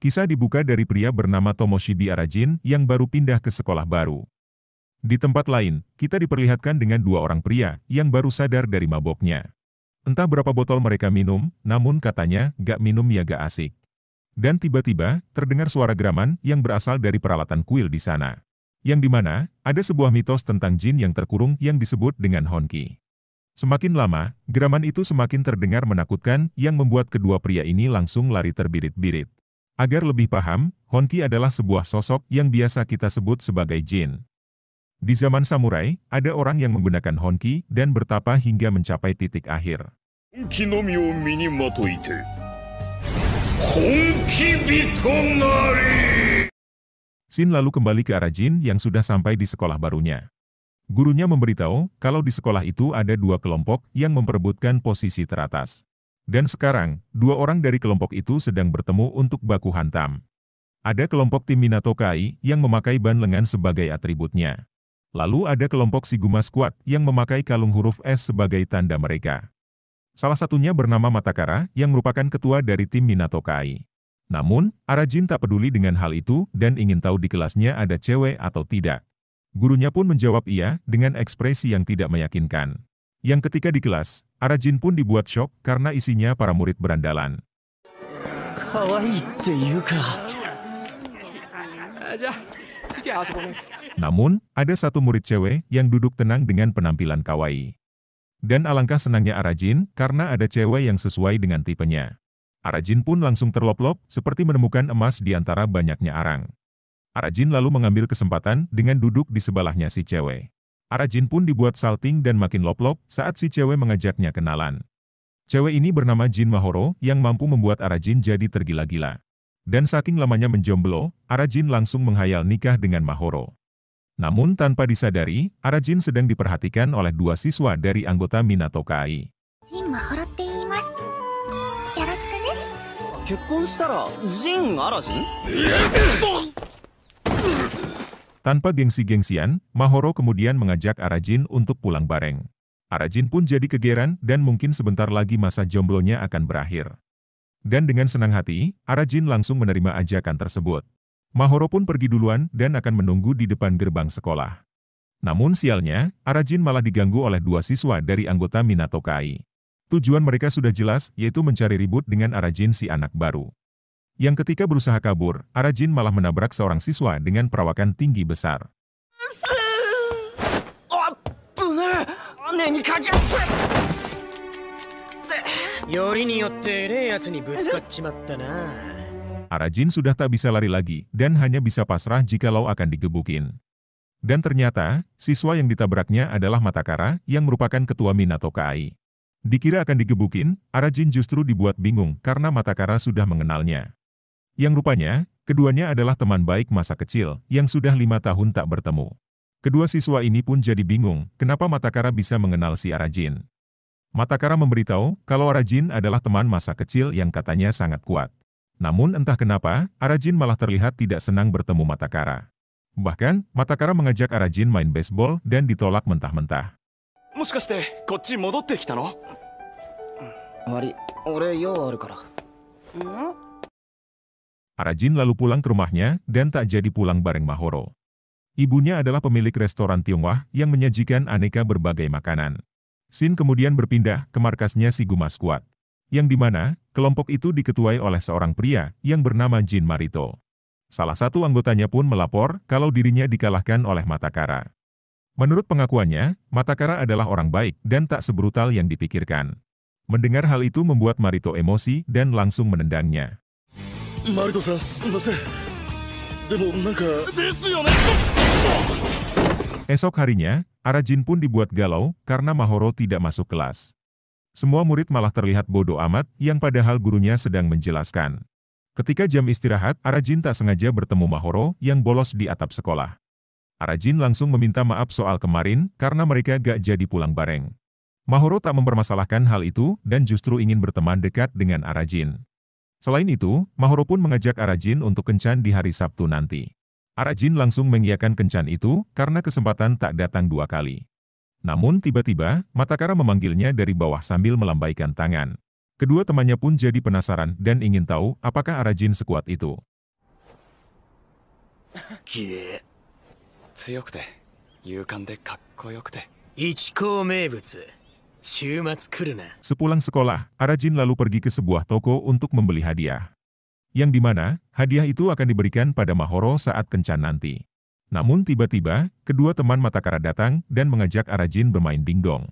Kisah dibuka dari pria bernama Tomoshide Arajin yang baru pindah ke sekolah baru. Di tempat lain, kita diperlihatkan dengan dua orang pria yang baru sadar dari maboknya. Entah berapa botol mereka minum, namun katanya gak minum ya gak asik. Dan tiba-tiba, terdengar suara geraman yang berasal dari peralatan kuil di sana. Yang dimana, ada sebuah mitos tentang jin yang terkurung yang disebut dengan Honki. Semakin lama, geraman itu semakin terdengar menakutkan yang membuat kedua pria ini langsung lari terbirit-birit. Agar lebih paham, Honki adalah sebuah sosok yang biasa kita sebut sebagai jin. Di zaman samurai, ada orang yang menggunakan Honki dan bertapa hingga mencapai titik akhir. Shin lalu kembali ke Arajin yang sudah sampai di sekolah barunya. Gurunya memberitahu kalau di sekolah itu ada dua kelompok yang memperebutkan posisi teratas. Dan sekarang, dua orang dari kelompok itu sedang bertemu untuk baku hantam. Ada kelompok tim Minato Kai yang memakai ban lengan sebagai atributnya. Lalu ada kelompok Shiguma Squad yang memakai kalung huruf S sebagai tanda mereka. Salah satunya bernama Matakara yang merupakan ketua dari tim Minato Kai. Namun, Arajin tak peduli dengan hal itu dan ingin tahu di kelasnya ada cewek atau tidak. Gurunya pun menjawab iya dengan ekspresi yang tidak meyakinkan. Yang ketika di kelas, Arajin pun dibuat syok karena isinya para murid berandalan. Namun, ada satu murid cewek yang duduk tenang dengan penampilan kawaii. Dan alangkah senangnya Arajin karena ada cewek yang sesuai dengan tipenya. Arajin pun langsung terlop-lop seperti menemukan emas di antara banyaknya arang. Arajin lalu mengambil kesempatan dengan duduk di sebelahnya si cewek. Arajin pun dibuat salting dan makin lop-lop saat si cewek mengajaknya kenalan. Cewek ini bernama Jin Mahoro yang mampu membuat Arajin jadi tergila-gila. Dan saking lamanya menjomblo, Arajin langsung menghayal nikah dengan Mahoro. Namun tanpa disadari, Arajin sedang diperhatikan oleh dua siswa dari anggota Minato Kai. Jin Mahoro te iimasu. Yoroshiku ne. Kekkon shitara Jin Arajin? Tanpa gengsi-gengsian, Mahoro kemudian mengajak Arajin untuk pulang bareng. Arajin pun jadi kegeran dan mungkin sebentar lagi masa jomblonya akan berakhir. Dan dengan senang hati, Arajin langsung menerima ajakan tersebut. Mahoro pun pergi duluan dan akan menunggu di depan gerbang sekolah. Namun sialnya, Arajin malah diganggu oleh dua siswa dari anggota Minato Kai. Tujuan mereka sudah jelas, yaitu mencari ribut dengan Arajin si anak baru. Yang ketika berusaha kabur, Arajin malah menabrak seorang siswa dengan perawakan tinggi besar. Arajin sudah tak bisa lari lagi dan hanya bisa pasrah jikalau akan digebukin. Dan ternyata, siswa yang ditabraknya adalah Matakara yang merupakan ketua Minato Kai. Dikira akan digebukin, Arajin justru dibuat bingung karena Matakara sudah mengenalnya. Yang rupanya, keduanya adalah teman baik masa kecil yang sudah 5 tahun tak bertemu. Kedua siswa ini pun jadi bingung kenapa Matakara bisa mengenal si Arajin. Matakara memberitahu kalau Arajin adalah teman masa kecil yang katanya sangat kuat. Namun entah kenapa, Arajin malah terlihat tidak senang bertemu Matakara. Bahkan, Matakara mengajak Arajin main baseball dan ditolak mentah-mentah. Moshikashite, kotchi modotte kita no? Wari, ore you aru kara. Arajin lalu pulang ke rumahnya dan tak jadi pulang bareng Mahoro. Ibunya adalah pemilik restoran Tionghoa yang menyajikan aneka berbagai makanan. Shin kemudian berpindah ke markasnya Shiguma Squad, yang dimana kelompok itu diketuai oleh seorang pria yang bernama Jin Marito. Salah satu anggotanya pun melapor kalau dirinya dikalahkan oleh Matakara. Menurut pengakuannya, Matakara adalah orang baik dan tak sebrutal yang dipikirkan. Mendengar hal itu membuat Marito emosi dan langsung menendangnya. Marito-san, sumimasen. Demo nanka desu yo ne. Esok harinya, Arajin pun dibuat galau karena Mahoro tidak masuk kelas. Semua murid malah terlihat bodoh amat yang padahal gurunya sedang menjelaskan. Ketika jam istirahat, Arajin tak sengaja bertemu Mahoro yang bolos di atap sekolah. Arajin langsung meminta maaf soal kemarin karena mereka gak jadi pulang bareng. Mahoro tak mempermasalahkan hal itu dan justru ingin berteman dekat dengan Arajin. Selain itu, Mahoro pun mengajak Arajin untuk kencan di hari Sabtu nanti. Arajin langsung mengiyakan kencan itu karena kesempatan tak datang 2 kali. Namun tiba-tiba, Matakara memanggilnya dari bawah sambil melambaikan tangan. Kedua temannya pun jadi penasaran dan ingin tahu apakah Arajin sekuat itu. 強くて勇敢でかっこよくて 一校名物週末来るな Sepulang sekolah, Arajin lalu pergi ke sebuah toko untuk membeli hadiah. Yang dimana, hadiah itu akan diberikan pada Mahoro saat kencan nanti. Namun tiba-tiba, kedua teman Matakara datang dan mengajak Arajin bermain dingdong.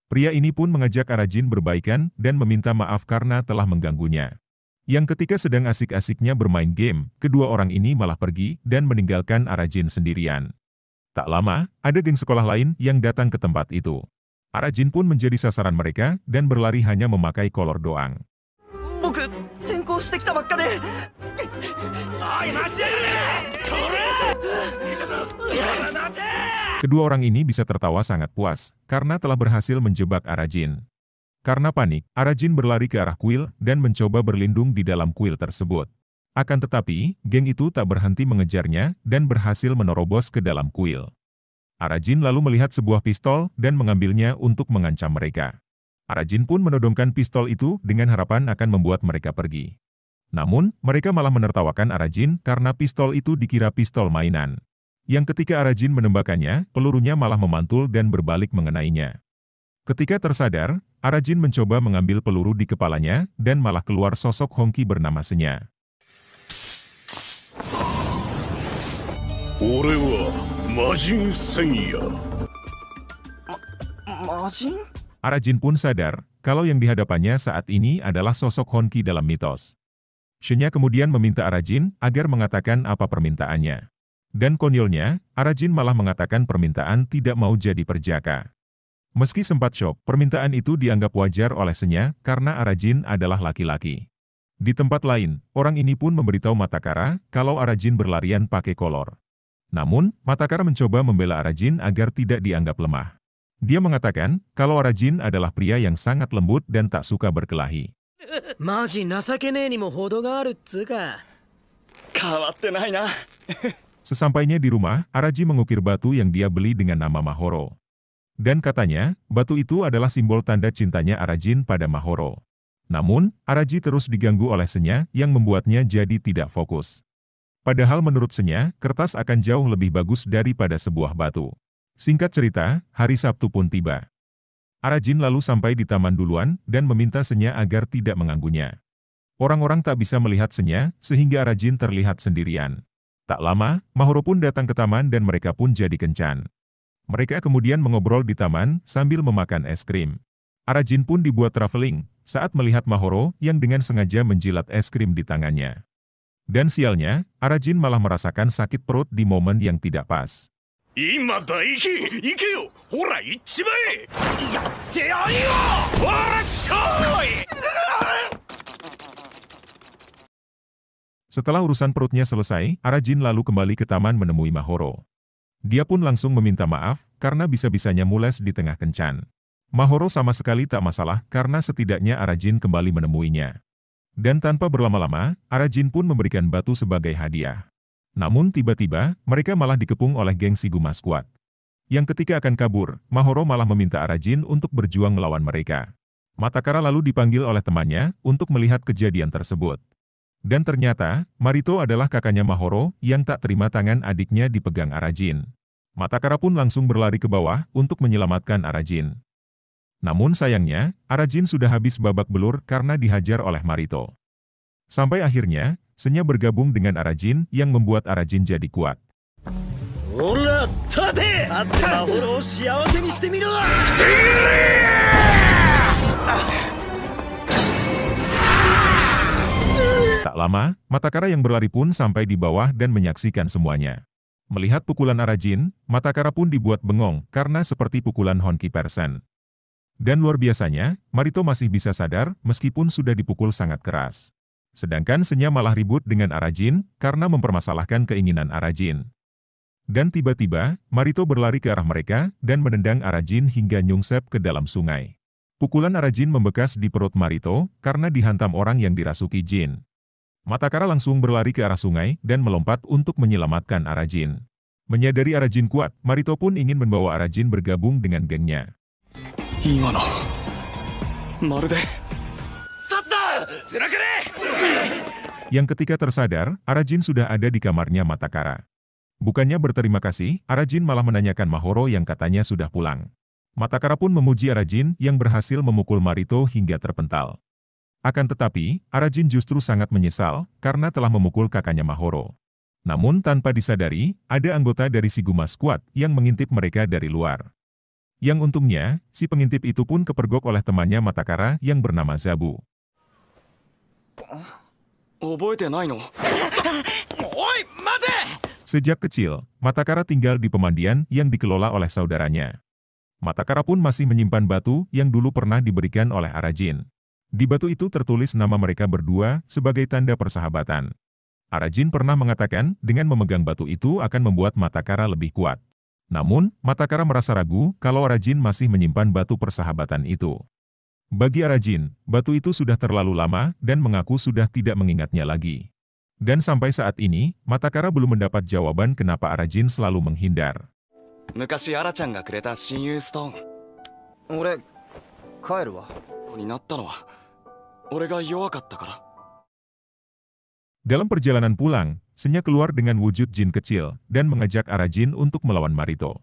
Pria ini pun mengajak Arajin berbaikan dan meminta maaf karena telah mengganggunya. Yang ketika sedang asik-asiknya bermain game, kedua orang ini malah pergi dan meninggalkan Arajin sendirian. Tak lama, ada geng sekolah lain yang datang ke tempat itu. Arajin pun menjadi sasaran mereka dan berlari hanya memakai kolor doang. 僕転校してきたばっかでおい待ちやがれ Kedua orang ini bisa tertawa sangat puas karena telah berhasil menjebak Arajin. Karena panik, Arajin berlari ke arah kuil dan mencoba berlindung di dalam kuil tersebut. Akan tetapi, geng itu tak berhenti mengejarnya dan berhasil menerobos ke dalam kuil. Arajin lalu melihat sebuah pistol dan mengambilnya untuk mengancam mereka. Arajin pun menodongkan pistol itu dengan harapan akan membuat mereka pergi. Namun, mereka malah menertawakan Arajin karena pistol itu dikira pistol mainan. Yang ketika Arajin menembakkannya, pelurunya malah memantul dan berbalik mengenainya. Ketika tersadar, Arajin mencoba mengambil peluru di kepalanya dan malah keluar sosok Hongki bernama Senya. 俺は魔人戦や。魔人 Arajin pun sadar kalau yang dihadapannya saat ini adalah sosok Hongki dalam mitos. Senya kemudian meminta Arajin agar mengatakan apa permintaannya. Dan konyolnya, Arajin malah mengatakan permintaan tidak mau jadi perjaka. Meski sempat syok, permintaan itu dianggap wajar oleh Senya karena Arajin adalah laki-laki. Di tempat lain, orang ini pun memberitahu Matakara kalau Arajin berlarian pakai kolor. Namun, Matakara mencoba membela Arajin agar tidak dianggap lemah. Dia mengatakan kalau Arajin adalah pria yang sangat lembut dan tak suka berkelahi. マジ情けねえにも程があるっつうか 変わってないな Sesampainya di rumah, Arajin mengukir batu yang dia beli dengan nama Mahoro. Dan katanya, batu itu adalah simbol tanda cintanya Arajin pada Mahoro. Namun, Arajin terus diganggu oleh Senya yang membuatnya jadi tidak fokus. Padahal menurut Senya, kertas akan jauh lebih bagus daripada sebuah batu. Singkat cerita, hari Sabtu pun tiba. Arajin lalu sampai di taman duluan dan meminta Senya agar tidak mengganggunya. Orang-orang tak bisa melihat Senya sehingga Arajin terlihat sendirian. Tak lama, Mahoro pun datang ke taman dan mereka pun jadi kencan. Mereka kemudian mengobrol di taman sambil memakan es krim. Arajin pun dibuat traveling saat melihat Mahoro yang dengan sengaja menjilat es krim di tangannya. Dan sialnya, Arajin malah merasakan sakit perut di momen yang tidak pas. 今だ行け行けよほら行っちまえやってやるよ わっしょい Setelah urusan perutnya selesai, Arajin lalu kembali ke taman menemui Mahoro. Dia pun langsung meminta maaf karena bisa-bisanya mules di tengah kencan. Mahoro sama sekali tak masalah karena setidaknya Arajin kembali menemuinya. Dan tanpa berlama-lama, Arajin pun memberikan batu sebagai hadiah. Namun tiba-tiba, mereka malah dikepung oleh geng Shiguma Squad. Yang ketika akan kabur, Mahoro malah meminta Arajin untuk berjuang melawan mereka. Matakara lalu dipanggil oleh temannya untuk melihat kejadian tersebut. Dan ternyata, Marito adalah kakaknya Mahoro yang tak terima tangan adiknya dipegang Arajin. Matakara pun langsung berlari ke bawah untuk menyelamatkan Arajin. Namun sayangnya, Arajin sudah habis babak belur karena dihajar oleh Marito. Sampai akhirnya, Senya bergabung dengan Arajin yang membuat Arajin jadi kuat. ほら立て立ってマホロを幸せにしてみろ Tak lama, Matakara yang berlari pun sampai di bawah dan menyaksikan semuanya. Melihat pukulan Arajin, Matakara pun dibuat bengong karena seperti pukulan Honki Persen. Dan luar biasanya, Marito masih bisa sadar meskipun sudah dipukul sangat keras. Sedangkan Senya malah ribut dengan Arajin karena mempermasalahkan keinginan Arajin. Dan tiba-tiba, Marito berlari ke arah mereka dan menendang Arajin hingga nyungsep ke dalam sungai. Pukulan Arajin membekas di perut Marito karena dihantam orang yang dirasuki jin. Matakara langsung berlari ke arah sungai dan melompat untuk menyelamatkan Arajin. Menyadari Arajin kuat, Marito pun ingin membawa Arajin bergabung dengan gengnya. 今のまるで Yang ketika tersadar, Arajin sudah ada di kamarnya Matakara. Bukannya berterima kasih, Arajin malah menanyakan Mahoro yang katanya sudah pulang. Matakara pun memuji Arajin yang berhasil memukul Marito hingga terpental. Akan tetapi, Arajin justru sangat menyesal karena telah memukul kakaknya Mahoro. Namun tanpa disadari, ada anggota dari Shiguma Squad yang mengintip mereka dari luar. Yang untungnya, si pengintip itu pun kepergok oleh temannya Matakara yang bernama Zabu. 覚えてないの Sejak kecil, Matakara tinggal di pemandian yang dikelola oleh saudaranya. Matakara pun masih menyimpan batu yang dulu pernah diberikan oleh Arajin. Di batu itu tertulis nama mereka berdua sebagai tanda persahabatan. Arajin pernah mengatakan dengan memegang batu itu akan membuat Matakara lebih kuat. Namun, Matakara merasa ragu kalau Arajin masih menyimpan batu persahabatan itu. Bagi Arajin, batu itu sudah terlalu lama dan mengaku sudah tidak mengingatnya lagi. Dan sampai saat ini, Matakara belum mendapat jawaban kenapa Arajin selalu menghindar. 昔アラちゃんがくれた親友ストーン俺帰るわ。になったのは俺が弱かったから Dalam perjalanan pulang, Senya keluar dengan wujud jin kecil dan mengajak Arajin untuk melawan Marito.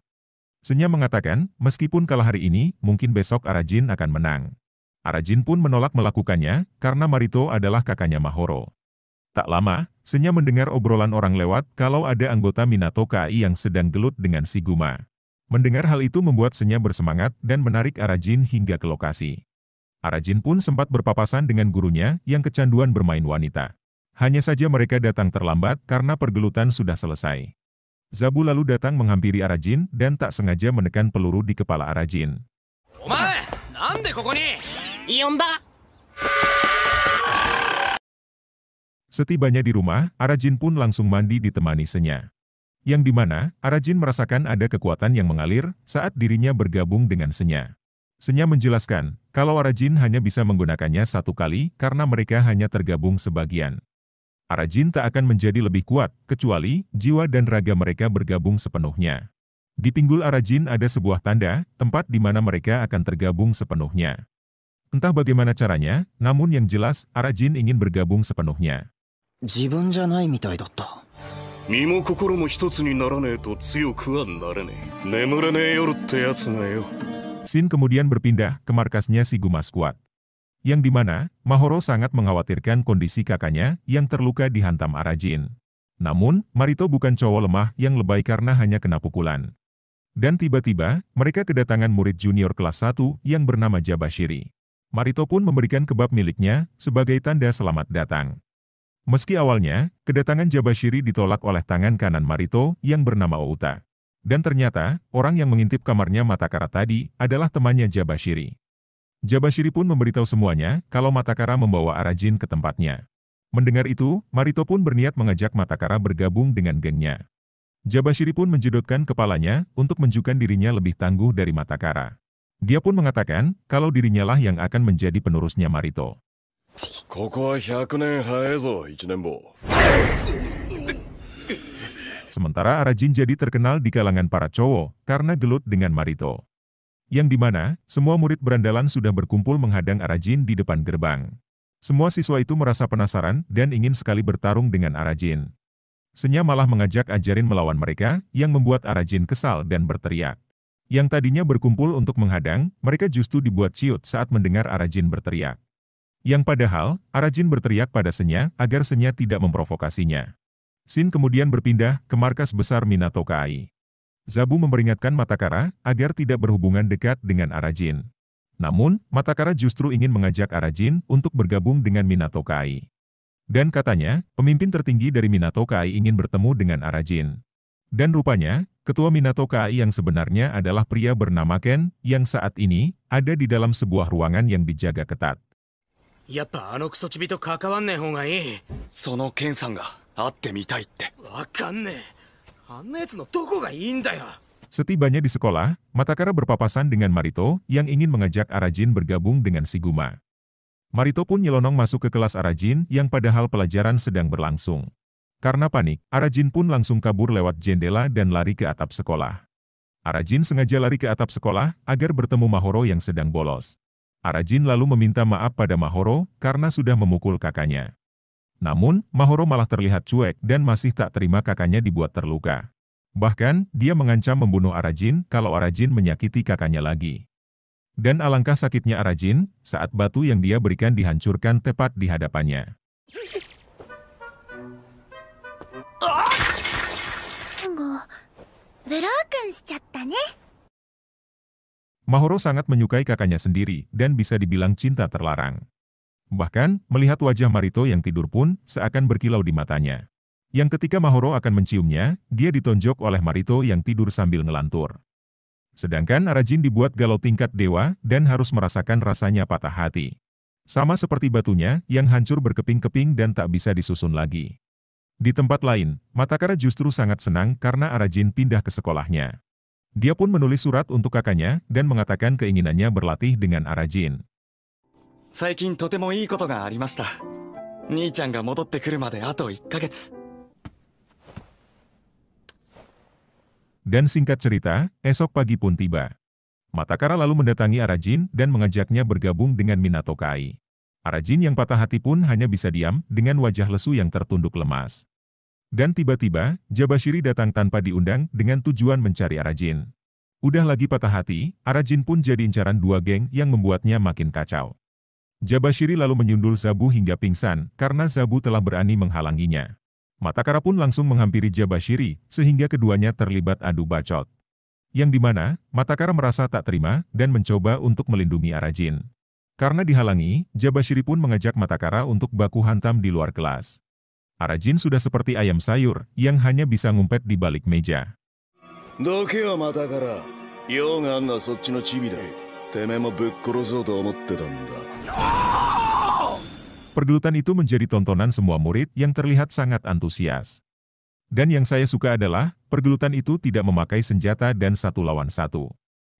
Senya mengatakan, meskipun kalah hari ini, mungkin besok Arajin akan menang. Arajin pun menolak melakukannya karena Marito adalah kakaknya Mahoro. Tak lama, Senya mendengar obrolan orang lewat kalau ada anggota Minato KI yang sedang gelut dengan Shiguma. Mendengar hal itu membuat Senya bersemangat dan menarik Arajin hingga ke lokasi. Arajin pun sempat berpapasan dengan gurunya yang kecanduan bermain wanita. Hanya saja mereka datang terlambat karena pergelutan sudah selesai. Zabu lalu datang menghampiri Arajin dan tak sengaja menekan peluru di kepala Arajin. Omae, nande koko ni? Yonda. Setibanya di rumah, Arajin pun langsung mandi ditemani Senya. Yang dimana, Arajin merasakan ada kekuatan yang mengalir saat dirinya bergabung dengan Senya. Senya menjelaskan, kalau Arajin hanya bisa menggunakannya satu kali karena mereka hanya tergabung sebagian. Arajin tak akan menjadi lebih kuat, kecuali jiwa dan raga mereka bergabung sepenuhnya. Di pinggul Arajin ada sebuah tanda, tempat di mana mereka akan tergabung sepenuhnya. Entah bagaimana caranya, namun yang jelas, Arajin ingin bergabung sepenuhnya. 自分じゃないみたいだった。身も心も一つにならねえと強くはなれねえ。眠れねえ夜ってやつがよ。Shin kemudian berpindah ke markasnya Shiguma Squad. Yang dimana, Mahoro sangat mengkhawatirkan kondisi kakaknya yang terluka dihantam Arajin. Namun, Marito bukan cowok lemah yang lebay karena hanya kena pukulan. Dan tiba-tiba, mereka kedatangan murid junior kelas 1 yang bernama Jabashiri. Marito pun memberikan kebab miliknya sebagai tanda selamat datang. Meski awalnya, kedatangan Jabashiri ditolak oleh tangan kanan Marito yang bernama Outa. Dan ternyata, orang yang mengintip kamarnya Matakara tadi adalah temannya Jabashiri. Jabashiri pun memberitahu semuanya kalau Matakara membawa Arajin ke tempatnya. Mendengar itu, Marito pun berniat mengajak Matakara bergabung dengan gengnya. Jabashiri pun menjedotkan kepalanya untuk menunjukkan dirinya lebih tangguh dari Matakara. Dia pun mengatakan kalau dirinya lah yang akan menjadi penerusnya Marito. ここは100年早えぞ、一年坊。 Sementara Arajin jadi terkenal di kalangan para cowok karena gelut dengan Marito. Yang dimana, semua murid berandalan sudah berkumpul menghadang Arajin di depan gerbang. Semua siswa itu merasa penasaran dan ingin sekali bertarung dengan Arajin. Senya malah mengajak ajarin melawan mereka, yang membuat Arajin kesal dan berteriak. Yang tadinya berkumpul untuk menghadang, mereka justru dibuat ciut saat mendengar Arajin berteriak. Yang padahal, Arajin berteriak pada Senya agar Senya tidak memprovokasinya. Shin kemudian berpindah ke markas besar Minato KI. Zabu memperingatkan Matakara agar tidak berhubungan dekat dengan Arajin. Namun, Matakara justru ingin mengajak Arajin untuk bergabung dengan Minato KI. Dan katanya, pemimpin tertinggi dari Minato KI ingin bertemu dengan Arajin. Dan rupanya, Ketua Minato KAI yang sebenarnya adalah pria bernama Ken yang saat ini ada di dalam sebuah ruangan yang dijaga ketat. やっぱあのクソチビと関わんねえ方がいい。そのケンさんが会ってみたいって。わかんねえ。あんなやつのどこがいいんだよ。 Setibanya di sekolah, Matakara berpapasan dengan Marito yang ingin mengajak Arajin bergabung dengan Shiguma. Marito pun nyelonong masuk ke kelas Arajin yang padahal pelajaran sedang berlangsung. Karena panik, Arajin pun langsung kabur lewat jendela dan lari ke atap sekolah. Arajin sengaja lari ke atap sekolah agar bertemu Mahoro yang sedang bolos. Arajin lalu meminta maaf pada Mahoro karena sudah memukul kakaknya. Namun, Mahoro malah terlihat cuek dan masih tak terima kakaknya dibuat terluka. Bahkan, dia mengancam membunuh Arajin kalau Arajin menyakiti kakaknya lagi. Dan alangkah sakitnya Arajin saat batu yang dia berikan dihancurkan tepat di hadapannya. Mahoro sangat menyukai kakaknya sendiri dan bisa dibilang cinta terlarang. Bahkan, melihat wajah Marito yang tidur pun seakan berkilau di matanya. Yang ketika Mahoro akan menciumnya, dia ditonjok oleh Marito yang tidur sambil ngelantur. Sedangkan Arajin dibuat galau tingkat dewa dan harus merasakan rasanya patah hati. Sama seperti batunya yang hancur berkeping-keping dan tak bisa disusun lagi. Di tempat lain, Matakara justru sangat senang karena Arajin pindah ke sekolahnya. Dia pun menulis surat untuk kakaknya dan mengatakan keinginannya berlatih dengan Arajin. 最近とてもいいことがありました。兄ちゃんが戻ってくるまであと1ヶ月。 Dan singkat cerita, esok pagi pun tiba. Matakara lalu mendatangi Arajin dan mengajaknya bergabung dengan Minato KAI. Arajin yang patah hati pun hanya bisa diam dengan wajah lesu yang tertunduk lemas. Dan tiba-tiba, Jabashiri datang tanpa diundang dengan tujuan mencari Arajin. Udah lagi patah hati, Arajin pun jadi incaran dua geng yang membuatnya makin kacau. Jabashiri lalu menyundul Zabu hingga pingsan karena Zabu telah berani menghalanginya. Matakara pun langsung menghampiri Jabashiri sehingga keduanya terlibat adu bacot. Yang dimana, Matakara merasa tak terima dan mencoba untuk melindungi Arajin. Karena dihalangi, Jabashiri pun mengajak Matakara untuk baku hantam di luar kelas. Arajin sudah seperti ayam sayur yang hanya bisa ngumpet di balik meja. Pergelutan itu menjadi tontonan semua murid yang terlihat sangat antusias. Dan yang saya suka adalah, pergelutan itu tidak memakai senjata dan satu lawan satu.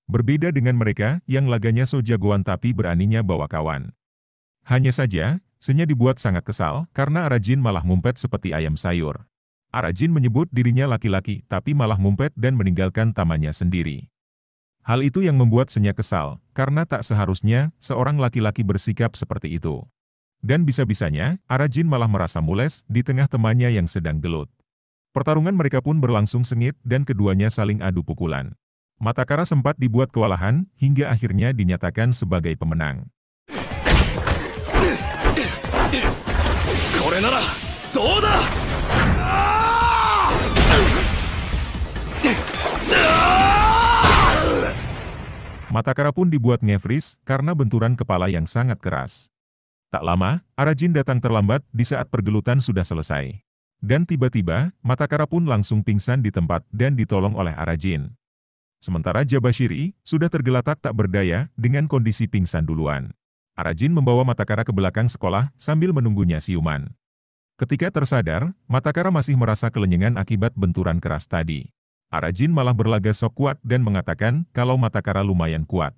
Berbeda dengan mereka yang laganya so jagoan tapi beraninya bawa kawan. Hanya saja, Senya dibuat sangat kesal karena Arajin malah ngumpet seperti ayam sayur. Arajin menyebut dirinya laki-laki tapi malah ngumpet dan meninggalkan tamannya sendiri. Hal itu yang membuat Senya kesal, karena tak seharusnya seorang laki-laki bersikap seperti itu. Dan bisa-bisanya, Arajin malah merasa mules di tengah temannya yang sedang gelut. Pertarungan mereka pun berlangsung sengit dan keduanya saling adu pukulan. Matakara sempat dibuat kewalahan hingga akhirnya dinyatakan sebagai pemenang. Matakara pun dibuat nge-freeze karena benturan kepala yang sangat keras. Tak lama, Arajin datang terlambat di saat pergelutan sudah selesai. Dan tiba-tiba, Matakara pun langsung pingsan di tempat dan ditolong oleh Arajin. Sementara Jabashiri sudah tergeletak tak berdaya dengan kondisi pingsan duluan. Arajin membawa Matakara ke belakang sekolah sambil menunggunya siuman. Ketika tersadar, Matakara masih merasa kelenyengan akibat benturan keras tadi. Arajin malah berlaga sok kuat dan mengatakan kalau Matakara lumayan kuat.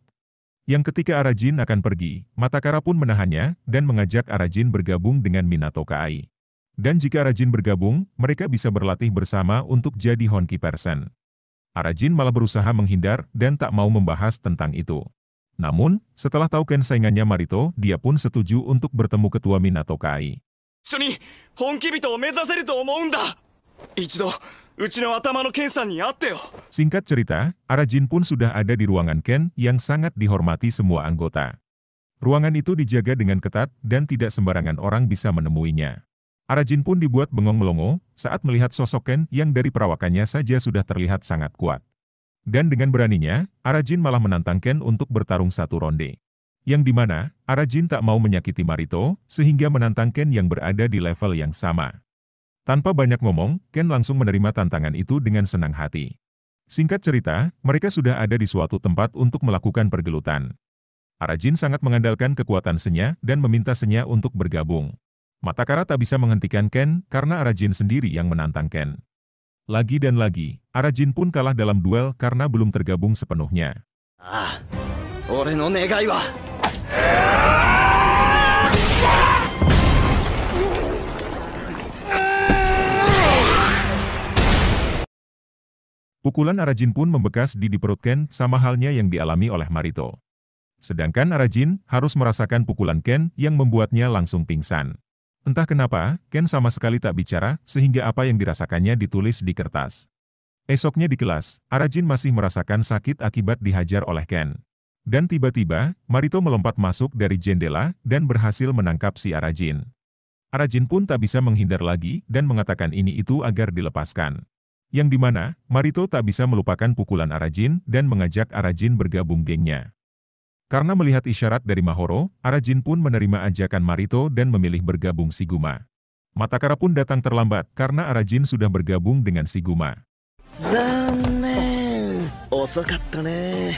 Yang ketika Arajin akan pergi, Matakara pun menahannya dan mengajak Arajin bergabung dengan Minato KAI. Dan jika Arajin bergabung, mereka bisa berlatih bersama untuk jadi Honki Person. Arajin malah berusaha menghindar dan tak mau membahas tentang itu. Namun, setelah tahu Ken saingannya Marito, dia pun setuju untuk bertemu ketua Minato KAI. Singkat cerita, Arajin pun sudah ada di ruangan Ken yang sangat dihormati semua anggota. Ruangan itu dijaga dengan ketat dan tidak sembarangan orang bisa menemuinya. Arajin pun dibuat bengong melongo saat melihat sosok Ken yang dari perawakannya saja sudah terlihat sangat kuat. Dan dengan beraninya, Arajin malah menantang Ken untuk bertarung satu ronde. Yang dimana, Arajin tak mau menyakiti Marito, sehingga menantang Ken yang berada di level yang sama. Tanpa banyak ngomong, Ken langsung menerima tantangan itu dengan senang hati. Singkat cerita, mereka sudah ada di suatu tempat untuk melakukan pergelutan. Arajin sangat mengandalkan kekuatan Senya dan meminta Senya untuk bergabung. Matakara tak bisa menghentikan Ken karena Arajin sendiri yang menantang Ken. Lagi dan lagi, Arajin pun kalah dalam duel karena belum tergabung sepenuhnya. ああ、俺の願いは Pukulan Arajin pun membekas di perut Ken sama halnya yang dialami oleh Marito. Sedangkan Arajin harus merasakan pukulan Ken yang membuatnya langsung pingsan. Entah kenapa, Ken sama sekali tak bicara sehingga apa yang dirasakannya ditulis di kertas. Esoknya di kelas, Arajin masih merasakan sakit akibat dihajar oleh Ken. Dan tiba-tiba, Marito melompat masuk dari jendela dan berhasil menangkap si Arajin. Arajin pun tak bisa menghindar lagi dan mengatakan ini itu agar dilepaskan. Yang dimana, Marito tak bisa melupakan pukulan Arajin dan mengajak Arajin bergabung gengnya. Karena melihat isyarat dari Mahoro, Arajin pun menerima ajakan Marito dan memilih bergabung Shiguma. Matakara pun datang terlambat karena Arajin sudah bergabung dengan Shiguma. 残念遅かったね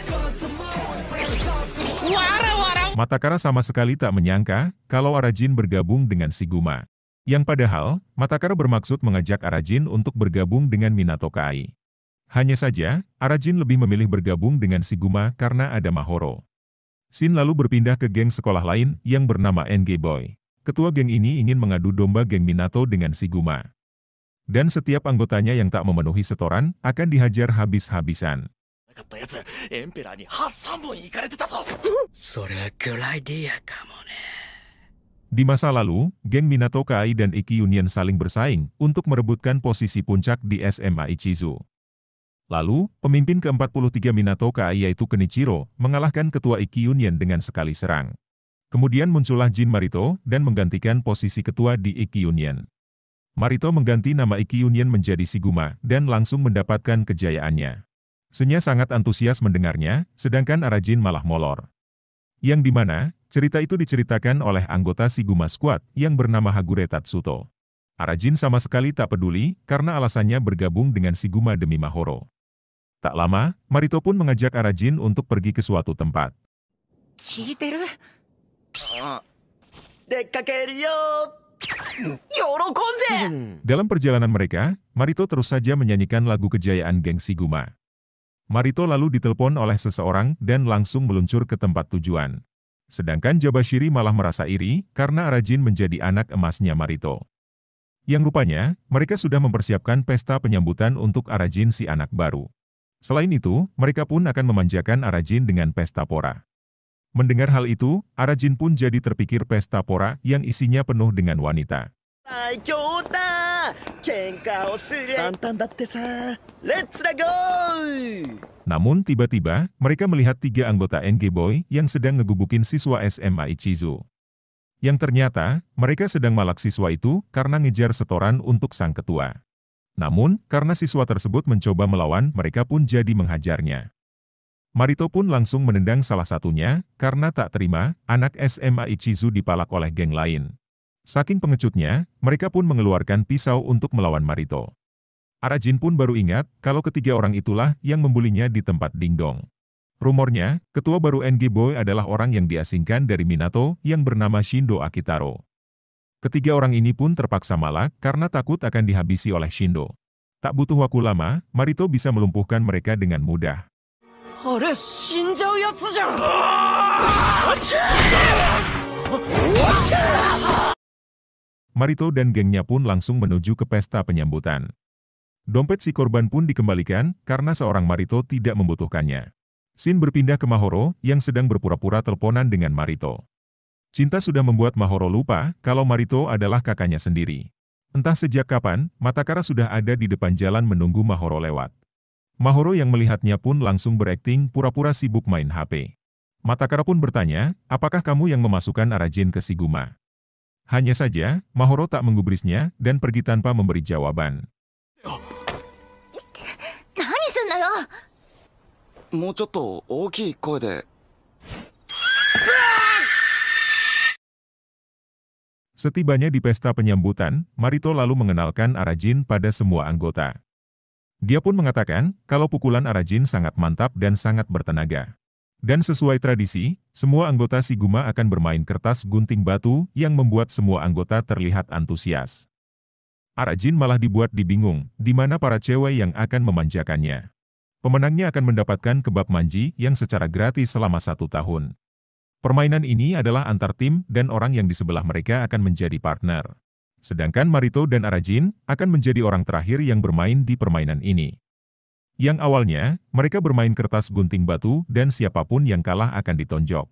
Matakara sama sekali tak menyangka kalau Arajin bergabung dengan Shiguma. Yang padahal, Matakara bermaksud mengajak Arajin untuk bergabung dengan Minato Kai. Hanya saja, Arajin lebih memilih bergabung dengan Shiguma karena ada Mahoro. Shin lalu berpindah ke geng sekolah lain yang bernama NG Boy. Ketua geng ini ingin mengadu domba geng Minato dengan Shiguma. Dan setiap anggotanya yang tak memenuhi setoran akan dihajar habis-habisan. ったやつエンペラーに歯3本いかれてたぞそれはグライディアかもね Di masa lalu, geng Minato Kai dan Ikki Union saling bersaing untuk merebutkan posisi puncak di SMA Ichizu. Lalu, pemimpin ke-43 Minato Kai yaitu Kenichiro mengalahkan ketua Ikki Union dengan sekali serang. Kemudian muncullah Jin Marito dan menggantikan posisi ketua di Ikki Union. Marito mengganti nama Ikki Union menjadi Shiguma dan langsung mendapatkan kejayaannya. Senya sangat antusias mendengarnya, sedangkan Arajin malah molor. Yang dimana, cerita itu diceritakan oleh anggota Shiguma Squad yang bernama Hagure Tatsuto. Arajin sama sekali tak peduli karena alasannya bergabung dengan Shiguma demi Mahoro. Tak lama, Marito pun mengajak Arajin untuk pergi ke suatu tempat. 聞いてる出かけるよ喜んで Dalam perjalanan mereka, Marito terus saja menyanyikan lagu kejayaan geng Shiguma. Marito lalu ditelepon oleh seseorang dan langsung meluncur ke tempat tujuan. Sedangkan Jabashiri malah merasa iri karena Arajin menjadi anak emasnya Marito. Yang rupanya, mereka sudah mempersiapkan pesta penyambutan untuk Arajin si anak baru. Selain itu, mereka pun akan memanjakan Arajin dengan pesta pora. Mendengar hal itu, Arajin pun jadi terpikir pesta pora yang isinya penuh dengan wanita. 最強だ喧嘩をする簡単だってさレッツラゴー Namun tiba-tiba, mereka melihat 3 anggota NG Boy yang sedang ngegubukin siswa SMA Ichizu. Yang ternyata, mereka sedang malak siswa itu karena ngejar setoran untuk sang ketua. Namun, karena siswa tersebut mencoba melawan, mereka pun jadi menghajarnya. Marito pun langsung menendang salah satunya karena tak terima anak SMA Ichizu dipalak oleh geng lain. Saking pengecutnya, mereka pun mengeluarkan pisau untuk melawan Marito. Arajin pun baru ingat kalau ketiga orang itulah yang membulinya di tempat dingdong. Rumornya, ketua baru NG Boy adalah orang yang diasingkan dari Minato yang bernama Shindo Akitaro. Ketiga orang ini pun terpaksa malak karena takut akan dihabisi oleh Shindo. Tak butuh waktu lama, Marito bisa melumpuhkan mereka dengan mudah. あれ死んじゃうやつじゃん Marito dan gengnya pun langsung menuju ke pesta penyambutan. Dompet si korban pun dikembalikan karena seorang Marito tidak membutuhkannya. Shin berpindah ke Mahoro yang sedang berpura-pura teleponan dengan Marito. Cinta sudah membuat Mahoro lupa kalau Marito adalah kakaknya sendiri. Entah sejak kapan, Matakara sudah ada di depan jalan menunggu Mahoro lewat. Mahoro yang melihatnya pun langsung berakting pura-pura sibuk main HP. Matakara pun bertanya, apakah kamu yang memasukkan Arajin ke Shiguma? Hanya saja, Mahoro tak menggubrisnya dan pergi tanpa memberi jawaban. 何すんだよもうちょっと大きい声で Setibanya di pesta penyambutan, Marito lalu mengenalkan Arajin pada semua anggota. Dia pun mengatakan kalau pukulan Arajin sangat mantap dan sangat bertenaga. Dan sesuai tradisi, semua anggota Shiguma akan bermain kertas gunting batu yang membuat semua anggota terlihat antusias. Arajin malah dibuat dibingung, di mana para cewek yang akan memanjakannya. Pemenangnya akan mendapatkan kebab manji yang secara gratis selama 1 tahun. Permainan ini adalah antar tim dan orang yang di sebelah mereka akan menjadi partner. Sedangkan Marito dan Arajin akan menjadi orang terakhir yang bermain di permainan ini. Yang awalnya, mereka bermain kertas gunting batu dan siapapun yang kalah akan ditonjok.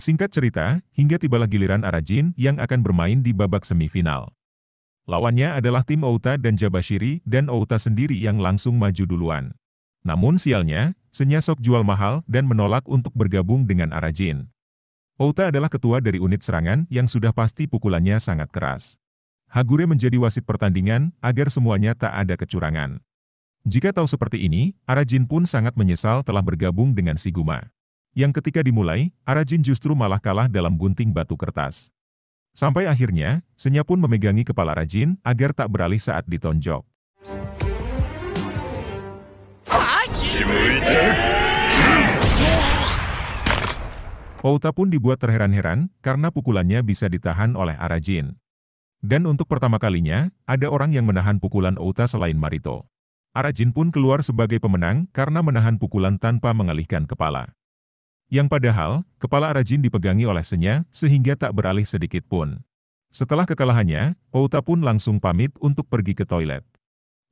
Singkat cerita, hingga tibalah giliran Arajin yang akan bermain di babak semifinal. Lawannya adalah tim Outa dan Jabashiri dan Outa sendiri yang langsung maju duluan. Namun sialnya, Senya sok jual mahal dan menolak untuk bergabung dengan Arajin. Outa adalah ketua dari unit serangan yang sudah pasti pukulannya sangat keras. Hagure menjadi wasit pertandingan agar semuanya tak ada kecurangan. Jika tahu seperti ini, Arajin pun sangat menyesal telah bergabung dengan Shiguma. Yang ketika dimulai, Arajin justru malah kalah dalam gunting batu kertas. Sampai akhirnya, Senya pun memegangi kepala Arajin agar tak beralih saat ditonjok. Outa pun dibuat terheran-heran karena pukulannya bisa ditahan oleh Arajin. Dan untuk pertama kalinya, ada orang yang menahan pukulan Outa selain Marito. Arajin pun keluar sebagai pemenang karena menahan pukulan tanpa mengalihkan kepala. Yang padahal, kepala Arajin dipegangi oleh Senya sehingga tak beralih sedikit pun. Setelah kekalahannya, Outa pun langsung pamit untuk pergi ke toilet.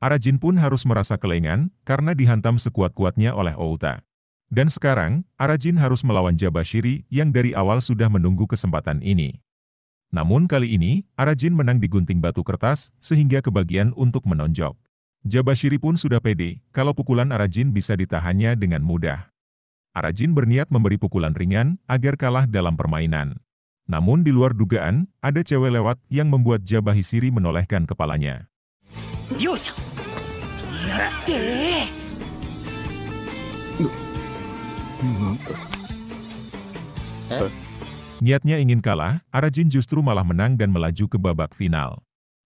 Arajin pun harus merasa kelengan karena dihantam sekuat-kuatnya oleh Outa. Dan sekarang, Arajin harus melawan Jabashiri yang dari awal sudah menunggu kesempatan ini. Namun kali ini, Arajin menang di gunting batu kertas sehingga kebagian untuk menonjok. Jabashiri pun sudah pede kalau pukulan Arajin bisa ditahannya dengan mudah. Arajin berniat memberi pukulan ringan agar kalah dalam permainan. Namun di luar dugaan, ada cewek lewat yang membuat Jabashiri menolehkan kepalanya. Niatnya ingin kalah, Arajin justru malah menang dan melaju ke babak final.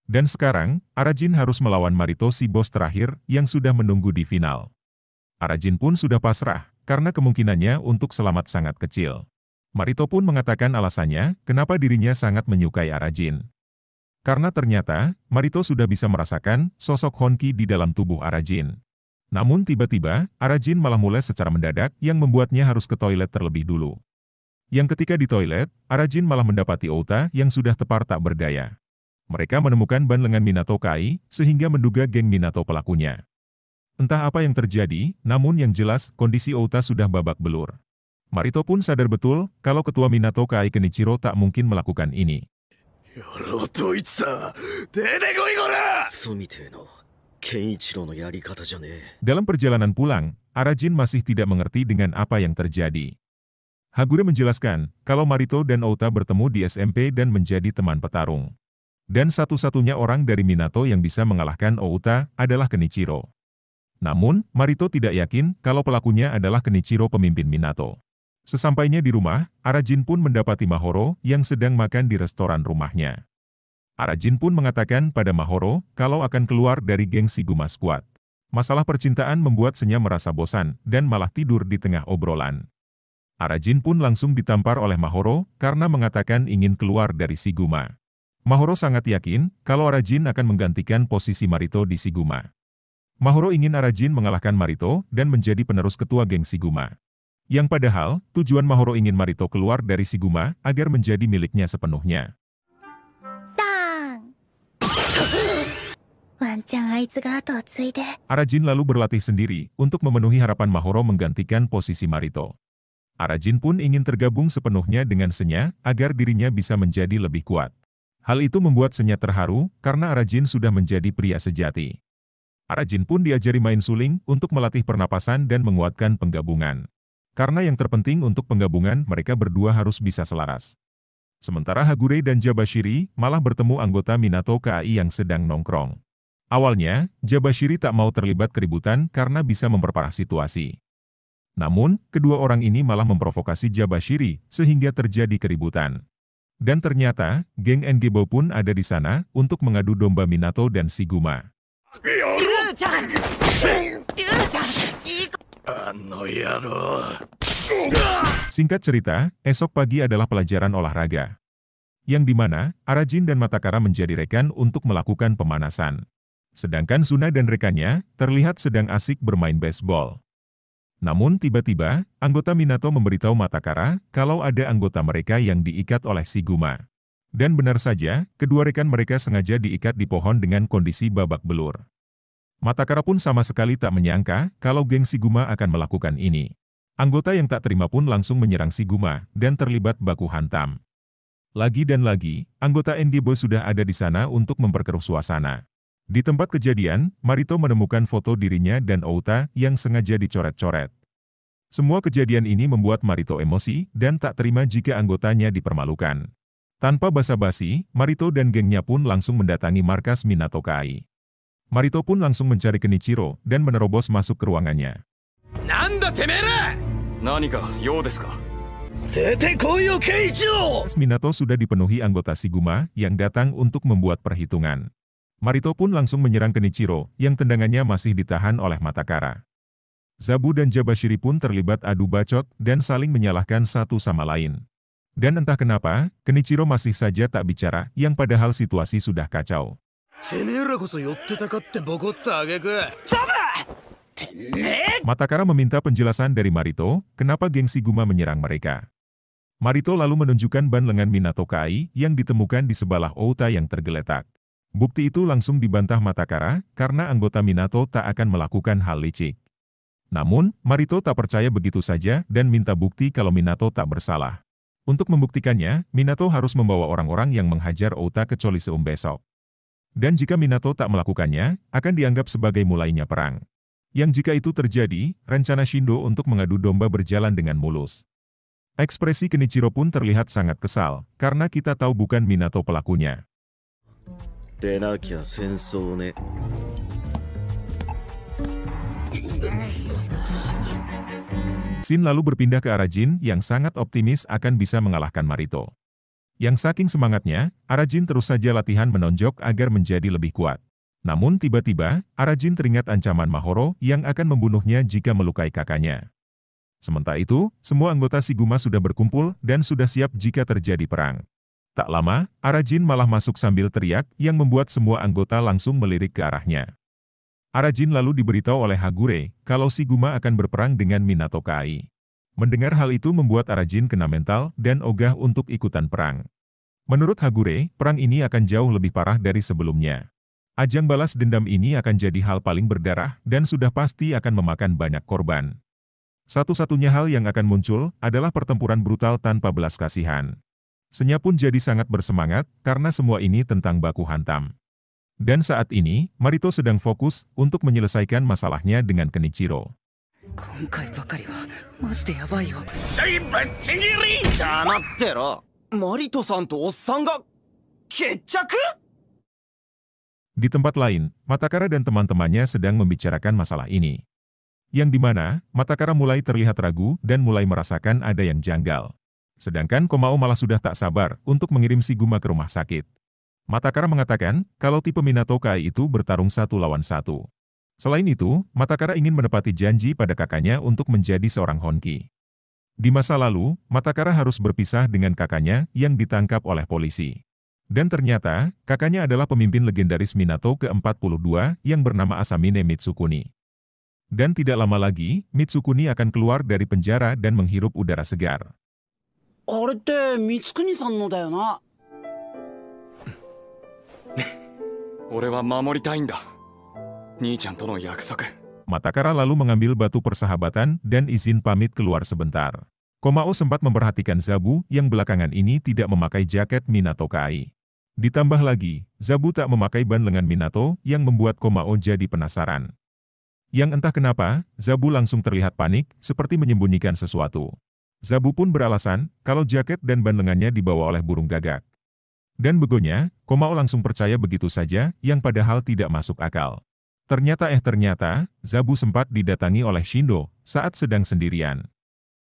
Dan sekarang, Arajin harus melawan Marito si bos terakhir yang sudah menunggu di final. Arajin pun sudah pasrah, karena kemungkinannya untuk selamat sangat kecil. Marito pun mengatakan alasannya kenapa dirinya sangat menyukai Arajin. Karena ternyata, Marito sudah bisa merasakan sosok Honki di dalam tubuh Arajin. Namun tiba-tiba, Arajin malah mulai secara mendadak yang membuatnya harus ke toilet terlebih dulu. Yang ketika di toilet, Arajin malah mendapati Outa yang sudah tepar tak berdaya. Mereka menemukan ban lengan Minato Kai, sehingga menduga geng Minato pelakunya. Entah apa yang terjadi, namun yang jelas kondisi Outa sudah babak belur. Marito pun sadar betul kalau ketua Minato Kai Kenichiro tak mungkin melakukan ini. Dalam perjalanan pulang, Arajin masih tidak mengerti dengan apa yang terjadi. Hagure menjelaskan kalau Marito dan Outa bertemu di SMP dan menjadi teman petarung. Dan satu-satunya orang dari Minato yang bisa mengalahkan Outa adalah Kenichiro. Namun, Marito tidak yakin kalau pelakunya adalah Kenichiro pemimpin Minato. Sesampainya di rumah, Arajin pun mendapati Mahoro yang sedang makan di restoran rumahnya. Arajin pun mengatakan pada Mahoro kalau akan keluar dari geng Shiguma Squad. Masalah percintaan membuat Senya merasa bosan dan malah tidur di tengah obrolan. Arajin pun langsung ditampar oleh Mahoro karena mengatakan ingin keluar dari Shiguma. Mahoro sangat yakin kalau Arajin akan menggantikan posisi Marito di Shiguma. Mahoro ingin Arajin mengalahkan Marito dan menjadi penerus ketua geng Shiguma. Yang padahal, tujuan Mahoro ingin Marito keluar dari Shiguma agar menjadi miliknya sepenuhnya. Arajin lalu berlatih sendiri untuk memenuhi harapan Mahoro menggantikan posisi Marito. Arajin pun ingin tergabung sepenuhnya dengan Senya agar dirinya bisa menjadi lebih kuat. Hal itu membuat Senya terharu karena Arajin sudah menjadi pria sejati. Arajin pun diajari main suling untuk melatih pernapasan dan menguatkan penggabungan. Karena yang terpenting untuk penggabungan mereka berdua harus bisa selaras. Sementara Hagure dan Jabashiri malah bertemu anggota Minato KAI yang sedang nongkrong. Awalnya, Jabashiri tak mau terlibat keributan karena bisa memperparah situasi. Namun, kedua orang ini malah memprovokasi Jabashiri sehingga terjadi keributan. Dan ternyata, geng Ngebo pun ada di sana untuk mengadu domba Minato dan Shiguma. Singkat cerita, esok pagi adalah pelajaran olahraga. Yang dimana, Arajin dan Matakara menjadi rekan untuk melakukan pemanasan. Sedangkan Suna dan rekannya terlihat sedang asik bermain baseball. Namun tiba-tiba, anggota Minato memberitahu Matakara kalau ada anggota mereka yang diikat oleh Shiguma. Dan benar saja, kedua rekan mereka sengaja diikat di pohon dengan kondisi babak belur. Matakara pun sama sekali tak menyangka kalau geng Shiguma akan melakukan ini. Anggota yang tak terima pun langsung menyerang Shiguma dan terlibat baku hantam. Lagi dan lagi, anggota Ngebo sudah ada di sana untuk memperkeruh suasana. Di tempat kejadian, Marito menemukan foto dirinya dan Outa yang sengaja dicoret-coret. Semua kejadian ini membuat Marito emosi dan tak terima jika anggotanya dipermalukan. Tanpa basa-basi, Marito dan gengnya pun langsung mendatangi markas Minato Kai. Marito pun langsung mencari Kenichiro dan menerobos masuk ke ruangannya. Nanda temera! Nanika, you desu ka? Minato sudah dipenuhi anggota Shiguma yang datang untuk membuat perhitungan. Marito pun langsung menyerang Kenichiro yang tendangannya masih ditahan oleh Matakara. Zabu dan Jabashiri pun terlibat adu bacot dan saling menyalahkan satu sama lain. Dan entah kenapa, Kenichiro masih saja tak bicara yang padahal situasi sudah kacau. Matakara meminta penjelasan dari Marito, kenapa geng Shiguma menyerang mereka. Marito lalu menunjukkan ban lengan Minato Kai yang ditemukan di sebelah Outa yang tergeletak. Bukti itu langsung dibantah Matakara karena anggota Minato tak akan melakukan hal licik. Namun, Marito tak percaya begitu saja dan minta bukti kalau Minato tak bersalah. Untuk membuktikannya, Minato harus membawa orang-orang yang menghajar Outa ke Coliseum besok. Dan jika Minato tak melakukannya, akan dianggap sebagai mulainya perang. Yang jika itu terjadi, rencana Shindo untuk mengadu domba berjalan dengan mulus. Ekspresi Kenichiro pun terlihat sangat kesal, karena kita tahu bukan Minato pelakunya. Shin lalu berpindah ke Arajin yang sangat optimis akan bisa mengalahkan Marito. Yang saking semangatnya, Arajin terus saja latihan menonjok agar menjadi lebih kuat. Namun tiba-tiba, Arajin teringat ancaman Mahoro yang akan membunuhnya jika melukai kakaknya. Sementara itu, semua anggota Shiguma sudah berkumpul dan sudah siap jika terjadi perang. Tak lama, Arajin malah masuk sambil teriak yang membuat semua anggota langsung melirik ke arahnya. Arajin lalu diberitahu oleh Hagure kalau Shiguma akan berperang dengan Minato Kai. Mendengar hal itu membuat Arajin kena mental dan ogah untuk ikutan perang. Menurut Hagure, perang ini akan jauh lebih parah dari sebelumnya. Ajang balas dendam ini akan jadi hal paling berdarah dan sudah pasti akan memakan banyak korban. Satu-satunya hal yang akan muncul adalah pertempuran brutal tanpa belas kasihan. Senya pun jadi sangat bersemangat karena semua ini tentang baku hantam. Dan saat ini, Marito sedang fokus untuk menyelesaikan masalahnya dengan Kenichiro. Di tempat lain, Matakara dan teman-temannya sedang membicarakan masalah ini. Yang dimana, Matakara mulai terlihat ragu dan mulai merasakan ada yang janggal. Sedangkan Komao malah sudah tak sabar untuk mengirim Shiguma ke rumah sakit. Matakara mengatakan kalau tipe Minato Kai itu bertarung 1 lawan 1. Selain itu, Matakara ingin menepati janji pada kakaknya untuk menjadi seorang Honki. Di masa lalu, Matakara harus berpisah dengan kakaknya yang ditangkap oleh polisi. Dan ternyata, kakaknya adalah pemimpin legendaris Minato ke-42 yang bernama Asamine Mitsukuni. Dan tidak lama lagi, Mitsukuni akan keluar dari penjara dan menghirup udara segar. あれって光国さんのだよな。俺は守りたいんだ。兄ちゃんとの約束。 Matakara lalu mengambil batu persahabatan dan izin pamit keluar sebentar. Komao sempat memperhatikan Zabu yang belakangan ini tidak memakai jaket Minato Kai. Ditambah lagi, Zabu tak memakai ban lengan Minato yang membuat Komao jadi penasaran. Yang entah kenapa, Zabu langsung terlihat panik seperti menyembunyikan sesuatu. Zabu pun beralasan kalau jaket dan ban lengannya dibawa oleh burung gagak. Dan begonya, Komao langsung percaya begitu saja yang padahal tidak masuk akal. Ternyata, Zabu sempat didatangi oleh Shindo saat sedang sendirian.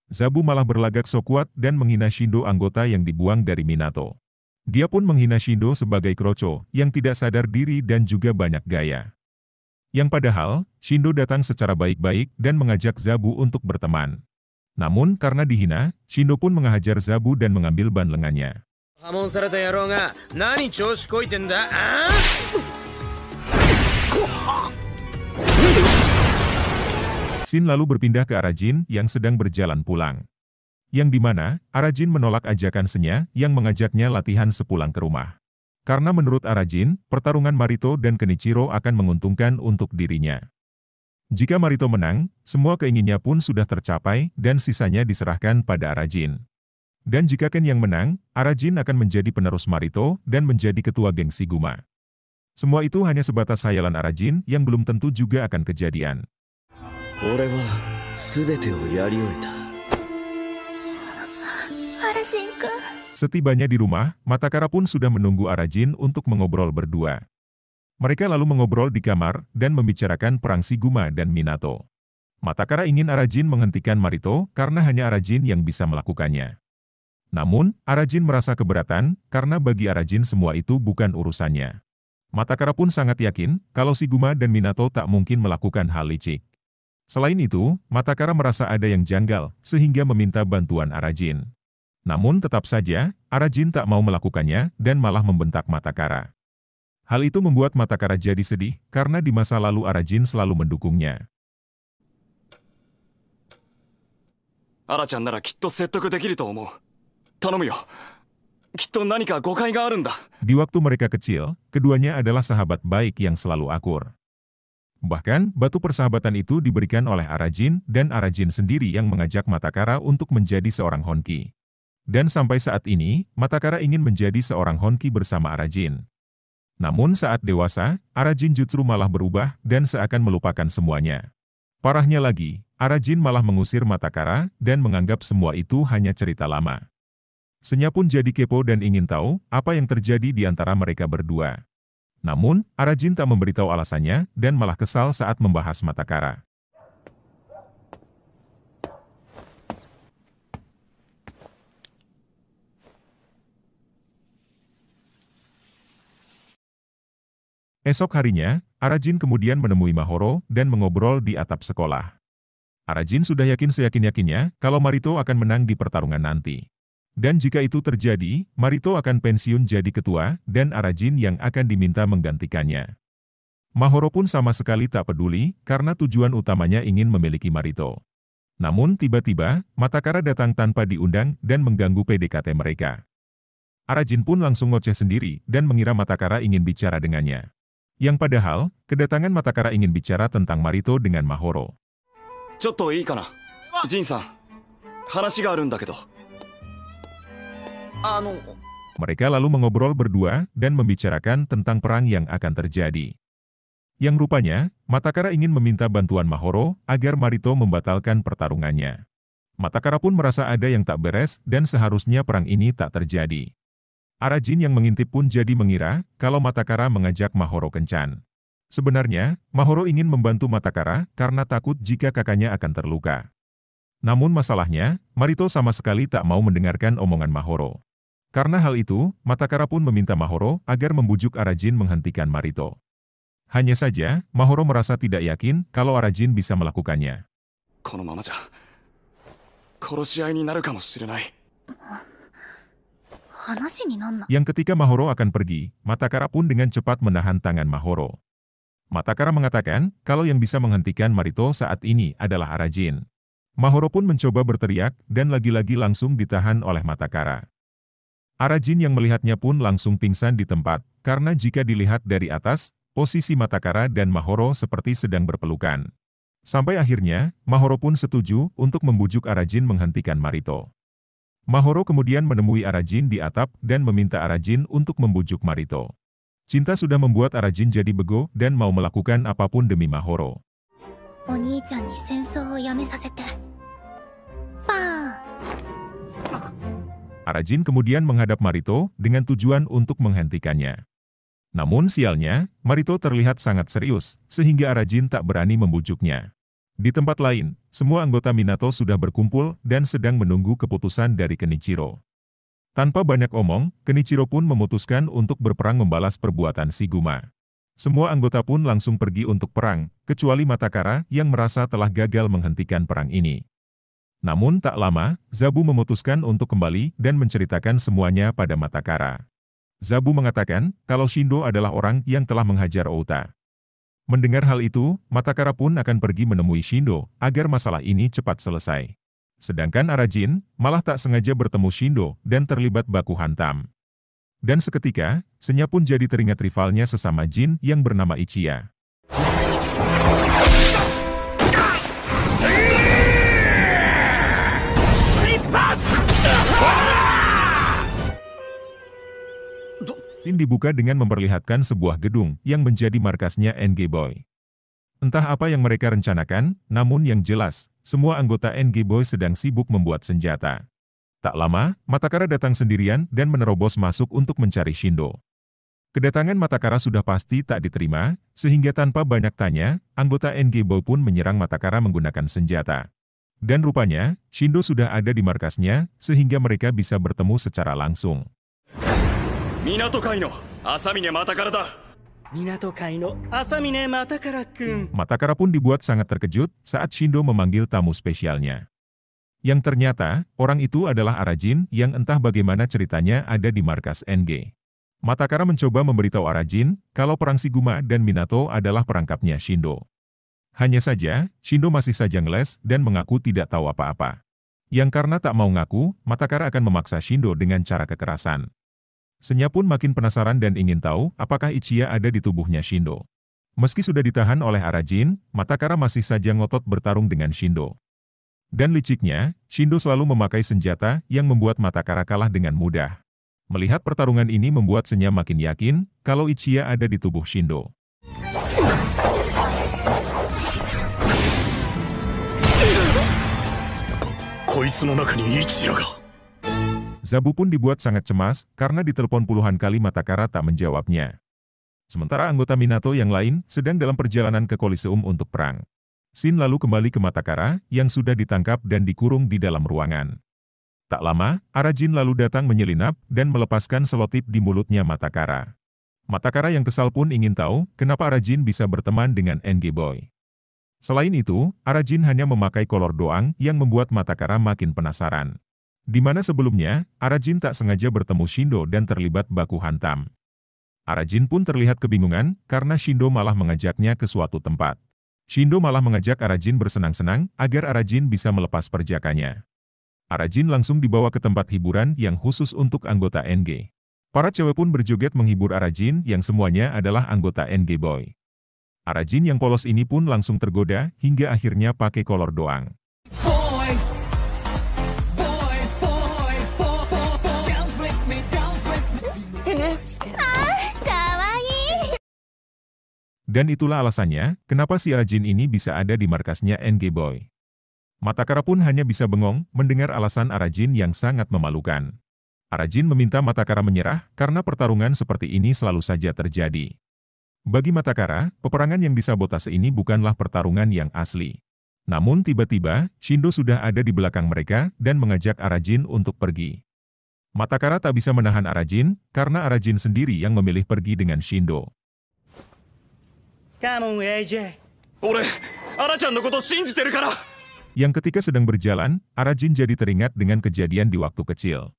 Zabu malah berlagak so kuat dan menghina Shindo, anggota yang dibuang dari Minato. Dia pun menghina Shindo sebagai kroco yang tidak sadar diri dan juga banyak gaya. Yang padahal, Shindo datang secara baik-baik dan mengajak Zabu untuk berteman. Namun karena dihina, Shindo pun menghajar Zabu dan mengambil ban lengannya. Shin lalu berpindah ke Arajin yang sedang berjalan pulang. Yang dimana, Arajin menolak ajakan Senya yang mengajaknya latihan sepulang ke rumah. Karena menurut Arajin, pertarungan Marito dan Kenichiro akan menguntungkan untuk dirinya. Jika Marito menang, semua keinginannya pun sudah tercapai dan sisanya diserahkan pada Arajin. Dan jika Ken yang menang, Arajin akan menjadi penerus Marito dan menjadi ketua geng Shiguma. Semua itu hanya sebatas hayalan Arajin yang belum tentu juga akan kejadian. Setibanya di rumah, Matakara pun sudah menunggu Arajin untuk mengobrol berdua. Mereka lalu mengobrol di kamar dan membicarakan perang Shiguma dan Minato. Matakara ingin Arajin menghentikan Marito karena hanya Arajin yang bisa melakukannya. Namun, Arajin merasa keberatan karena bagi Arajin semua itu bukan urusannya. Matakara pun sangat yakin kalau Shiguma dan Minato tak mungkin melakukan hal licik. Selain itu, Matakara merasa ada yang janggal sehingga meminta bantuan Arajin. Namun tetap saja, Arajin tak mau melakukannya dan malah membentak Matakara. Hal itu membuat Matakara jadi sedih karena di masa lalu Arajin selalu mendukungnya. Ara-chan nara kitto settoku dekiru to omou. Tanomu yo. Kitto nanika gokai ga aru nda. Di waktu mereka kecil, keduanya adalah sahabat baik yang selalu akur. Bahkan, batu persahabatan itu diberikan oleh Arajin dan Arajin sendiri yang mengajak Matakara untuk menjadi seorang Honki. Dan sampai saat ini, Matakara ingin menjadi seorang Honki bersama Arajin. Namun saat dewasa, Arajin justru malah berubah dan seakan melupakan semuanya. Parahnya lagi, Arajin malah mengusir Matakara dan menganggap semua itu hanya cerita lama. Senya pun jadi kepo dan ingin tahu apa yang terjadi di antara mereka berdua. Namun, Arajin tak memberitahu alasannya dan malah kesal saat membahas Matakara. Esok harinya, Arajin kemudian menemui Mahoro dan mengobrol di atap sekolah. Arajin sudah yakin seyakin-yakinnya kalau Marito akan menang di pertarungan nanti. Dan jika itu terjadi, Marito akan pensiun jadi ketua dan Arajin yang akan diminta menggantikannya. Mahoro pun sama sekali tak peduli karena tujuan utamanya ingin memiliki Marito. Namun tiba-tiba, Matakara datang tanpa diundang dan mengganggu PDKT mereka. Arajin pun langsung ngoceh sendiri dan mengira Matakara ingin bicara dengannya. Yang padahal, kedatangan Matakara ingin bicara tentang Marito dengan Mahoro. Chotto ii kana? Jin-san, hanashi ga aru nda kedo. Mereka lalu mengobrol berdua dan membicarakan tentang perang yang akan terjadi. Yang rupanya, Matakara ingin meminta bantuan Mahoro agar Marito membatalkan pertarungannya. Matakara pun merasa ada yang tak beres dan seharusnya perang ini tak terjadi. Arajin yang mengintip pun jadi mengira kalau Matakara mengajak Mahoro kencan. Sebenarnya, Mahoro ingin membantu Matakara karena takut jika kakaknya akan terluka. Namun masalahnya, Marito sama sekali tak mau mendengarkan omongan Mahoro. Karena hal itu, Matakara pun meminta Mahoro agar membujuk Arajin menghentikan Marito. Hanya saja, Mahoro merasa tidak yakin kalau Arajin bisa melakukannya. Kono mama ja, koroshiai ni naru kamoshirenai. Yang ketika Mahoro akan pergi, Matakara pun dengan cepat menahan tangan Mahoro. Matakara mengatakan kalau yang bisa menghentikan Marito saat ini adalah Arajin. Mahoro pun mencoba berteriak dan lagi-lagi langsung ditahan oleh Matakara. Arajin yang melihatnya pun langsung pingsan di tempat, karena jika dilihat dari atas, posisi Matakara dan Mahoro seperti sedang berpelukan. Sampai akhirnya, Mahoro pun setuju untuk membujuk Arajin menghentikan Marito. Mahoro kemudian menemui Arajin di atap dan meminta Arajin untuk membujuk Marito. Cinta sudah membuat Arajin jadi bego dan mau melakukan apapun demi Mahoro. Oni-chan ni sensou o yame sasete. Bang! Arajin kemudian menghadap Marito dengan tujuan untuk menghentikannya. Namun sialnya, Marito terlihat sangat serius, sehingga Arajin tak berani membujuknya. Di tempat lain, semua anggota Minato sudah berkumpul dan sedang menunggu keputusan dari Kenichiro. Tanpa banyak omong, Kenichiro pun memutuskan untuk berperang membalas perbuatan Shiguma. Semua anggota pun langsung pergi untuk perang, kecuali Matakara yang merasa telah gagal menghentikan perang ini. Namun tak lama, Zabu memutuskan untuk kembali dan menceritakan semuanya pada Matakara. Zabu mengatakan kalau Shindo adalah orang yang telah menghajar Outa. Mendengar hal itu, Matakara pun akan pergi menemui Shindo agar masalah ini cepat selesai. Sedangkan Arajin malah tak sengaja bertemu Shindo dan terlibat baku hantam. Dan seketika, Senya pun jadi teringat rivalnya sesama Jin yang bernama Ichiya. Scene dibuka dengan memperlihatkan sebuah gedung yang menjadi markasnya NG Boy. Entah apa yang mereka rencanakan, namun yang jelas, semua anggota NG Boy sedang sibuk membuat senjata. Tak lama, Matakara datang sendirian dan menerobos masuk untuk mencari Shindo. Kedatangan Matakara sudah pasti tak diterima, sehingga tanpa banyak tanya, anggota NG Boy pun menyerang Matakara menggunakan senjata. Dan rupanya, Shindo sudah ada di markasnya, sehingga mereka bisa bertemu secara langsung. Minato Kai no Asamine Matakara da. Minato Kai no Asamine Matakara-kun. Matakara pun dibuat sangat terkejut saat Shindo memanggil tamu spesialnya. Yang ternyata, orang itu adalah Arajin yang entah bagaimana ceritanya ada di markas NG. Matakara mencoba memberitahu Arajin kalau perang Shiguma dan Minato adalah perangkapnya Shindo. Hanya saja, Shindo masih saja ngeles dan mengaku tidak tahu apa-apa. Yang karena tak mau ngaku, Matakara akan memaksa Shindo dengan cara kekerasan. Senya pun makin penasaran dan ingin tahu apakah Ichiya ada di tubuhnya Shindo. Meski sudah ditahan oleh Arajin, Matakara masih saja ngotot bertarung dengan Shindo. Dan liciknya, Shindo selalu memakai senjata yang membuat Matakara kalah dengan mudah. Melihat pertarungan ini membuat Senya makin yakin kalau Ichiya ada di tubuh Shindo. Koitsu no naka ni Ichiya ga. Zabu pun dibuat sangat cemas karena ditelepon puluhan kali Matakara tak menjawabnya. Sementara anggota Minato yang lain sedang dalam perjalanan ke Koliseum untuk perang. Shin lalu kembali ke Matakara yang sudah ditangkap dan dikurung di dalam ruangan. Tak lama, Arajin lalu datang menyelinap dan melepaskan selotip di mulutnya Matakara. Matakara yang kesal pun ingin tahu kenapa Arajin bisa berteman dengan NG Boy. Selain itu, Arajin hanya memakai kolor doang yang membuat Matakara makin penasaran. Di mana sebelumnya, Arajin tak sengaja bertemu Shindo dan terlibat baku hantam. Arajin pun terlihat kebingungan karena Shindo malah mengajaknya ke suatu tempat. Shindo malah mengajak Arajin bersenang-senang agar Arajin bisa melepas perjakannya. Arajin langsung dibawa ke tempat hiburan yang khusus untuk anggota NG. Para cewek pun berjoget menghibur Arajin yang semuanya adalah anggota NG Boy. Arajin yang polos ini pun langsung tergoda hingga akhirnya pakai kolor doang. Dan itulah alasannya, kenapa si Arajin ini bisa ada di markasnya NG Boy. Matakara pun hanya bisa bengong mendengar alasan Arajin yang sangat memalukan. Arajin meminta Matakara menyerah karena pertarungan seperti ini selalu saja terjadi. Bagi Matakara, peperangan yang disabotase ini bukanlah pertarungan yang asli. Namun tiba-tiba, Shindo sudah ada di belakang mereka dan mengajak Arajin untuk pergi. Matakara tak bisa menahan Arajin karena Arajin sendiri yang memilih pergi dengan Shindo. Come on, AJ. Ore, Ara-chan no koto shinjiteru kara. Yang ketika sedang berjalan, Arajin jadi teringat dengan kejadian di waktu kecil.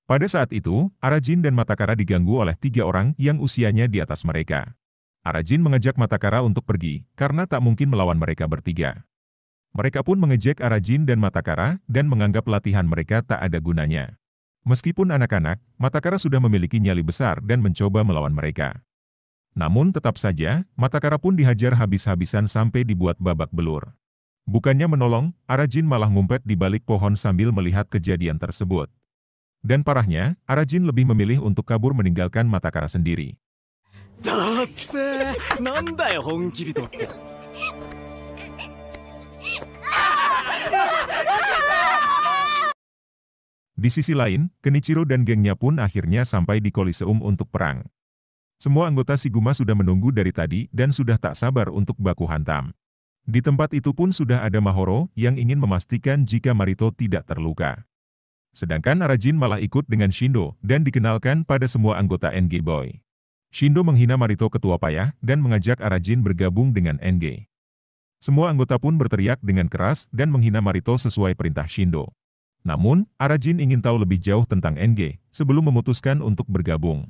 Pada saat itu, Arajin dan Matakara diganggu oleh 3 orang yang usianya di atas mereka. Arajin mengajak Matakara untuk pergi, karena tak mungkin melawan mereka bertiga. Mereka pun mengejek Arajin dan Matakara dan menganggap latihan mereka tak ada gunanya. Meskipun anak-anak, Matakara sudah memiliki nyali besar dan mencoba melawan mereka. Namun tetap saja, Matakara pun dihajar habis-habisan sampai dibuat babak belur. Bukannya menolong, Arajin malah ngumpet di balik pohon sambil melihat kejadian tersebut. Dan parahnya, Arajin lebih memilih untuk kabur meninggalkan Matakara sendiri. Di sisi lain, Kenichiro dan gengnya pun akhirnya sampai di Koliseum untuk perang. Semua anggota Shiguma sudah menunggu dari tadi dan sudah tak sabar untuk baku hantam. Di tempat itu pun sudah ada Mahoro yang ingin memastikan jika Marito tidak terluka. Sedangkan Arajin malah ikut dengan Shindo dan dikenalkan pada semua anggota NG Boy. Shindo menghina Marito ketua payah dan mengajak Arajin bergabung dengan NG. Semua anggota pun berteriak dengan keras dan menghina Marito sesuai perintah Shindo. Namun, Arajin ingin tahu lebih jauh tentang NG sebelum memutuskan untuk bergabung.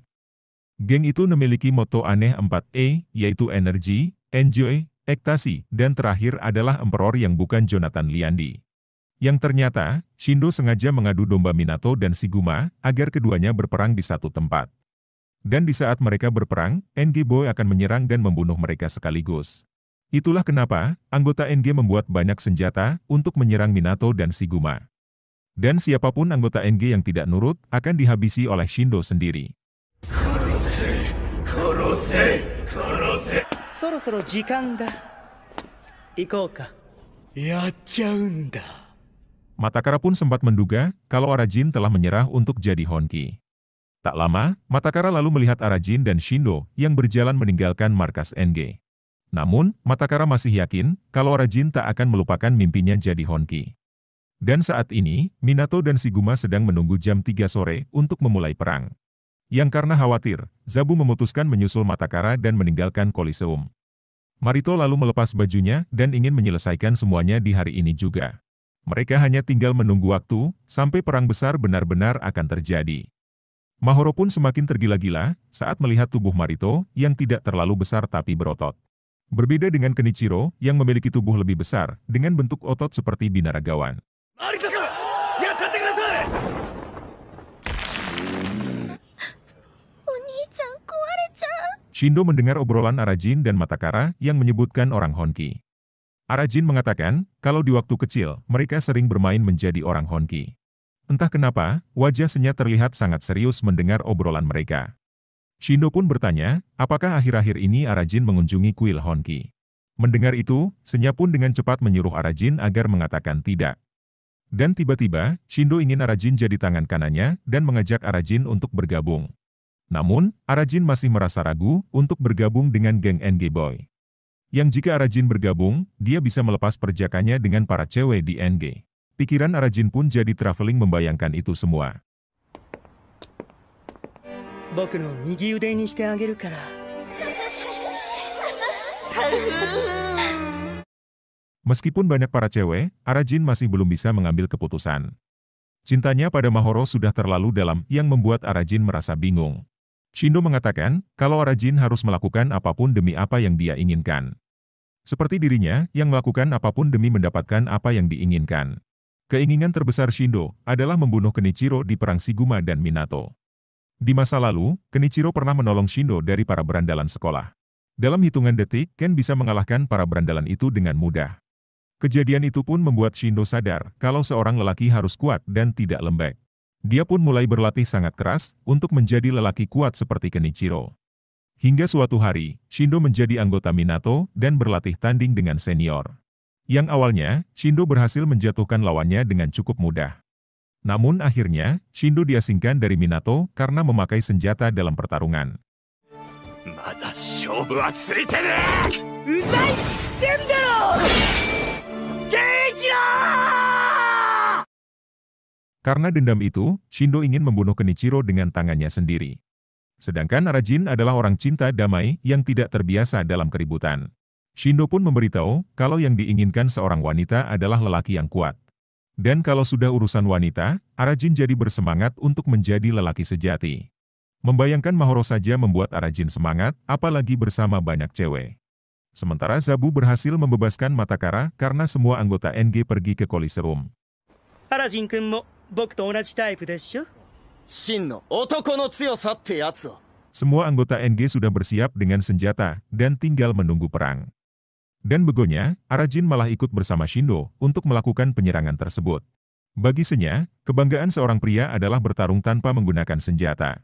Geng itu memiliki moto aneh 4E, yaitu energi, enjoy, ekstasi, dan terakhir adalah Emperor yang bukan Jonathan Liandi. Yang ternyata, Shindo sengaja mengadu domba Minato dan Shiguma agar keduanya berperang di satu tempat. Dan di saat mereka berperang, NG Boy akan menyerang dan membunuh mereka sekaligus. Itulah kenapa, anggota NG membuat banyak senjata untuk menyerang Minato dan Shiguma. Dan siapapun anggota NG yang tidak nurut akan dihabisi oleh Shindo sendiri. そろそろ時間だ。行こうか。やっちゃうんだ。 Matakara pun sempat menduga kalau Arajin telah menyerah untuk jadi Honki. Tak lama, Matakara lalu melihat Arajin dan Shindo yang berjalan meninggalkan markas NG. Namun, Matakara masih yakin kalau Arajin tak akan melupakan mimpinya jadi Honki. Dan saat ini, Minato dan Shiguma sedang menunggu jam 3 sore untuk memulai perang. Yang karena khawatir, Zabu memutuskan menyusul Matakara dan meninggalkan Koliseum. Marito lalu melepas bajunya dan ingin menyelesaikan semuanya di hari ini juga. Mereka hanya tinggal menunggu waktu sampai perang besar benar-benar akan terjadi. Mahoro pun semakin tergila-gila saat melihat tubuh Marito yang tidak terlalu besar tapi berotot. Berbeda dengan Kenichiro yang memiliki tubuh lebih besar dengan bentuk otot seperti binaragawan. Shindo mendengar obrolan Arajin dan Matakara yang menyebutkan orang Honki. Arajin mengatakan kalau di waktu kecil mereka sering bermain menjadi orang Honki. Entah kenapa, wajah Senya terlihat sangat serius mendengar obrolan mereka. Shindo pun bertanya, apakah akhir-akhir ini Arajin mengunjungi kuil Honki. Mendengar itu, Senya pun dengan cepat menyuruh Arajin agar mengatakan tidak. Dan tiba-tiba, Shindo ingin Arajin jadi tangan kanannya dan mengajak Arajin untuk bergabung. Namun, Arajin masih merasa ragu untuk bergabung dengan geng NG Boy. Yang jika Arajin bergabung, dia bisa melepas perjakannya dengan para cewek di NG. Pikiran Arajin pun jadi traveling membayangkan itu semua. Meskipun banyak para cewek, Arajin masih belum bisa mengambil keputusan. Cintanya pada Mahoro sudah terlalu dalam yang membuat Arajin merasa bingung. Shindo mengatakan kalau Arajin harus melakukan apapun demi apa yang dia inginkan. Seperti dirinya yang melakukan apapun demi mendapatkan apa yang diinginkan. Keinginan terbesar Shindo adalah membunuh Kenichiro di perang Shiguma dan Minato. Di masa lalu, Kenichiro pernah menolong Shindo dari para berandalan sekolah. Dalam hitungan detik, Ken bisa mengalahkan para berandalan itu dengan mudah. Kejadian itu pun membuat Shindo sadar kalau seorang lelaki harus kuat dan tidak lembek. Dia pun mulai berlatih sangat keras untuk menjadi lelaki kuat seperti Kenichiro. Hingga suatu hari, Shindo menjadi anggota Minato dan berlatih tanding dengan senior. Yang awalnya, Shindo berhasil menjatuhkan lawannya dengan cukup mudah. Namun akhirnya, Shindo diasingkan dari Minato karena memakai senjata dalam pertarungan. Karena dendam itu, Shindo ingin membunuh Kenichiro dengan tangannya sendiri. Sedangkan Arajin adalah orang cinta damai yang tidak terbiasa dalam keributan. Shindo pun memberitahu kalau yang diinginkan seorang wanita adalah lelaki yang kuat. Dan kalau sudah urusan wanita, Arajin jadi bersemangat untuk menjadi lelaki sejati. Membayangkan Mahoro saja membuat Arajin semangat, apalagi bersama banyak cewek. Sementara Zabu berhasil membebaskan Matakara karena semua anggota NG pergi ke Koliseum. Arajin-kun mo boku to onaji type desho? Shin no otoko no tsuyosa tte yatsu. Semua anggota NG sudah bersiap dengan senjata dan tinggal menunggu perang. Dan begonya, Arajin malah ikut bersama Shindo untuk melakukan penyerangan tersebut. Bagi Senya, kebanggaan seorang pria adalah bertarung tanpa menggunakan senjata.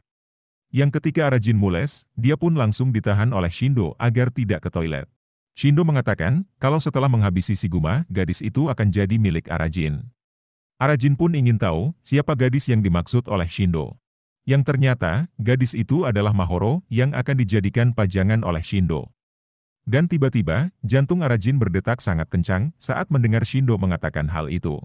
Yang ketika Arajin mules, dia pun langsung ditahan oleh Shindo agar tidak ke toilet. Shindo mengatakan kalau setelah menghabisi Shiguma, gadis itu akan jadi milik Arajin. Arajin pun ingin tahu siapa gadis yang dimaksud oleh Shindo. Yang ternyata, gadis itu adalah Mahoro yang akan dijadikan pajangan oleh Shindo. Dan tiba-tiba, jantung Arajin berdetak sangat kencang saat mendengar Shindo mengatakan hal itu.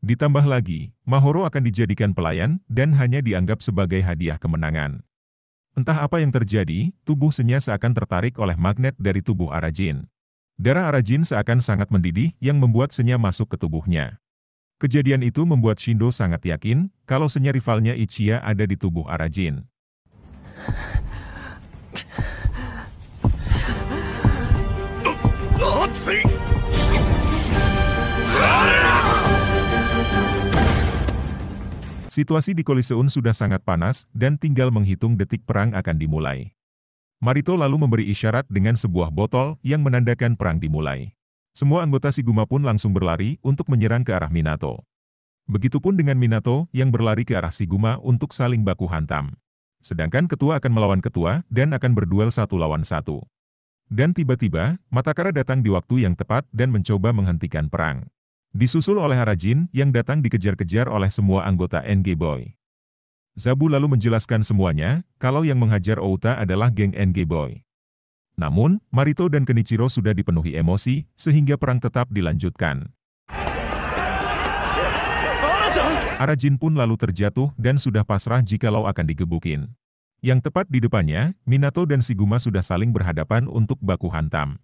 Ditambah lagi, Mahoro akan dijadikan pelayan dan hanya dianggap sebagai hadiah kemenangan. Entah apa yang terjadi, tubuh Senya seakan tertarik oleh magnet dari tubuh Arajin. Darah Arajin seakan sangat mendidih yang membuat Senya masuk ke tubuhnya. Kejadian itu membuat Shindo sangat yakin kalau Senya rivalnya Ichiya ada di tubuh Arajin. Situasi di Koliseum sudah sangat panas dan tinggal menghitung detik perang akan dimulai. Marito lalu memberi isyarat dengan sebuah botol yang menandakan perang dimulai. Semua anggota Shiguma pun langsung berlari untuk menyerang ke arah Minato. Begitupun dengan Minato yang berlari ke arah Shiguma untuk saling baku hantam. Sedangkan ketua akan melawan ketua dan akan berduel 1 lawan 1. Dan tiba-tiba, Matakara datang di waktu yang tepat dan mencoba menghentikan perang. Disusul oleh Arajin yang datang dikejar-kejar oleh semua anggota NG Boy. Zabu lalu menjelaskan semuanya, kalau yang menghajar Outa adalah geng NG Boy. Namun, Marito dan Kenichiro sudah dipenuhi emosi, sehingga perang tetap dilanjutkan. Arajin pun lalu terjatuh dan sudah pasrah jikalau akan digebukin. Yang tepat di depannya, Minato dan Shiguma sudah saling berhadapan untuk baku hantam.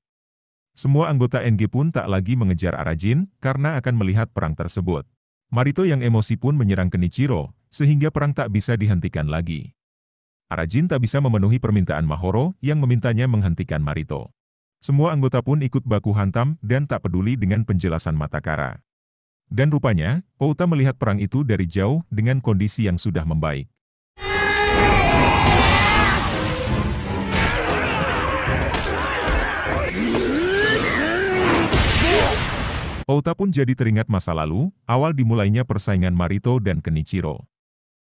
Semua anggota NG pun tak lagi mengejar Arajin, karena akan melihat perang tersebut. Marito yang emosi pun menyerang Kenichiro, sehingga perang tak bisa dihentikan lagi. Arajin tak bisa memenuhi permintaan Mahoro yang memintanya menghentikan Marito. Semua anggota pun ikut baku hantam dan tak peduli dengan penjelasan Matakara. Dan rupanya, Outa melihat perang itu dari jauh dengan kondisi yang sudah membaik. Outa pun jadi teringat masa lalu, awal dimulainya persaingan Marito dan Kenichiro.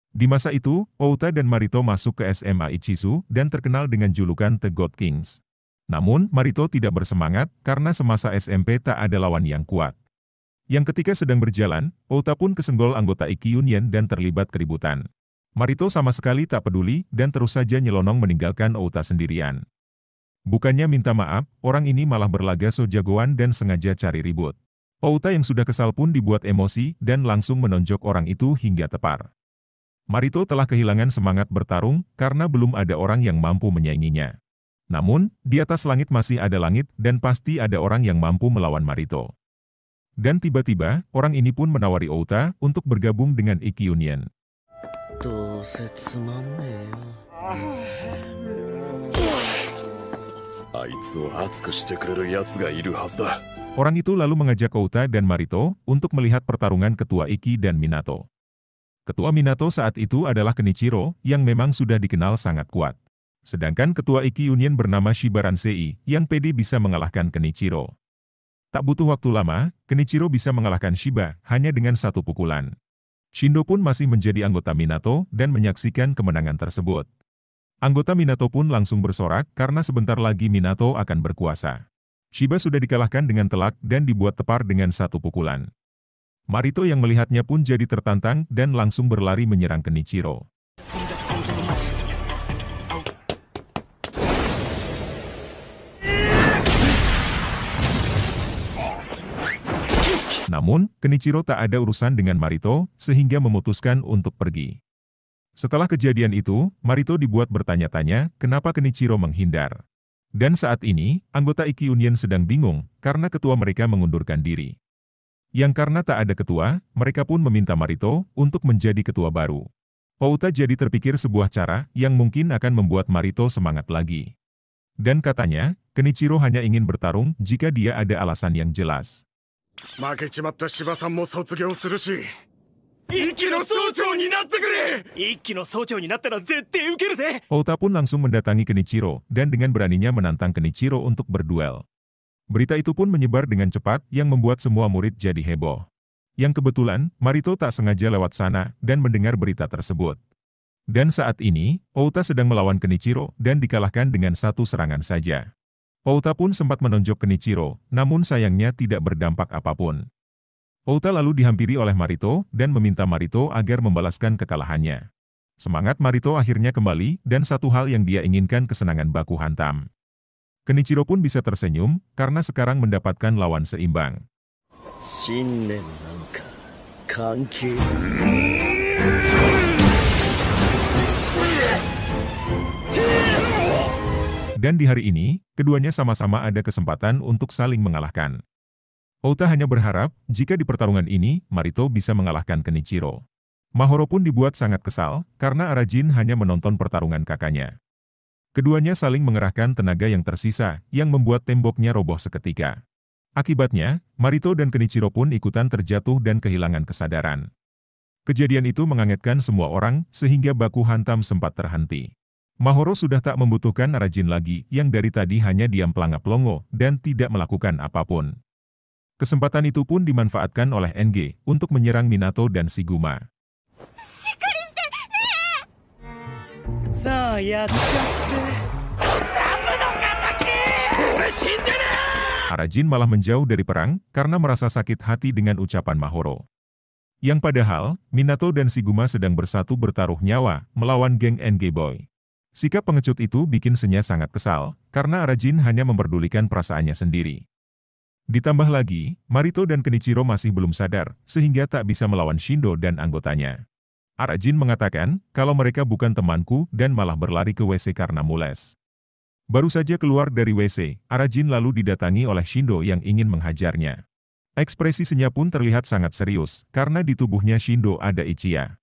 Di masa itu, Outa dan Marito masuk ke SMA Ichizu dan terkenal dengan julukan The God Kings. Namun, Marito tidak bersemangat karena semasa SMP tak ada lawan yang kuat. Yang ketika sedang berjalan, Outa pun kesenggol anggota Ikkyu Union dan terlibat keributan. Marito sama sekali tak peduli dan terus saja nyelonong meninggalkan Outa sendirian. Bukannya minta maaf, orang ini malah berlaga so jagoan dan sengaja cari ribut. Outa yang sudah kesal pun dibuat emosi dan langsung menonjok orang itu hingga tepar. Marito telah kehilangan semangat bertarung karena belum ada orang yang mampu menyainginya. Namun, di atas langit masih ada langit dan pasti ada orang yang mampu melawan Marito. Dan tiba-tiba, orang ini pun menawari Outa untuk bergabung dengan Ikkyu Union. Orang itu lalu mengajak Outa dan Marito untuk melihat pertarungan ketua Ikki dan Minato. Ketua Minato saat itu adalah Kenichiro, yang memang sudah dikenal sangat kuat. Sedangkan ketua Ikkyu Union bernama Shiba Ransei, yang pede bisa mengalahkan Kenichiro. Tak butuh waktu lama, Kenichiro bisa mengalahkan Shiba hanya dengan 1 pukulan. Shindo pun masih menjadi anggota Minato dan menyaksikan kemenangan tersebut. Anggota Minato pun langsung bersorak karena sebentar lagi Minato akan berkuasa. Shiba sudah dikalahkan dengan telak dan dibuat tepar dengan 1 pukulan. Marito yang melihatnya pun jadi tertantang dan langsung berlari menyerang Kenichiro. Namun, Kenichiro tak ada urusan dengan Marito, sehingga memutuskan untuk pergi. Setelah kejadian itu, Marito dibuat bertanya-tanya kenapa Kenichiro menghindar. Dan saat ini, anggota Ikkyu Union sedang bingung karena ketua mereka mengundurkan diri. Yang karena tak ada ketua, mereka pun meminta Marito untuk menjadi ketua baru. Outa jadi terpikir sebuah cara yang mungkin akan membuat Marito semangat lagi. Dan katanya, Kenichiro hanya ingin bertarung jika dia ada alasan yang jelas. Outa pun langsung mendatangi Kenichiro dan dengan beraninya menantang Kenichiro untuk berduel. Berita itu pun menyebar dengan cepat yang membuat semua murid jadi heboh. Yang kebetulan, Marito tak sengaja lewat sana dan mendengar berita tersebut. Dan saat ini, Outa sedang melawan Kenichiro dan dikalahkan dengan 1 serangan saja. Outa pun sempat menonjok Kenichiro, namun sayangnya tidak berdampak apapun. Outa lalu dihampiri oleh Marito dan meminta Marito agar membalaskan kekalahannya. Semangat Marito akhirnya kembali dan satu hal yang dia inginkan kesenangan baku hantam. Kenichiro pun bisa tersenyum karena sekarang mendapatkan lawan seimbang. Dan di hari ini, keduanya sama-sama ada kesempatan untuk saling mengalahkan. Ota hanya berharap, jika di pertarungan ini, Marito bisa mengalahkan Kenichiro. Mahoro pun dibuat sangat kesal, karena Arajin hanya menonton pertarungan kakaknya. Keduanya saling mengerahkan tenaga yang tersisa, yang membuat temboknya roboh seketika. Akibatnya, Marito dan Kenichiro pun ikutan terjatuh dan kehilangan kesadaran. Kejadian itu mengagetkan semua orang, sehingga baku hantam sempat terhenti. Mahoro sudah tak membutuhkan Arajin lagi, yang dari tadi hanya diam pelangap-longo, dan tidak melakukan apapun. Kesempatan itu pun dimanfaatkan oleh NG, untuk menyerang Minato dan Shiguma. Arajin malah menjauh dari perang, karena merasa sakit hati dengan ucapan Mahoro. Yang padahal, Minato dan Shiguma sedang bersatu bertaruh nyawa, melawan geng NG Boy. Sikap pengecut itu bikin Senya sangat kesal, karena Arajin hanya memperdulikan perasaannya sendiri. Ditambah lagi, Marito dan Kenichiro masih belum sadar, sehingga tak bisa melawan Shindo dan anggotanya. Arajin mengatakan, kalau mereka bukan temanku dan malah berlari ke WC karena mules. Baru saja keluar dari WC, Arajin lalu didatangi oleh Shindo yang ingin menghajarnya. Ekspresi Senya pun terlihat sangat serius, karena di tubuhnya Shindo ada Ichiya.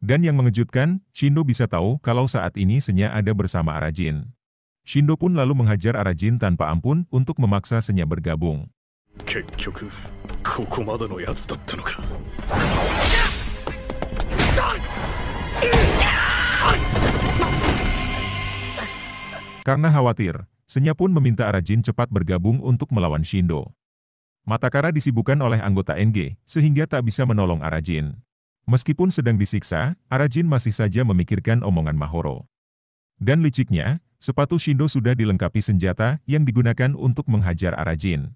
Dan yang mengejutkan, Shindo bisa tahu kalau saat ini Senya ada bersama Arajin. Shindo pun lalu menghajar Arajin tanpa ampun untuk memaksa Senya bergabung. Karena khawatir, Senya pun meminta Arajin cepat bergabung untuk melawan Shindo. Matakara disibukkan oleh anggota NG, sehingga tak bisa menolong Arajin. Meskipun sedang disiksa, Arajin masih saja memikirkan omongan Mahoro. Dan liciknya, sepatu Shindo sudah dilengkapi senjata yang digunakan untuk menghajar Arajin.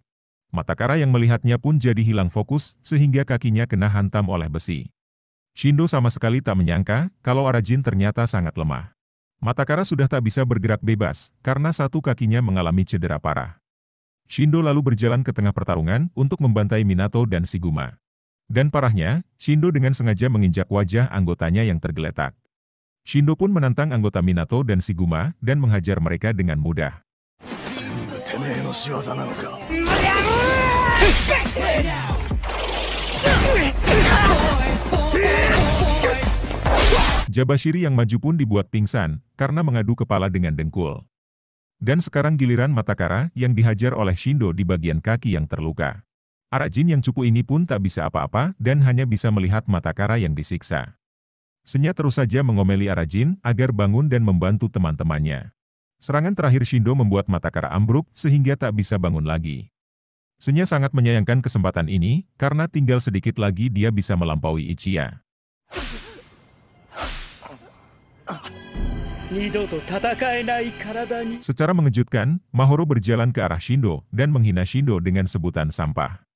Matakara yang melihatnya pun jadi hilang fokus, sehingga kakinya kena hantam oleh besi. Shindo sama sekali tak menyangka kalau Arajin ternyata sangat lemah. Matakara sudah tak bisa bergerak bebas, karena satu kakinya mengalami cedera parah. Shindo lalu berjalan ke tengah pertarungan untuk membantai Minato dan Shiguma. Dan parahnya, Shindo dengan sengaja menginjak wajah anggotanya yang tergeletak. Shindo pun menantang anggota Minato dan Shiguma dan menghajar mereka dengan mudah. Jabashiri yang maju pun dibuat pingsan, karena mengadu kepala dengan dengkul. Dan sekarang giliran Matakara yang dihajar oleh Shindo di bagian kaki yang terluka. Arajin yang cupu ini pun tak bisa apa-apa dan hanya bisa melihat Matakara yang disiksa. Senya terus saja mengomeli Arajin agar bangun dan membantu teman-temannya. Serangan terakhir Shindo membuat Matakara ambruk sehingga tak bisa bangun lagi. Senya sangat menyayangkan kesempatan ini, karena tinggal sedikit lagi dia bisa melampaui Ichiya. Secara mengejutkan, Mahoro berjalan ke arah Shindo dan menghina Shindo dengan sebutan sampah.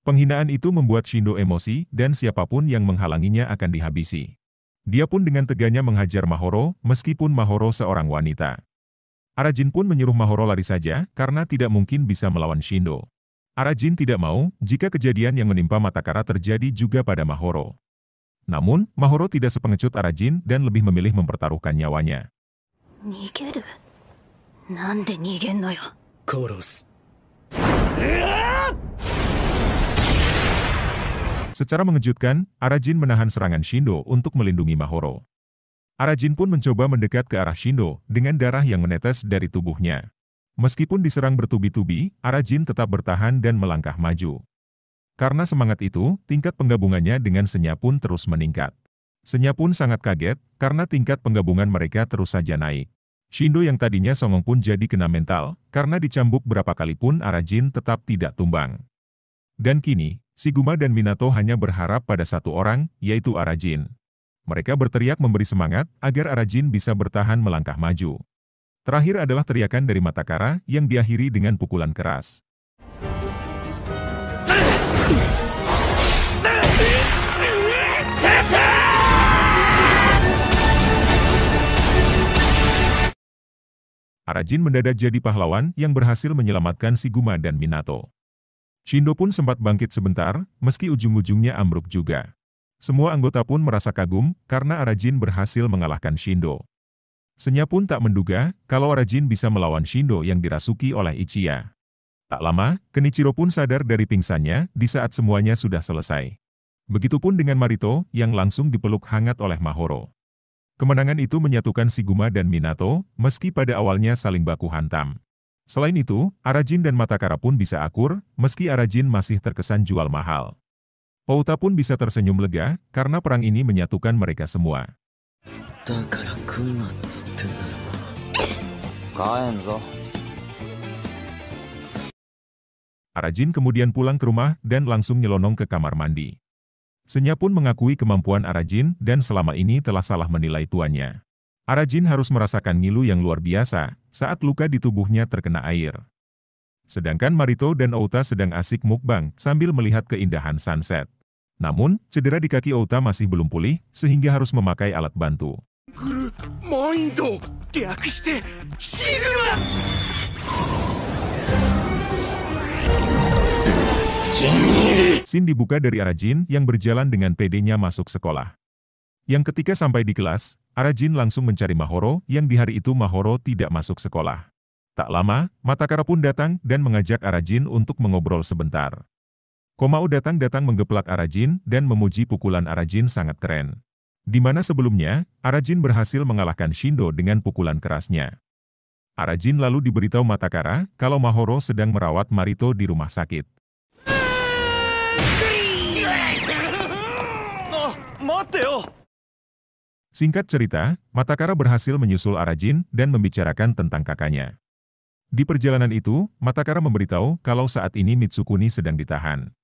Penghinaan itu membuat Shindo emosi dan siapapun yang menghalanginya akan dihabisi. Dia pun dengan teganya menghajar Mahoro, meskipun Mahoro seorang wanita. Arajin pun menyuruh Mahoro lari saja karena tidak mungkin bisa melawan Shindo. Arajin tidak mau jika kejadian yang menimpa Matakara terjadi juga pada Mahoro. Namun, Mahoro tidak sepengecut Arajin dan lebih memilih mempertaruhkan nyawanya. Secara mengejutkan, Arajin menahan serangan Shindo untuk melindungi Mahoro. Arajin pun mencoba mendekat ke arah Shindo dengan darah yang menetes dari tubuhnya. Meskipun diserang bertubi-tubi, Arajin tetap bertahan dan melangkah maju. Karena semangat itu, tingkat penggabungannya dengan Senya pun terus meningkat. Senya pun sangat kaget, karena tingkat penggabungan mereka terus saja naik. Shindo yang tadinya songong pun jadi kena mental, karena dicambuk berapa kali pun Arajin tetap tidak tumbang. Dan kini, Shiguma dan Minato hanya berharap pada satu orang, yaitu Arajin. Mereka berteriak memberi semangat, agar Arajin bisa bertahan melangkah maju. Terakhir adalah teriakan dari Matakara, yang diakhiri dengan pukulan keras. Arajin mendadak jadi pahlawan yang berhasil menyelamatkan Shiguma dan Minato. Shindo pun sempat bangkit sebentar, meski ujung-ujungnya ambruk juga. Semua anggota pun merasa kagum karena Arajin berhasil mengalahkan Shindo. Senya pun tak menduga kalau Arajin bisa melawan Shindo yang dirasuki oleh Ichiya. Tak lama, Kenichiro pun sadar dari pingsannya di saat semuanya sudah selesai. Begitupun dengan Marito yang langsung dipeluk hangat oleh Mahoro. Kemenangan itu menyatukan Shiguma dan Minato, meski pada awalnya saling baku hantam. Selain itu, Arajin dan Matakara pun bisa akur, meski Arajin masih terkesan jual mahal. Outa pun bisa tersenyum lega, karena perang ini menyatukan mereka semua. Arajin kemudian pulang ke rumah dan langsung nyelonong ke kamar mandi. Senya pun mengakui kemampuan Arajin dan selama ini telah salah menilai tuannya. Arajin harus merasakan ngilu yang luar biasa saat luka di tubuhnya terkena air. Sedangkan Marito dan Outa sedang asik mukbang sambil melihat keindahan sunset. Namun, cedera di kaki Outa masih belum pulih sehingga harus memakai alat bantu. Scene dibuka dari Arajin yang berjalan dengan pedenya masuk sekolah. Yang ketika sampai di kelas, Arajin langsung mencari Mahoro yang di hari itu Mahoro tidak masuk sekolah. Tak lama, Matakara pun datang dan mengajak Arajin untuk mengobrol sebentar. Komao datang menggeplak Arajin dan memuji pukulan Arajin sangat keren. Di mana sebelumnya, Arajin berhasil mengalahkan Shindo dengan pukulan kerasnya. Arajin lalu diberitahu Matakara kalau Mahoro sedang merawat Marito di rumah sakit. Singkat cerita, Matakara berhasil menyusul Arajin dan membicarakan tentang kakaknya. Di perjalanan itu, Matakara memberitahu kalau saat ini Mitsukuni sedang ditahan.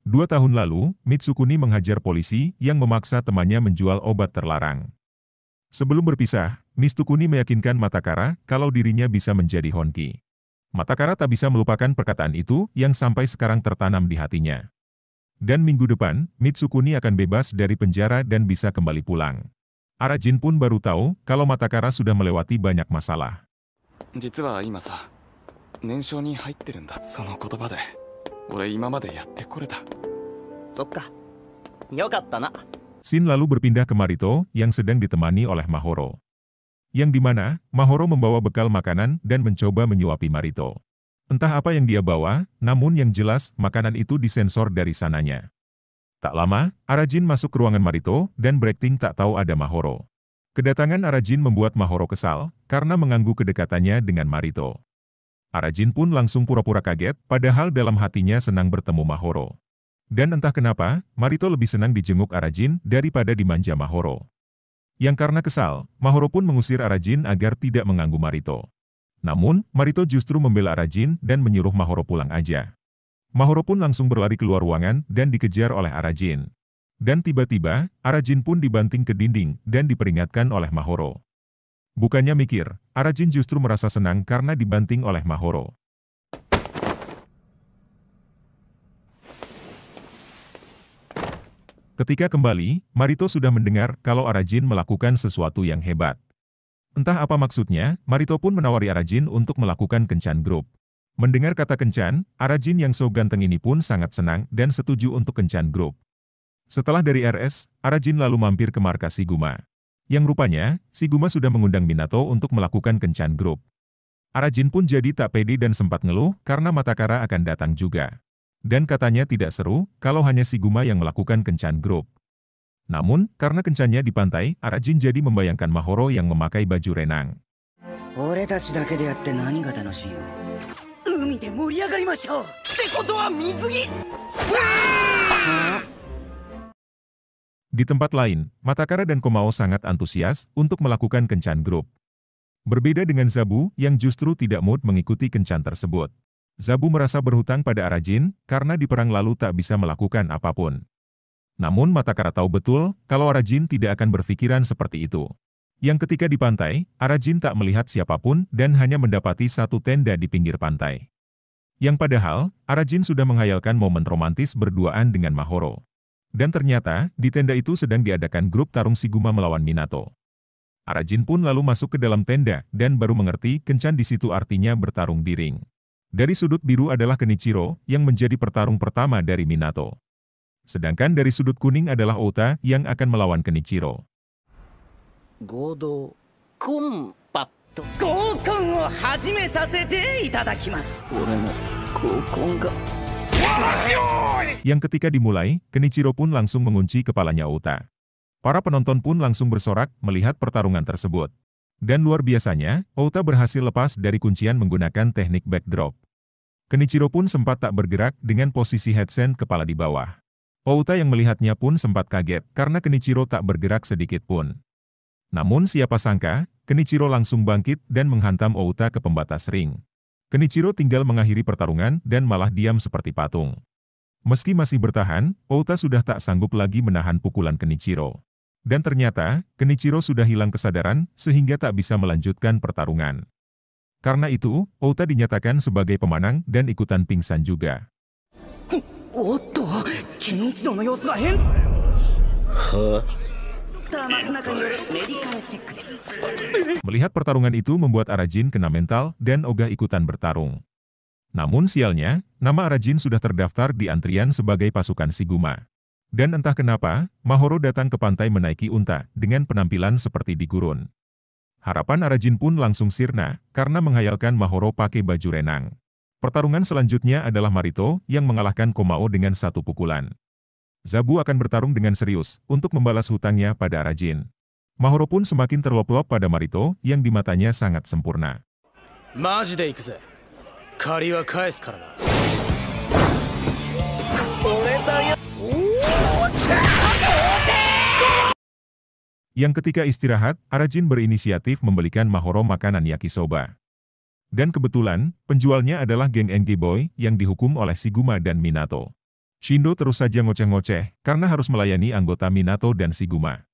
2 tahun lalu, Mitsukuni menghajar polisi yang memaksa temannya menjual obat terlarang. Sebelum berpisah, Mitsukuni meyakinkan Matakara kalau dirinya bisa menjadi Honki. Matakara tak bisa melupakan perkataan itu yang sampai sekarang tertanam di hatinya. Dan minggu depan, Mitsukuni akan bebas dari penjara dan bisa kembali pulang. Arajin pun baru tahu kalau Matakara sudah melewati banyak masalah. Scene lalu berpindah ke Marito yang sedang ditemani oleh Mahoro. Yang dimana, Mahoro membawa bekal makanan dan mencoba menyuapi Marito. Entah apa yang dia bawa, namun yang jelas makanan itu disensor dari sananya. Tak lama, Arajin masuk ke ruangan Marito dan berakting tak tahu ada Mahoro. Kedatangan Arajin membuat Mahoro kesal karena mengganggu kedekatannya dengan Marito. Arajin pun langsung pura-pura kaget, padahal dalam hatinya senang bertemu Mahoro. Dan entah kenapa, Marito lebih senang dijenguk Arajin daripada dimanja Mahoro. Yang karena kesal, Mahoro pun mengusir Arajin agar tidak mengganggu Marito. Namun, Marito justru membela Arajin dan menyuruh Mahoro pulang aja. Mahoro pun langsung berlari keluar ruangan dan dikejar oleh Arajin. Dan tiba-tiba, Arajin pun dibanting ke dinding dan diperingatkan oleh Mahoro. Bukannya mikir, Arajin justru merasa senang karena dibanting oleh Mahoro. Ketika kembali, Marito sudah mendengar kalau Arajin melakukan sesuatu yang hebat. Entah apa maksudnya, Marito pun menawari Arajin untuk melakukan kencan grup. Mendengar kata kencan, Arajin yang so ganteng ini pun sangat senang dan setuju untuk kencan grup. Setelah dari RS, Arajin lalu mampir ke markas Shiguma. Yang rupanya, Shiguma sudah mengundang Minato untuk melakukan kencan grup. Arajin pun jadi tak pede dan sempat ngeluh karena Matakara akan datang juga. Dan katanya tidak seru kalau hanya Shiguma yang melakukan kencan grup. Namun, karena kencannya di pantai, Arajin jadi membayangkan Mahoro yang memakai baju renang. Di tempat lain, Matakara dan Komao sangat antusias untuk melakukan kencan grup. Berbeda dengan Zabu yang justru tidak mood mengikuti kencan tersebut. Zabu merasa berhutang pada Arajin karena di perang lalu tak bisa melakukan apapun. Namun Matakara tahu betul kalau Arajin tidak akan berpikiran seperti itu. Yang ketika di pantai, Arajin tak melihat siapapun dan hanya mendapati satu tenda di pinggir pantai. Yang padahal, Arajin sudah menghayalkan momen romantis berduaan dengan Mahoro. Dan ternyata, di tenda itu sedang diadakan grup tarung Shiguma melawan Minato. Arajin pun lalu masuk ke dalam tenda dan baru mengerti kencan di situ artinya bertarung di ring. Dari sudut biru adalah Kenichiro yang menjadi pertarung pertama dari Minato. Sedangkan dari sudut kuning adalah Ota yang akan melawan Kenichiro. 合同コンパット合コンを始めさせていただきます。俺の合コンが Yang ketika dimulai, Kenichiro pun langsung mengunci kepalanya Ota. Para penonton pun langsung bersorak melihat pertarungan tersebut. Dan luar biasanya, Ota berhasil lepas dari kuncian menggunakan teknik backdrop. Kenichiro pun sempat tak bergerak dengan posisi headset kepala di bawah. Ota yang melihatnya pun sempat kaget karena Kenichiro tak bergerak sedikit pun. Namun siapa sangka, Kenichiro langsung bangkit dan menghantam Ota ke pembatas ring. Kenichiro tinggal mengakhiri pertarungan dan malah diam seperti patung. Meski masih bertahan, Ota sudah tak sanggup lagi menahan pukulan Kenichiro. Dan ternyata, Kenichiro sudah hilang kesadaran sehingga tak bisa melanjutkan pertarungan. Karena itu, Ota dinyatakan sebagai pemenang dan ikutan pingsan juga. Otto, Kenichiroの様子が変。Melihat pertarungan itu membuat Arajin kena mental dan ogah ikutan bertarung. Namun sialnya, nama Arajin sudah terdaftar di antrian sebagai pasukan Shiguma. Dan entah kenapa, Mahoro datang ke pantai menaiki unta dengan penampilan seperti di gurun. Harapan Arajin pun langsung sirna karena menghayalkan Mahoro pakai baju renang. Pertarungan selanjutnya adalah Marito yang mengalahkan Komao dengan satu pukulan. Zabu akan bertarung dengan serius untuk membalas hutangnya pada Arajin. Mahoro pun semakin terlop-lop pada Marito yang di matanya sangat sempurna. Maji de iku ze. Kari wa kaesu kara na. Yang ketika istirahat, Arajin berinisiatif membelikan Mahoro makanan yakisoba. Dan kebetulan, penjualnya adalah geng Enki Boy yang dihukum oleh Shiguma dan Minato. Shindo terus saja ngoceh-ngoceh karena harus melayani anggota Minato dan Shiguma.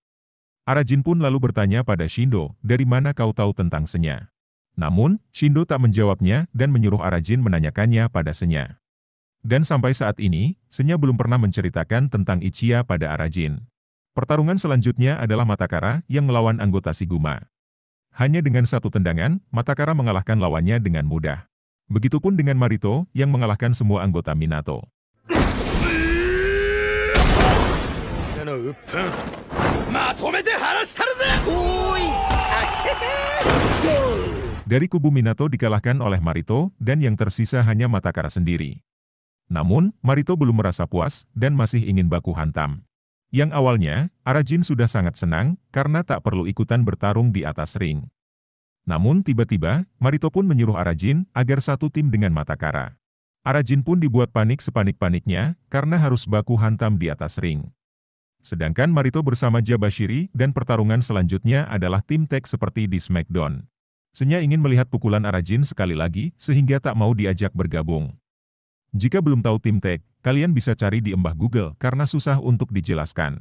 Arajin pun lalu bertanya pada Shindo, dari mana kau tahu tentang Senya? Namun, Shindo tak menjawabnya dan menyuruh Arajin menanyakannya pada Senya. Dan sampai saat ini, Senya belum pernah menceritakan tentang Ichiya pada Arajin. Pertarungan selanjutnya adalah Matakara yang melawan anggota Shiguma. Hanya dengan satu tendangan, Matakara mengalahkan lawannya dengan mudah. Begitupun dengan Marito yang mengalahkan semua anggota Minato. Dari kubu Minato dikalahkan oleh Marito dan yang tersisa hanya Matakara sendiri. Namun, Marito belum merasa puas dan masih ingin baku hantam. Yang awalnya, Arajin sudah sangat senang karena tak perlu ikutan bertarung di atas ring. Namun tiba-tiba, Marito pun menyuruh Arajin agar satu tim dengan Matakara. Arajin pun dibuat panik sepanik-paniknya karena harus baku hantam di atas ring. Sedangkan Marito bersama Jabashiri dan pertarungan selanjutnya adalah tim tag seperti di Smackdown. Senya ingin melihat pukulan Arajin sekali lagi sehingga tak mau diajak bergabung. Jika belum tahu tim tag, kalian bisa cari di embah Google karena susah untuk dijelaskan.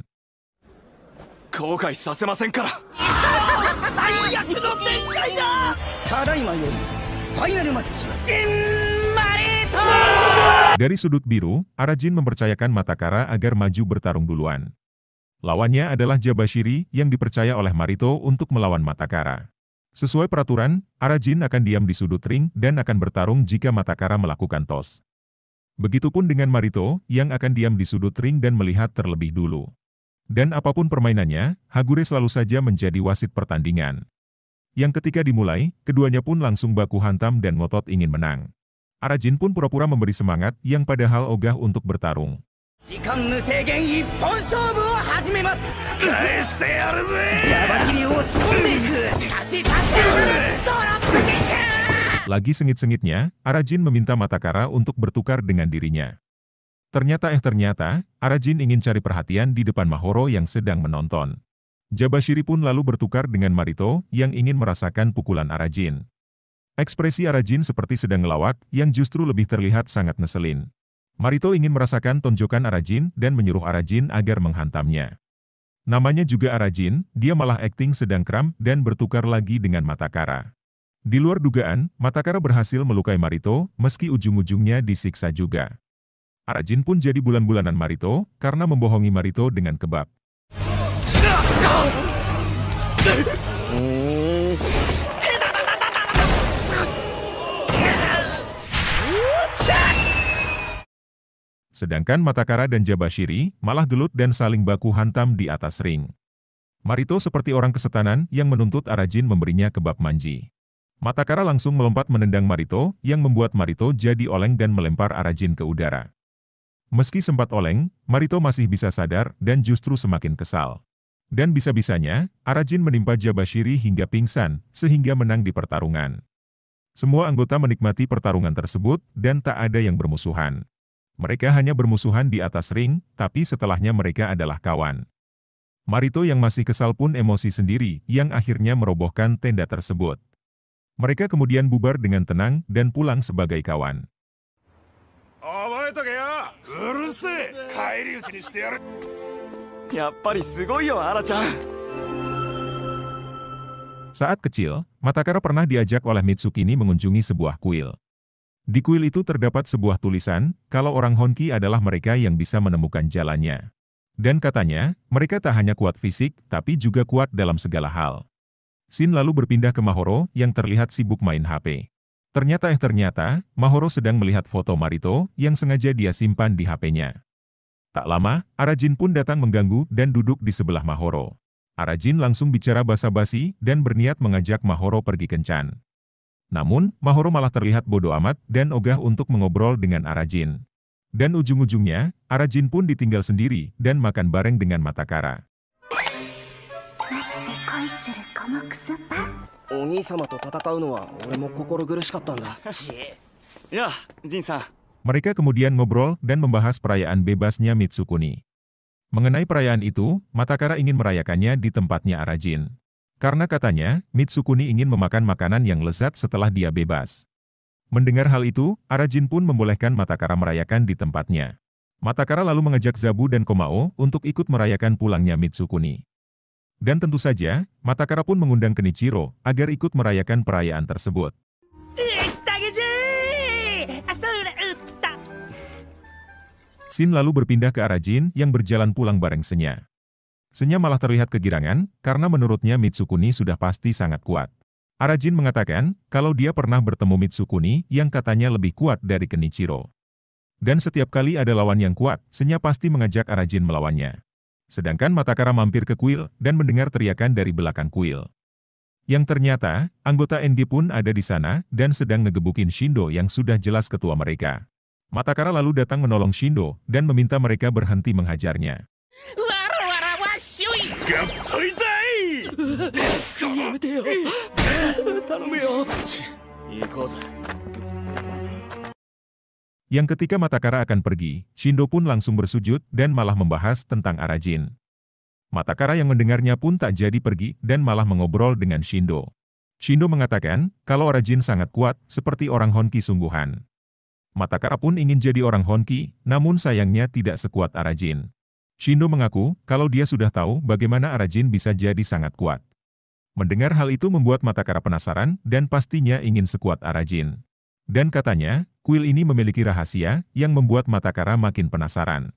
Dari sudut biru, Arajin mempercayakan Matakara agar maju bertarung duluan. Lawannya adalah Jabashiri yang dipercaya oleh Marito untuk melawan Matakara. Sesuai peraturan, Arajin akan diam di sudut ring dan akan bertarung jika Matakara melakukan toss. Begitupun dengan Marito, yang akan diam di sudut ring dan melihat terlebih dulu. Dan apapun permainannya, Hagure selalu saja menjadi wasit pertandingan. Yang ketika dimulai, keduanya pun langsung baku hantam dan ngotot ingin menang. Arajin pun pura-pura memberi semangat yang padahal ogah untuk bertarung. Lagi sengit-sengitnya, Arajin meminta Matakara untuk bertukar dengan dirinya. Ternyata Arajin ingin cari perhatian di depan Mahoro yang sedang menonton. Jabashiri pun lalu bertukar dengan Marito yang ingin merasakan pukulan Arajin. Ekspresi Arajin seperti sedang ngelawak yang justru lebih terlihat sangat ngeselin. Marito ingin merasakan tonjokan Arajin dan menyuruh Arajin agar menghantamnya. Namanya juga Arajin, dia malah akting sedang kram dan bertukar lagi dengan Matakara. Di luar dugaan, Matakara berhasil melukai Marito, meski ujung-ujungnya disiksa juga. Arajin pun jadi bulan-bulanan Marito, karena membohongi Marito dengan kebab. Sedangkan Matakara dan Jabashiri malah gelut dan saling baku hantam di atas ring. Marito seperti orang kesetanan yang menuntut Arajin memberinya kebab manji. Matakara langsung melompat menendang Marito yang membuat Marito jadi oleng dan melempar Arajin ke udara. Meski sempat oleng, Marito masih bisa sadar dan justru semakin kesal. Dan bisa-bisanya, Arajin menimpa Jabashiri hingga pingsan, sehingga menang di pertarungan. Semua anggota menikmati pertarungan tersebut dan tak ada yang bermusuhan. Mereka hanya bermusuhan di atas ring, tapi setelahnya mereka adalah kawan. Marito yang masih kesal pun emosi sendiri, yang akhirnya merobohkan tenda tersebut. Mereka kemudian bubar dengan tenang dan pulang sebagai kawan. Saat kecil, Matakara pernah diajak oleh Mitsukini mengunjungi sebuah kuil. Di kuil itu terdapat sebuah tulisan, kalau orang Honki adalah mereka yang bisa menemukan jalannya. Dan katanya, mereka tak hanya kuat fisik, tapi juga kuat dalam segala hal. Shin lalu berpindah ke Mahoro yang terlihat sibuk main HP. Ternyata, Mahoro sedang melihat foto Marito yang sengaja dia simpan di HP-nya. Tak lama, Arajin pun datang mengganggu dan duduk di sebelah Mahoro. Arajin langsung bicara basa-basi dan berniat mengajak Mahoro pergi kencan. Namun, Mahoro malah terlihat bodoh amat dan ogah untuk mengobrol dengan Arajin. Dan ujung-ujungnya, Arajin pun ditinggal sendiri dan makan bareng dengan Matakara. Mereka kemudian ngobrol dan membahas perayaan bebasnya Mitsukuni. Mengenai perayaan itu, Matakara ingin merayakannya di tempatnya Arajin. Karena katanya, Mitsukuni ingin memakan makanan yang lezat setelah dia bebas. Mendengar hal itu, Arajin pun membolehkan Matakara merayakan di tempatnya. Matakara lalu mengajak Zabu dan Komao untuk ikut merayakan pulangnya Mitsukuni. Dan tentu saja, Matakara pun mengundang Kenichiro agar ikut merayakan perayaan tersebut. Shin lalu berpindah ke Arajin yang berjalan pulang bareng Senya. Senya malah terlihat kegirangan, karena menurutnya Mitsukuni sudah pasti sangat kuat. Arajin mengatakan, kalau dia pernah bertemu Mitsukuni yang katanya lebih kuat dari Kenichiro. Dan setiap kali ada lawan yang kuat, Senya pasti mengajak Arajin melawannya. Sedangkan Matakara mampir ke kuil dan mendengar teriakan dari belakang kuil. Yang ternyata, anggota NG pun ada di sana dan sedang ngegebukin Shindo yang sudah jelas ketua mereka. Matakara lalu datang menolong Shindo dan meminta mereka berhenti menghajarnya. Yang ketika Matakara akan pergi, Shindo pun langsung bersujud dan malah membahas tentang Arajin. Matakara yang mendengarnya pun tak jadi pergi dan malah mengobrol dengan Shindo. Shindo mengatakan, kalau Arajin sangat kuat, seperti orang Honki sungguhan. Matakara pun ingin jadi orang Honki, namun sayangnya tidak sekuat Arajin. Shindo mengaku, kalau dia sudah tahu bagaimana Arajin bisa jadi sangat kuat. Mendengar hal itu membuat Matakara penasaran dan pastinya ingin sekuat Arajin. Dan katanya, kuil ini memiliki rahasia yang membuat Matakara makin penasaran.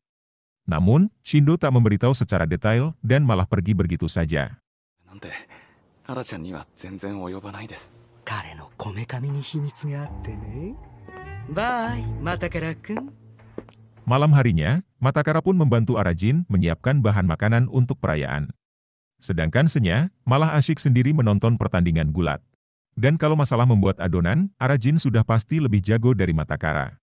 Namun, Shindo tak memberitahu secara detail dan malah pergi begitu saja. Malam harinya, Matakara pun membantu Arajin menyiapkan bahan makanan untuk perayaan. Sedangkan Senya malah asyik sendiri menonton pertandingan gulat. Dan kalau masalah membuat adonan, Arajin sudah pasti lebih jago dari Matakara.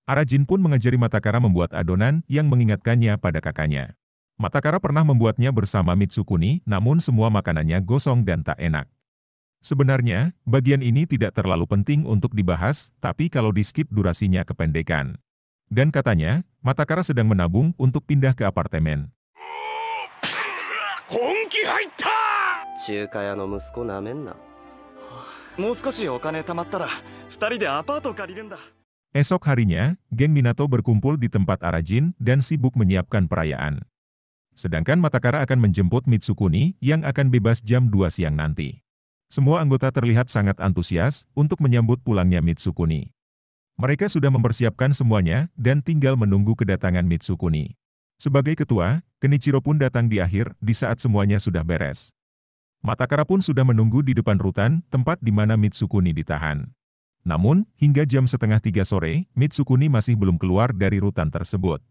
Arajin pun mengajari Matakara membuat adonan yang mengingatkannya pada kakaknya. Matakara pernah membuatnya bersama Mitsukuni, namun semua makanannya gosong dan tak enak. Sebenarnya, bagian ini tidak terlalu penting untuk dibahas, tapi kalau di-skip durasinya kependekan. Dan katanya, Matakara sedang menabung untuk pindah ke apartemen. Esok harinya, geng Minato berkumpul di tempat Arajin dan sibuk menyiapkan perayaan. Sedangkan Matakara akan menjemput Mitsukuni yang akan bebas jam 2 siang nanti. Semua anggota terlihat sangat antusias untuk menyambut pulangnya Mitsukuni. Mereka sudah mempersiapkan semuanya dan tinggal menunggu kedatangan Mitsukuni. Sebagai ketua, Kenichiro pun datang di akhir di saat semuanya sudah beres. Matakara pun sudah menunggu di depan rutan, tempat di mana Mitsukuni ditahan. Namun, hingga jam 2:30 sore, Mitsukuni masih belum keluar dari rutan tersebut.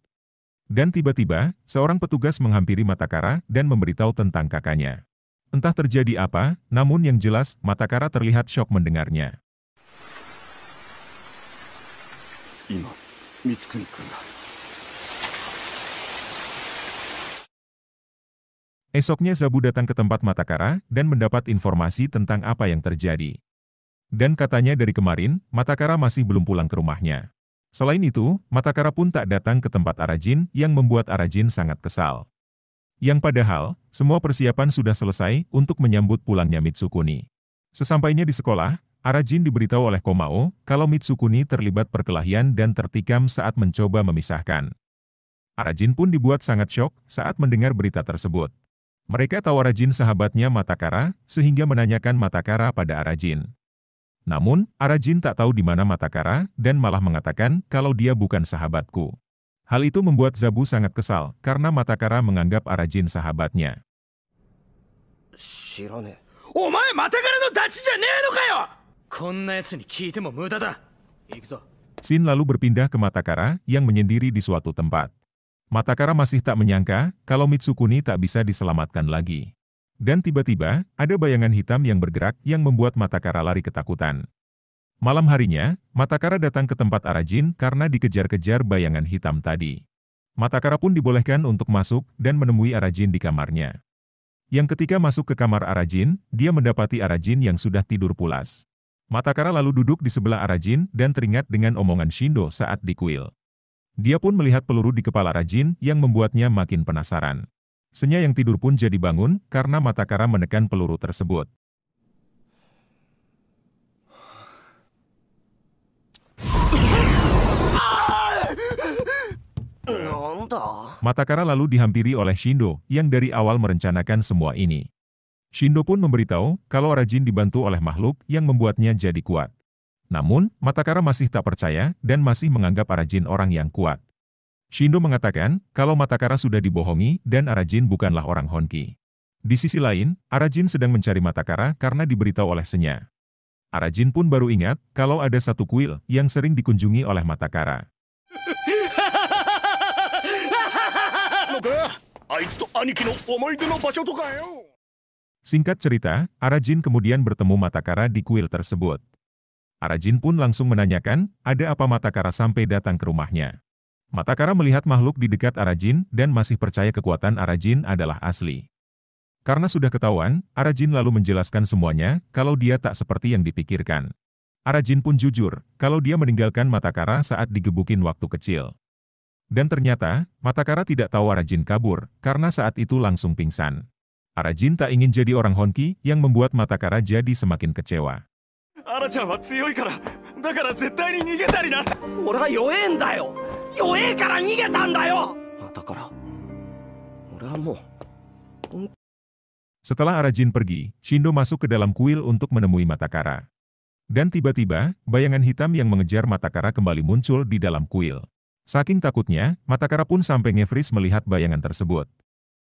Dan tiba-tiba, seorang petugas menghampiri Matakara dan memberitahu tentang kakaknya. Entah terjadi apa, namun yang jelas, Matakara terlihat syok mendengarnya. Esoknya Zabu datang ke tempat Matakara dan mendapat informasi tentang apa yang terjadi. Dan katanya dari kemarin, Matakara masih belum pulang ke rumahnya. Selain itu, Matakara pun tak datang ke tempat Arajin yang membuat Arajin sangat kesal. Yang padahal, semua persiapan sudah selesai untuk menyambut pulangnya Mitsukuni. Sesampainya di sekolah, Arajin diberitahu oleh Komao kalau Mitsukuni terlibat perkelahian dan tertikam saat mencoba memisahkan. Arajin pun dibuat sangat syok saat mendengar berita tersebut. Mereka tahu Arajin sahabatnya Matakara, sehingga menanyakan Matakara pada Arajin. Namun, Arajin tak tahu di mana Matakara dan malah mengatakan kalau dia bukan sahabatku. Hal itu membuat Zabu sangat kesal karena Matakara menganggap Arajin sahabatnya. Omae Matakara no dachi ja nee no kayo! Konna yatsu ni kiite mo muda da. Ikuzo. Shin lalu berpindah ke Matakara yang menyendiri di suatu tempat. Matakara masih tak menyangka kalau Mitsukuni tak bisa diselamatkan lagi. Dan tiba-tiba, ada bayangan hitam yang bergerak yang membuat Matakara lari ketakutan. Malam harinya, Matakara datang ke tempat Arajin karena dikejar-kejar bayangan hitam tadi. Matakara pun dibolehkan untuk masuk dan menemui Arajin di kamarnya. Yang ketika masuk ke kamar Arajin, dia mendapati Arajin yang sudah tidur pulas. Matakara lalu duduk di sebelah Arajin dan teringat dengan omongan Shindo saat di kuil. Dia pun melihat peluru di kepala Arajin yang membuatnya makin penasaran. Senya yang tidur pun jadi bangun karena Matakara menekan peluru tersebut. Matakara lalu dihampiri oleh Shindo yang dari awal merencanakan semua ini. Shindo pun memberitahu kalau Arajin dibantu oleh makhluk yang membuatnya jadi kuat. Namun, Matakara masih tak percaya dan masih menganggap Arajin orang yang kuat. Shindo mengatakan kalau Matakara sudah dibohongi dan Arajin bukanlah orang Honki. Di sisi lain, Arajin sedang mencari Matakara karena diberitahu oleh Senya. Arajin pun baru ingat kalau ada satu kuil yang sering dikunjungi oleh Matakara. Singkat cerita, Arajin kemudian bertemu Matakara di kuil tersebut. Arajin pun langsung menanyakan, ada apa Matakara sampai datang ke rumahnya. Matakara melihat makhluk di dekat Arajin dan masih percaya kekuatan Arajin adalah asli. Karena sudah ketahuan, Arajin lalu menjelaskan semuanya kalau dia tak seperti yang dipikirkan. Arajin pun jujur kalau dia meninggalkan Matakara saat digebukin waktu kecil. Dan ternyata, Matakara tidak tahu Arajin kabur karena saat itu langsung pingsan. Arajin tak ingin jadi orang Honki yang membuat Matakara jadi semakin kecewa. Ara-chan wa tsuyoi kara, dakara zettai ni nigetari na. Ore wa yoei en da yo. Yoei kara nigetan da yo. Matakara. Ore wa mou. Setelah Arajin pergi, Shindo masuk ke dalam kuil untuk menemui Matakara. Dan tiba-tiba, bayangan hitam yang mengejar Matakara kembali muncul di dalam kuil. Saking takutnya, Matakara pun sampai nge-freeze melihat bayangan tersebut.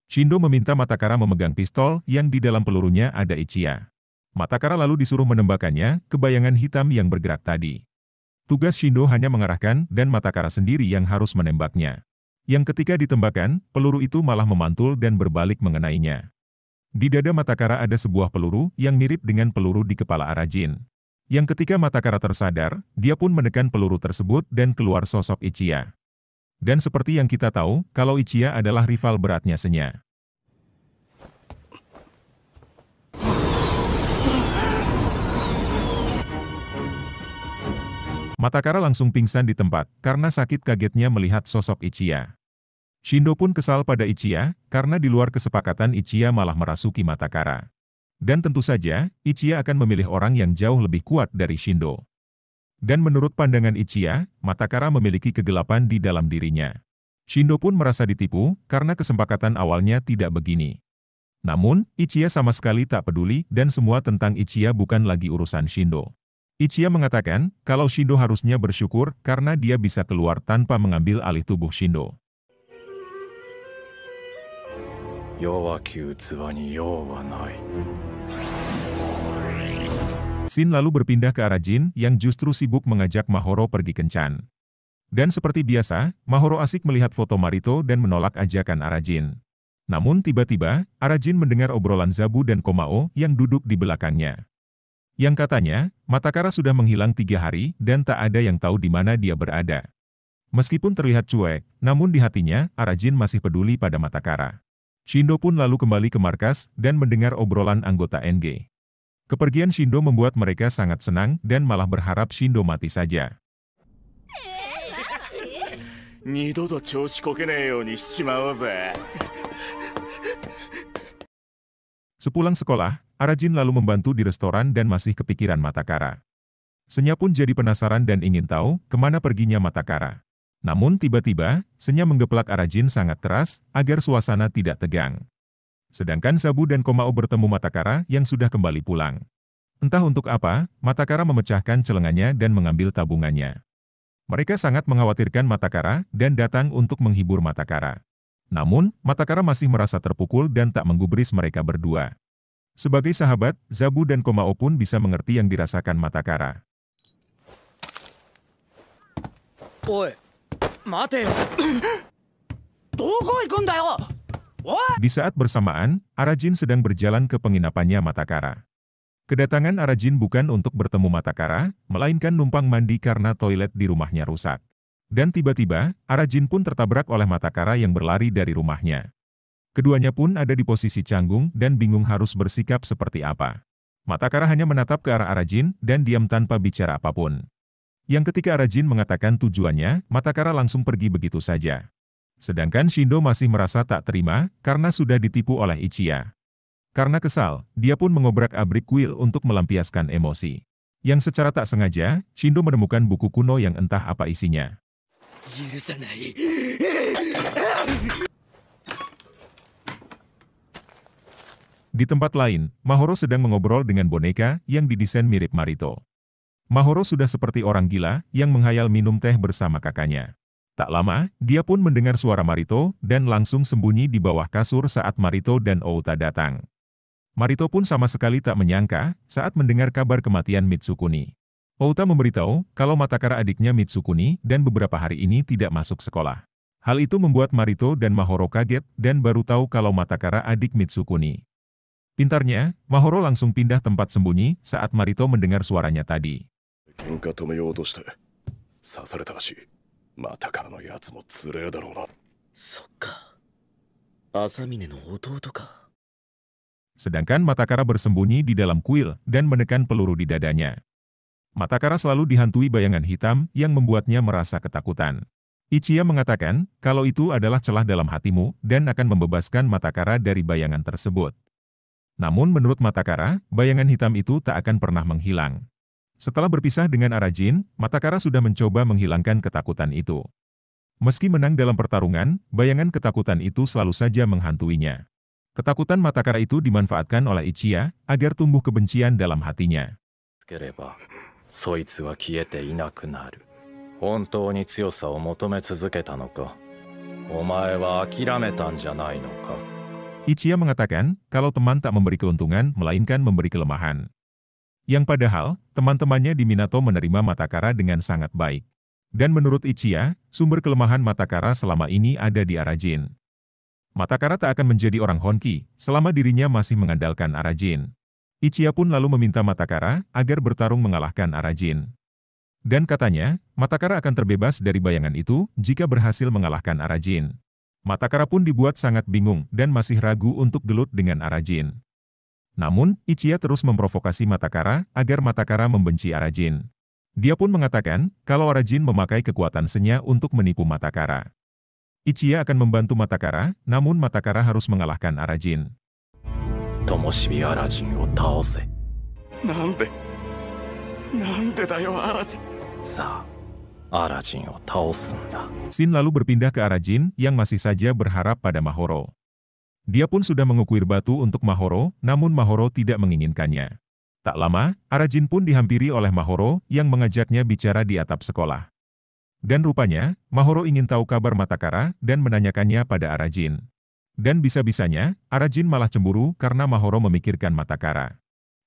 Shindo meminta Matakara memegang pistol yang di dalam pelurunya ada Ichiya. Matakara lalu disuruh menembakkannya ke bayangan hitam yang bergerak tadi. Tugas Shindo hanya mengarahkan dan Matakara sendiri yang harus menembaknya. Yang ketika ditembakkan, peluru itu malah memantul dan berbalik mengenainya. Di dada Matakara ada sebuah peluru yang mirip dengan peluru di kepala Arajin. Yang ketika Matakara tersadar, dia pun menekan peluru tersebut dan keluar sosok Ichiya. Dan seperti yang kita tahu, kalau Ichiya adalah rival beratnya Senya. Matakara langsung pingsan di tempat karena sakit kagetnya melihat sosok Ichiya. Shindo pun kesal pada Ichiya karena di luar kesepakatan Ichiya malah merasuki Matakara. Dan tentu saja, Ichiya akan memilih orang yang jauh lebih kuat dari Shindo. Dan menurut pandangan Ichiya, Matakara memiliki kegelapan di dalam dirinya. Shindo pun merasa ditipu karena kesepakatan awalnya tidak begini. Namun, Ichiya sama sekali tak peduli dan semua tentang Ichiya bukan lagi urusan Shindo. Ichiya mengatakan kalau Shindo harusnya bersyukur karena dia bisa keluar tanpa mengambil alih tubuh Shindo. Shin lalu berpindah ke arah Jin yang justru sibuk mengajak Mahoro pergi kencan. Dan seperti biasa, Mahoro asik melihat foto Marito dan menolak ajakan Arajin. Namun tiba-tiba, Arajin mendengar obrolan Zabu dan Komao yang duduk di belakangnya. Yang katanya, Matakara sudah menghilang 3 hari dan tak ada yang tahu di mana dia berada. Meskipun terlihat cuek, namun di hatinya, Arajin masih peduli pada Matakara. Shindo pun lalu kembali ke markas dan mendengar obrolan anggota NG. Kepergian Shindo membuat mereka sangat senang dan malah berharap Shindo mati saja. Sepulang sekolah, Arajin lalu membantu di restoran dan masih kepikiran Matakara. Senya pun jadi penasaran dan ingin tahu kemana perginya Matakara. Namun tiba-tiba, Senya menggeplak Arajin sangat keras agar suasana tidak tegang. Sedangkan Zabu dan Komao bertemu Matakara yang sudah kembali pulang. Entah untuk apa, Matakara memecahkan celengannya dan mengambil tabungannya. Mereka sangat mengkhawatirkan Matakara dan datang untuk menghibur Matakara. Namun, Matakara masih merasa terpukul dan tak menggubris mereka berdua. Sebagai sahabat, Zabu dan Komao pun bisa mengerti yang dirasakan Matakara. Oi, mate. Oi! Di saat bersamaan, Arajin sedang berjalan ke penginapannya Matakara. Kedatangan Arajin bukan untuk bertemu Matakara, melainkan numpang mandi karena toilet di rumahnya rusak. Dan tiba-tiba, Arajin pun tertabrak oleh Matakara yang berlari dari rumahnya. Keduanya pun ada di posisi canggung dan bingung harus bersikap seperti apa. Matakara hanya menatap ke arah Arajin dan diam tanpa bicara apapun. Yang ketika Arajin mengatakan tujuannya, Matakara langsung pergi begitu saja. Sedangkan Shindo masih merasa tak terima karena sudah ditipu oleh Ichiya. Karena kesal, dia pun mengobrak-abrik kuil untuk melampiaskan emosi. Yang secara tak sengaja, Shindo menemukan buku kuno yang entah apa isinya. Di tempat lain, Mahoro sedang mengobrol dengan boneka yang didesain mirip Marito. Mahoro sudah seperti orang gila yang menghayal minum teh bersama kakaknya. Tak lama, dia pun mendengar suara Marito dan langsung sembunyi di bawah kasur saat Marito dan Outa datang. Marito pun sama sekali tak menyangka saat mendengar kabar kematian Mitsukuni. Outa memberitahu kalau Matakara adiknya Mitsukuni dan beberapa hari ini tidak masuk sekolah. Hal itu membuat Marito dan Mahoro kaget dan baru tahu kalau Matakara adik Mitsukuni. Pintarnya, Mahoro langsung pindah tempat sembunyi saat Marito mendengar suaranya tadi. Sedangkan Matakara bersembunyi di dalam kuil dan menekan peluru di dadanya. Matakara selalu dihantui bayangan hitam yang membuatnya merasa ketakutan. Ichiya mengatakan kalau itu adalah celah dalam hatimu dan akan membebaskan Matakara dari bayangan tersebut. Namun menurut Matakara, bayangan hitam itu tak akan pernah menghilang. Setelah berpisah dengan Arajin, Matakara sudah mencoba menghilangkan ketakutan itu. Meski menang dalam pertarungan, bayangan ketakutan itu selalu saja menghantuinya. Ketakutan Matakara itu dimanfaatkan oleh Ichiya agar tumbuh kebencian dalam hatinya. Ichiya mengatakan kalau teman tak memberi keuntungan melainkan memberi kelemahan. Yang padahal, teman-temannya di Minato menerima Matakara dengan sangat baik. Dan menurut Ichiya, sumber kelemahan Matakara selama ini ada di Arajin. Matakara tak akan menjadi orang Honki selama dirinya masih mengandalkan Arajin. Ichiya pun lalu meminta Matakara agar bertarung mengalahkan Arajin. Dan katanya, Matakara akan terbebas dari bayangan itu jika berhasil mengalahkan Arajin. Matakara pun dibuat sangat bingung dan masih ragu untuk gelut dengan Arajin. Namun, Ichiya terus memprovokasi Matakara agar Matakara membenci Arajin. Dia pun mengatakan kalau Arajin memakai kekuatan Senya untuk menipu Matakara. Ichiya akan membantu Matakara, namun Matakara harus mengalahkan Arajin. Tomoshibi Arajin o taose. Nande da yo Arajin. Sa, Arajin o taosun da. Shin lalu berpindah ke Arajin yang masih saja berharap pada Mahoro. Dia pun sudah mengukuir batu untuk Mahoro, namun Mahoro tidak menginginkannya. Tak lama, Arajin pun dihampiri oleh Mahoro yang mengajaknya bicara di atap sekolah. Dan rupanya, Mahoro ingin tahu kabar Matakara dan menanyakannya pada Arajin. Dan bisa-bisanya, Arajin malah cemburu karena Mahoro memikirkan Matakara.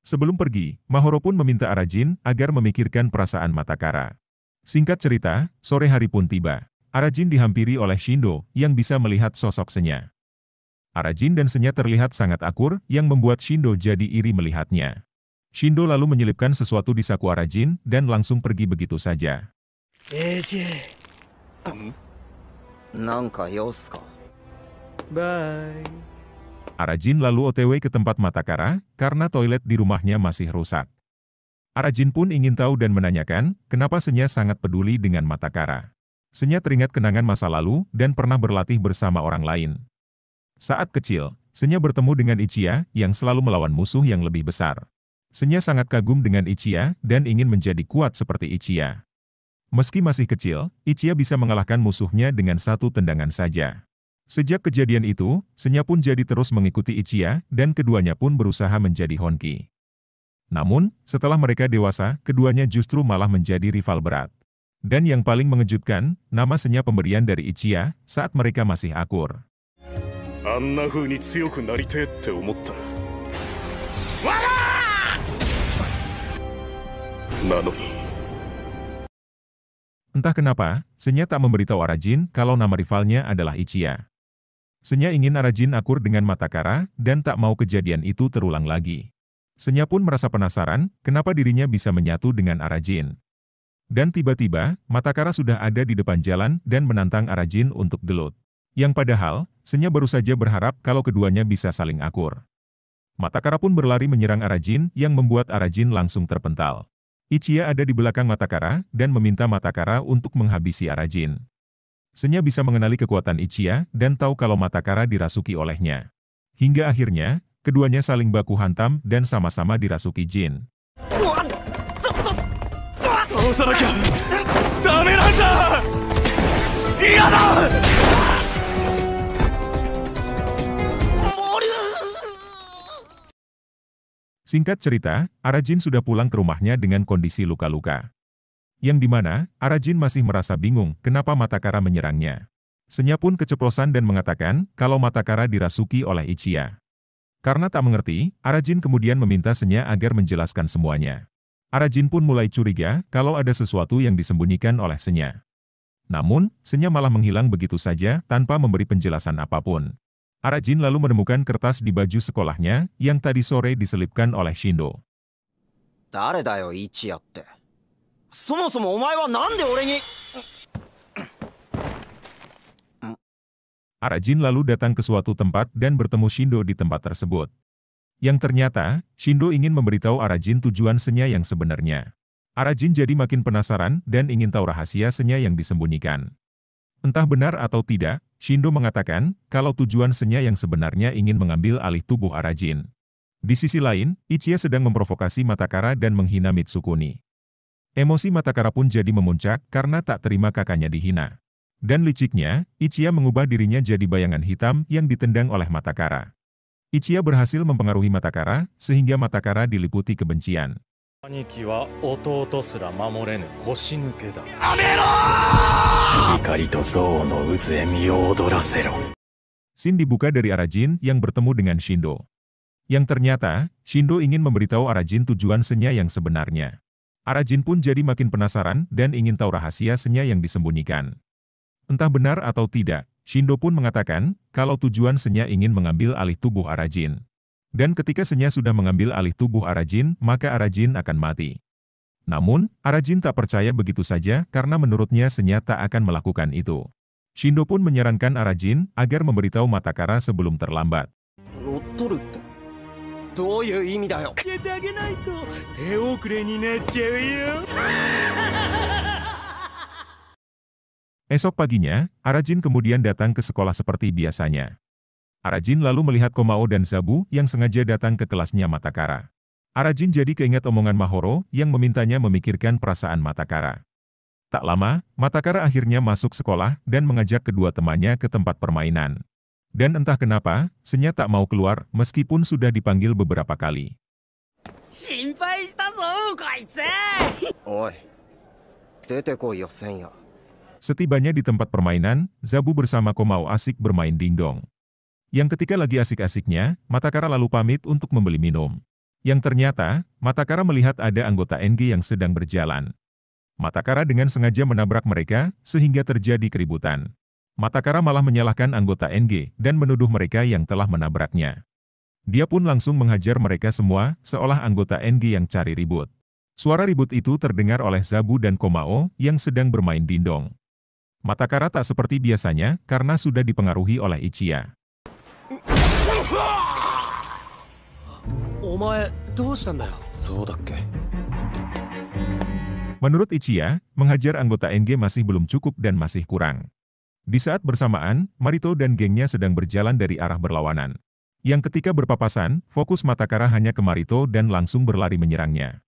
Sebelum pergi, Mahoro pun meminta Arajin agar memikirkan perasaan Matakara. Singkat cerita, sore hari pun tiba. Arajin dihampiri oleh Shindo yang bisa melihat sosok Senya. Arajin dan Senya terlihat sangat akur yang membuat Shindo jadi iri melihatnya. Shindo lalu menyelipkan sesuatu di saku Arajin dan langsung pergi begitu saja. Nanka yos ka? Bye. Arajin lalu OTW ke tempat Matakara karena toilet di rumahnya masih rusak. Arajin pun ingin tahu dan menanyakan kenapa Senya sangat peduli dengan Matakara. Senya teringat kenangan masa lalu dan pernah berlatih bersama orang lain. Saat kecil, Senya bertemu dengan Ichiya yang selalu melawan musuh yang lebih besar. Senya sangat kagum dengan Ichiya dan ingin menjadi kuat seperti Ichiya. Meski masih kecil, Ichiya bisa mengalahkan musuhnya dengan satu tendangan saja. Sejak kejadian itu, Senya pun jadi terus mengikuti Ichiya dan keduanya pun berusaha menjadi Honki. Namun, setelah mereka dewasa, keduanya justru malah menjadi rival berat. Dan yang paling mengejutkan, nama Senya pemberian dari Ichiya saat mereka masih akur. Entah kenapa, Senya tak memberitahu Arajin kalau nama rivalnya adalah Ichiya. Senya ingin Arajin akur dengan Matakara dan tak mau kejadian itu terulang lagi. Senya pun merasa penasaran kenapa dirinya bisa menyatu dengan Arajin. Dan tiba-tiba, Matakara sudah ada di depan jalan dan menantang Arajin untuk gelut. Yang padahal, Senya baru saja berharap kalau keduanya bisa saling akur. Matakara pun berlari menyerang Arajin yang membuat Arajin langsung terpental. Ichiya ada di belakang Matakara dan meminta Matakara untuk menghabisi Arajin. Senya bisa mengenali kekuatan Ichiya dan tahu kalau Matakara dirasuki olehnya. Hingga akhirnya, keduanya saling baku hantam dan sama-sama dirasuki Jin. Singkat cerita, Arajin sudah pulang ke rumahnya dengan kondisi luka-luka. Yang dimana, Arajin masih merasa bingung kenapa Matakara menyerangnya. Senya pun keceplosan dan mengatakan kalau Matakara dirasuki oleh Ichiya. Karena tak mengerti, Arajin kemudian meminta Senya agar menjelaskan semuanya. Arajin pun mulai curiga kalau ada sesuatu yang disembunyikan oleh Senya. Namun, Senya malah menghilang begitu saja tanpa memberi penjelasan apapun. Arajin lalu menemukan kertas di baju sekolahnya yang tadi sore diselipkan oleh Shindo. Dare da yo Ichiya tte? Somo-somo omae wa nande ore ni? Arajin lalu datang ke suatu tempat dan bertemu Shindo di tempat tersebut. Yang ternyata, Shindo ingin memberitahu Arajin tujuan Senya yang sebenarnya. Arajin jadi makin penasaran dan ingin tahu rahasia Senya yang disembunyikan. Entah benar atau tidak, Shindo mengatakan kalau tujuan Senya yang sebenarnya ingin mengambil alih tubuh Arajin. Di sisi lain, Ichiya sedang memprovokasi Matakara dan menghina Mitsukuni. Emosi Matakara pun jadi memuncak karena tak terima kakaknya dihina. Dan liciknya, Ichiya mengubah dirinya jadi bayangan hitam yang ditendang oleh Matakara. Ichiya berhasil mempengaruhi Matakara, sehingga Matakara diliputi kebencian. Scene dibuka dari Arajin yang bertemu dengan Shindo. Yang ternyata, Shindo ingin memberitahu Arajin tujuan Senya yang sebenarnya. Arajin pun jadi makin penasaran dan ingin tahu rahasia Senya yang disembunyikan. Entah benar atau tidak, Shindo pun mengatakan kalau tujuan Senya ingin mengambil alih tubuh Arajin. Dan ketika Senya sudah mengambil alih tubuh Arajin, maka Arajin akan mati. Namun, Arajin tak percaya begitu saja karena menurutnya Senya tak akan melakukan itu. Shindo pun menyarankan Arajin agar memberitahu Matakara sebelum terlambat. Esok paginya, Arajin kemudian datang ke sekolah seperti biasanya. Arajin lalu melihat Komao dan Zabu yang sengaja datang ke kelasnya Matakara. Arajin jadi keingat omongan Mahoro yang memintanya memikirkan perasaan Matakara. Tak lama, Matakara akhirnya masuk sekolah dan mengajak kedua temannya ke tempat permainan. Dan entah kenapa, Senya tak mau keluar meskipun sudah dipanggil beberapa kali. Shinpai shita zo, koitsu! Oi, dete koi yo Senya. Setibanya di tempat permainan, Zabu bersama Komao asik bermain dingdong. Yang ketika lagi asik-asiknya, Matakara lalu pamit untuk membeli minum. Yang ternyata, Matakara melihat ada anggota NG yang sedang berjalan. Matakara dengan sengaja menabrak mereka, sehingga terjadi keributan. Matakara malah menyalahkan anggota NG dan menuduh mereka yang telah menabraknya. Dia pun langsung menghajar mereka semua, seolah anggota NG yang cari ribut. Suara ribut itu terdengar oleh Zabu dan Komao yang sedang bermain dindong. Matakara tak seperti biasanya karena sudah dipengaruhi oleh Ichiya. Menurut Ichiya, mengajar anggota NG masih belum cukup dan masih kurang. Di saat bersamaan, Marito dan gengnya sedang berjalan dari arah berlawanan. Yang ketika berpapasan, fokus Matakara hanya ke Marito dan langsung berlari menyerangnya.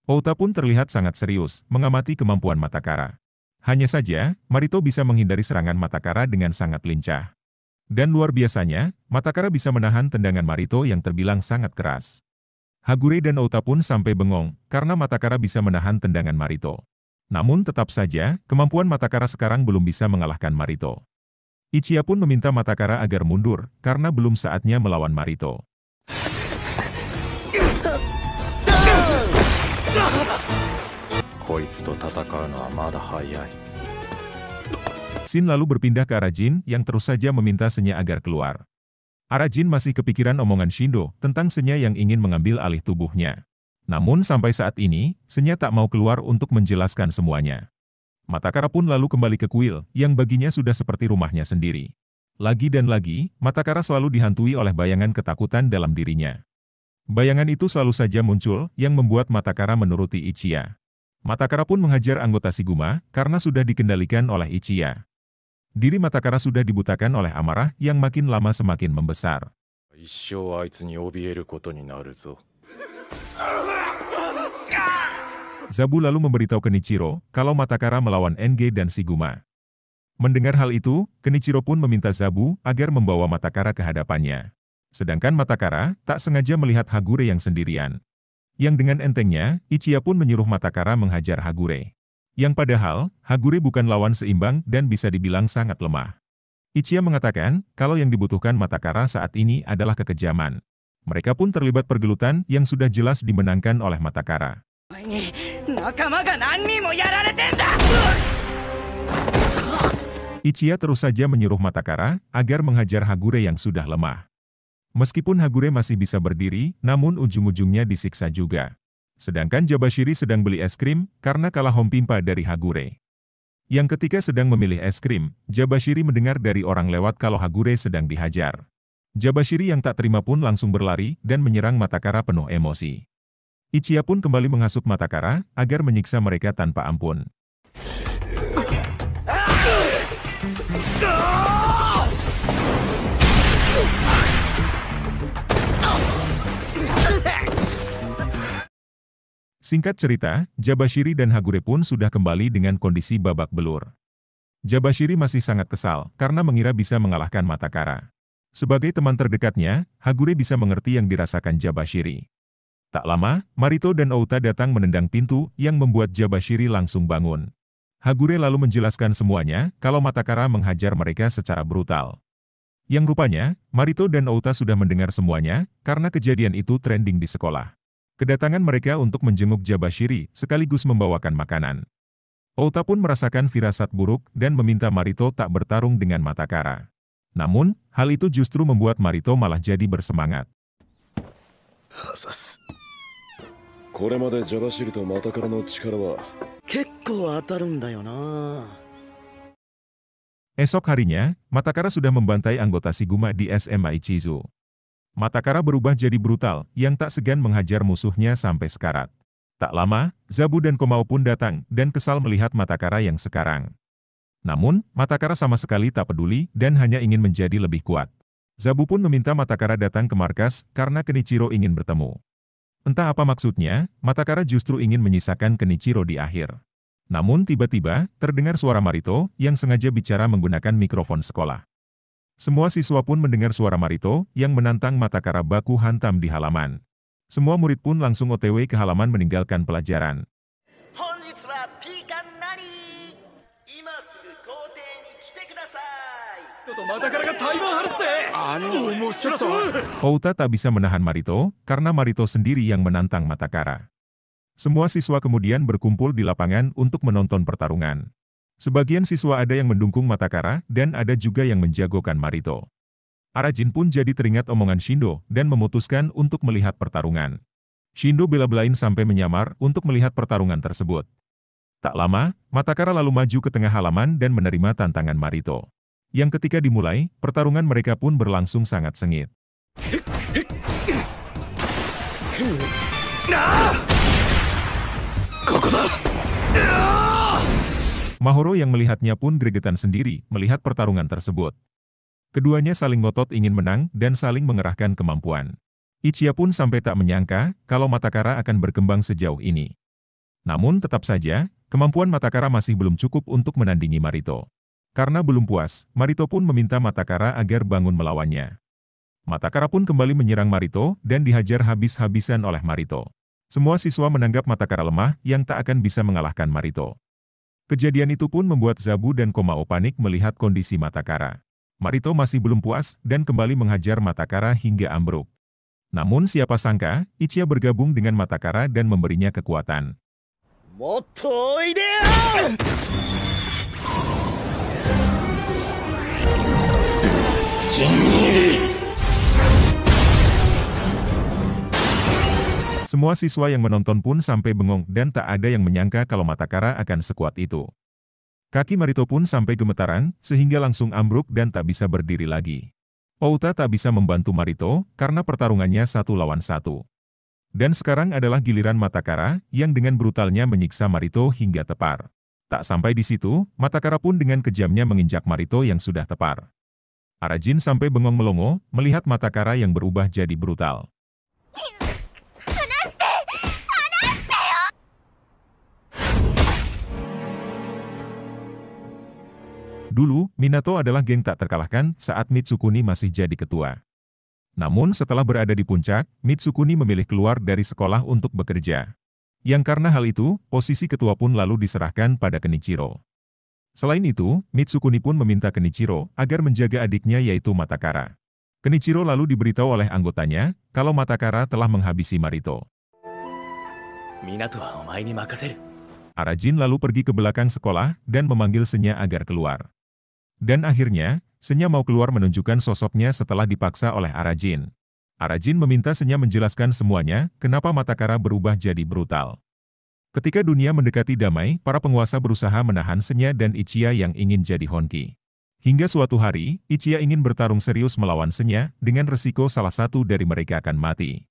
Outa pun terlihat sangat serius, mengamati kemampuan Matakara. Hanya saja, Marito bisa menghindari serangan Matakara dengan sangat lincah. Dan luar biasanya, Matakara bisa menahan tendangan Marito yang terbilang sangat keras. Hagure dan Outa pun sampai bengong, karena Matakara bisa menahan tendangan Marito. Namun tetap saja, kemampuan Matakara sekarang belum bisa mengalahkan Marito. Ichiya pun meminta Matakara agar mundur, karena belum saatnya melawan Marito. Shin lalu berpindah ke Arajin yang terus saja meminta Senya agar keluar. Arajin masih kepikiran omongan Shindo tentang Senya yang ingin mengambil alih tubuhnya. Namun sampai saat ini, Senya tak mau keluar untuk menjelaskan semuanya. Matakara pun lalu kembali ke kuil, yang baginya sudah seperti rumahnya sendiri. Lagi dan lagi, Matakara selalu dihantui oleh bayangan ketakutan dalam dirinya. Bayangan itu selalu saja muncul, yang membuat Matakara menuruti Ichiya. Matakara pun menghajar anggota Shiguma, karena sudah dikendalikan oleh Ichiya. Diri Matakara sudah dibutakan oleh amarah yang makin lama semakin membesar. Zabu lalu memberitahu Kenichiro kalau Matakara melawan NG dan Shiguma. Mendengar hal itu, Kenichiro pun meminta Zabu agar membawa Matakara ke hadapannya. Sedangkan Matakara tak sengaja melihat Hagure yang sendirian. Yang dengan entengnya, Ichiya pun menyuruh Matakara menghajar Hagure. Yang padahal, Hagure bukan lawan seimbang dan bisa dibilang sangat lemah. Ichiya mengatakan kalau yang dibutuhkan Matakara saat ini adalah kekejaman. Mereka pun terlibat pergelutan yang sudah jelas dimenangkan oleh Matakara. Ichiya terus saja menyuruh Matakara agar menghajar Hagure yang sudah lemah. Meskipun Hagure masih bisa berdiri, namun ujung-ujungnya disiksa juga. Sedangkan Jabashiri sedang beli es krim karena kalah hompimpa dari Hagure. Yang ketika sedang memilih es krim, Jabashiri mendengar dari orang lewat kalau Hagure sedang dihajar. Jabashiri yang tak terima pun langsung berlari dan menyerang Matakara penuh emosi. Ichiya pun kembali menghasut Matakara agar menyiksa mereka tanpa ampun. Singkat cerita, Jabashiri dan Hagure pun sudah kembali dengan kondisi babak belur. Jabashiri masih sangat kesal karena mengira bisa mengalahkan Matakara. Sebagai teman terdekatnya, Hagure bisa mengerti yang dirasakan Jabashiri. Tak lama, Marito dan Outa datang menendang pintu yang membuat Jabashiri langsung bangun. Hagure lalu menjelaskan semuanya kalau Matakara menghajar mereka secara brutal. Yang rupanya, Marito dan Outa sudah mendengar semuanya karena kejadian itu trending di sekolah. Kedatangan mereka untuk menjenguk Jabashiri sekaligus membawakan makanan. Outa pun merasakan firasat buruk dan meminta Marito tak bertarung dengan Matakara. Namun, hal itu justru membuat Marito malah jadi bersemangat. Esok harinya, Matakara sudah membantai anggota Shiguma di SMA Ichizu. Matakara berubah jadi brutal, yang tak segan menghajar musuhnya sampai sekarat. Tak lama, Zabu dan Komao pun datang, dan kesal melihat Matakara yang sekarang. Namun, Matakara sama sekali tak peduli, dan hanya ingin menjadi lebih kuat. Zabu pun meminta Matakara datang ke markas, karena Kenichiro ingin bertemu. Entah apa maksudnya, Matakara justru ingin menyisakan Kenichiro di akhir. Namun tiba-tiba, terdengar suara Marito, yang sengaja bicara menggunakan mikrofon sekolah. Semua siswa pun mendengar suara Marito yang menantang Matakara baku hantam di halaman. Semua murid pun langsung OTW ke halaman meninggalkan pelajaran. Outa tak bisa menahan Marito, karena Marito sendiri yang menantang Matakara. Semua siswa kemudian berkumpul di lapangan untuk menonton pertarungan. Sebagian siswa ada yang mendukung Matakara, dan ada juga yang menjagokan Marito. Arajin pun jadi teringat omongan Shindo, dan memutuskan untuk melihat pertarungan. Shindo bela-belain sampai menyamar untuk melihat pertarungan tersebut. Tak lama, Matakara lalu maju ke tengah halaman dan menerima tantangan Marito. Yang ketika dimulai, pertarungan mereka pun berlangsung sangat sengit. Mahoro yang melihatnya pun gregetan sendiri melihat pertarungan tersebut. Keduanya saling ngotot ingin menang dan saling mengerahkan kemampuan. Ichiya pun sampai tak menyangka kalau Matakara akan berkembang sejauh ini. Namun tetap saja, kemampuan Matakara masih belum cukup untuk menandingi Marito. Karena belum puas, Marito pun meminta Matakara agar bangun melawannya. Matakara pun kembali menyerang Marito dan dihajar habis-habisan oleh Marito. Semua siswa menganggap Matakara lemah yang tak akan bisa mengalahkan Marito. Kejadian itu pun membuat Zabu dan Komao panik melihat kondisi Matakara. Marito masih belum puas dan kembali menghajar Matakara hingga ambruk. Namun siapa sangka, Ichiya bergabung dengan Matakara dan memberinya kekuatan. Motto idea! Semua siswa yang menonton pun sampai bengong dan tak ada yang menyangka kalau Matakara akan sekuat itu. Kaki Marito pun sampai gemetaran, sehingga langsung ambruk dan tak bisa berdiri lagi. Outa tak bisa membantu Marito, karena pertarungannya 1 lawan 1. Dan sekarang adalah giliran Matakara, yang dengan brutalnya menyiksa Marito hingga tepar. Tak sampai di situ, Matakara pun dengan kejamnya menginjak Marito yang sudah tepar. Arajin sampai bengong melongo, melihat Matakara yang berubah jadi brutal. Dulu, Minato adalah geng tak terkalahkan saat Mitsukuni masih jadi ketua. Namun setelah berada di puncak, Mitsukuni memilih keluar dari sekolah untuk bekerja. Yang karena hal itu, posisi ketua pun lalu diserahkan pada Kenichiro. Selain itu, Mitsukuni pun meminta Kenichiro agar menjaga adiknya yaitu Matakara. Kenichiro lalu diberitahu oleh anggotanya kalau Matakara telah menghabisi Marito. Arajin lalu pergi ke belakang sekolah dan memanggil Senya agar keluar. Dan akhirnya, Senya mau keluar menunjukkan sosoknya setelah dipaksa oleh Arajin. Arajin meminta Senya menjelaskan semuanya, kenapa Matakara berubah jadi brutal. Ketika dunia mendekati damai, para penguasa berusaha menahan Senya dan Ichiya yang ingin jadi Honki. Hingga suatu hari, Ichiya ingin bertarung serius melawan Senya, dengan resiko salah satu dari mereka akan mati.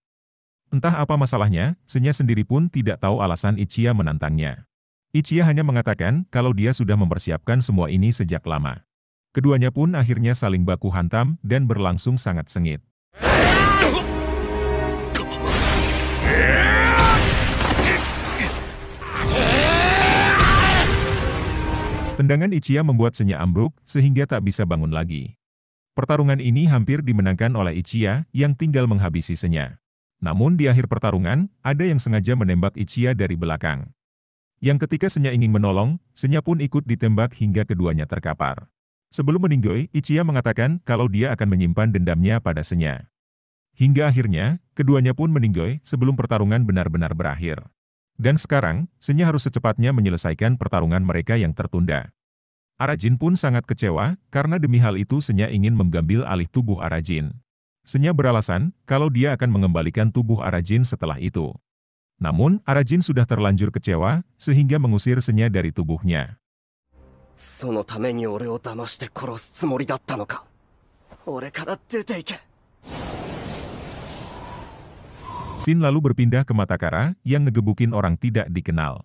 Entah apa masalahnya, Senya sendiri pun tidak tahu alasan Ichiya menantangnya. Ichiya hanya mengatakan kalau dia sudah mempersiapkan semua ini sejak lama. Keduanya pun akhirnya saling baku hantam dan berlangsung sangat sengit. Tendangan Ichiya membuat Senya ambruk, sehingga tak bisa bangun lagi. Pertarungan ini hampir dimenangkan oleh Ichiya, yang tinggal menghabisi Senya. Namun di akhir pertarungan, ada yang sengaja menembak Ichiya dari belakang. Yang ketika Senya ingin menolong, Senya pun ikut ditembak hingga keduanya terkapar. Sebelum meninggoy, Ichiya mengatakan kalau dia akan menyimpan dendamnya pada Senya. Hingga akhirnya, keduanya pun meninggoy sebelum pertarungan benar-benar berakhir. Dan sekarang, Senya harus secepatnya menyelesaikan pertarungan mereka yang tertunda. Arajin pun sangat kecewa, karena demi hal itu Senya ingin mengambil alih tubuh Arajin. Senya beralasan kalau dia akan mengembalikan tubuh Arajin setelah itu. Namun, Arajin sudah terlanjur kecewa, sehingga mengusir Senya dari tubuhnya. Shin lalu berpindah ke Matakara, yang ngegebukin orang tidak dikenal.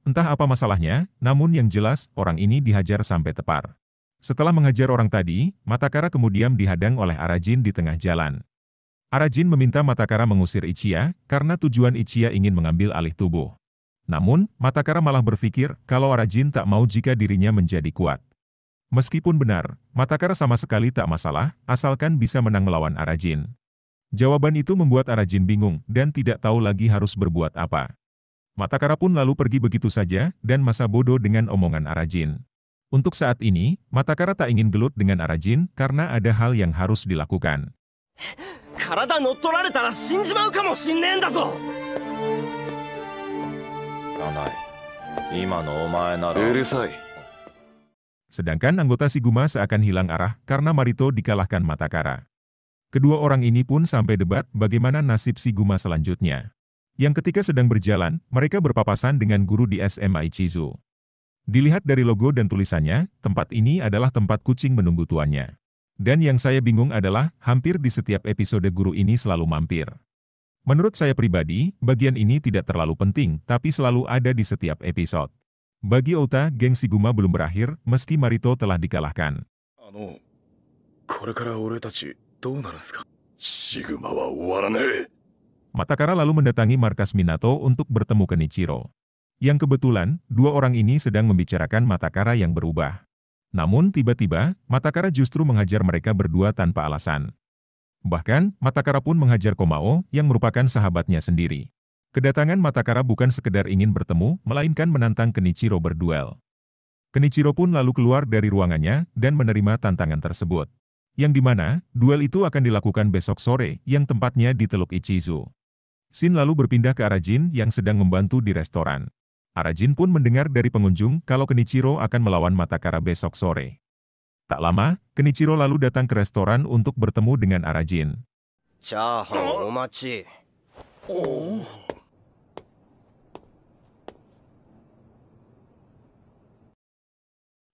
Entah apa masalahnya, namun yang jelas, orang ini dihajar sampai tepar. Setelah menghajar orang tadi, Matakara kemudian dihadang oleh Arajin di tengah jalan. Arajin meminta Matakara mengusir Ichiya, karena tujuan Ichiya ingin mengambil alih tubuh. Namun, Matakara malah berpikir kalau Arajin tak mau jika dirinya menjadi kuat. Meskipun benar, Matakara sama sekali tak masalah, asalkan bisa menang melawan Arajin. Jawaban itu membuat Arajin bingung dan tidak tahu lagi harus berbuat apa. Matakara pun lalu pergi begitu saja dan masa bodoh dengan omongan Arajin. Untuk saat ini, Matakara tak ingin gelut dengan Arajin karena ada hal yang harus dilakukan. 体乗っ取られたら死んじまうかもしんねえんだぞ。今のお前ならうるさい。 Sedangkan anggota Shiguma seakan hilang arah karena Marito dikalahkan Matakara. Kedua orang ini pun sampai debat bagaimana nasib Shiguma selanjutnya. Yang ketika sedang berjalan, mereka berpapasan dengan guru di SMA Ichizu. Dilihat dari logo dan tulisannya, tempat ini adalah tempat kucing menunggu tuannya. Dan yang saya bingung adalah, hampir di setiap episode guru ini selalu mampir. Menurut saya pribadi, bagian ini tidak terlalu penting, tapi selalu ada di setiap episode. Bagi Ota, geng Shiguma belum berakhir, meski Marito telah dikalahkan. Matakara lalu mendatangi markas Minato untuk bertemu Kenichiro. Yang kebetulan, dua orang ini sedang membicarakan Matakara yang berubah. Namun tiba-tiba, Matakara justru menghajar mereka berdua tanpa alasan. Bahkan, Matakara pun menghajar Komao yang merupakan sahabatnya sendiri. Kedatangan Matakara bukan sekedar ingin bertemu, melainkan menantang Kenichiro berduel. Kenichiro pun lalu keluar dari ruangannya dan menerima tantangan tersebut. Yang dimana, duel itu akan dilakukan besok sore, yang tempatnya di Teluk Ichizu. Shin lalu berpindah ke Arajin yang sedang membantu di restoran. Arajin pun mendengar dari pengunjung kalau Kenichiro akan melawan Matakara besok sore. Tak lama, Kenichiro lalu datang ke restoran untuk bertemu dengan Arajin.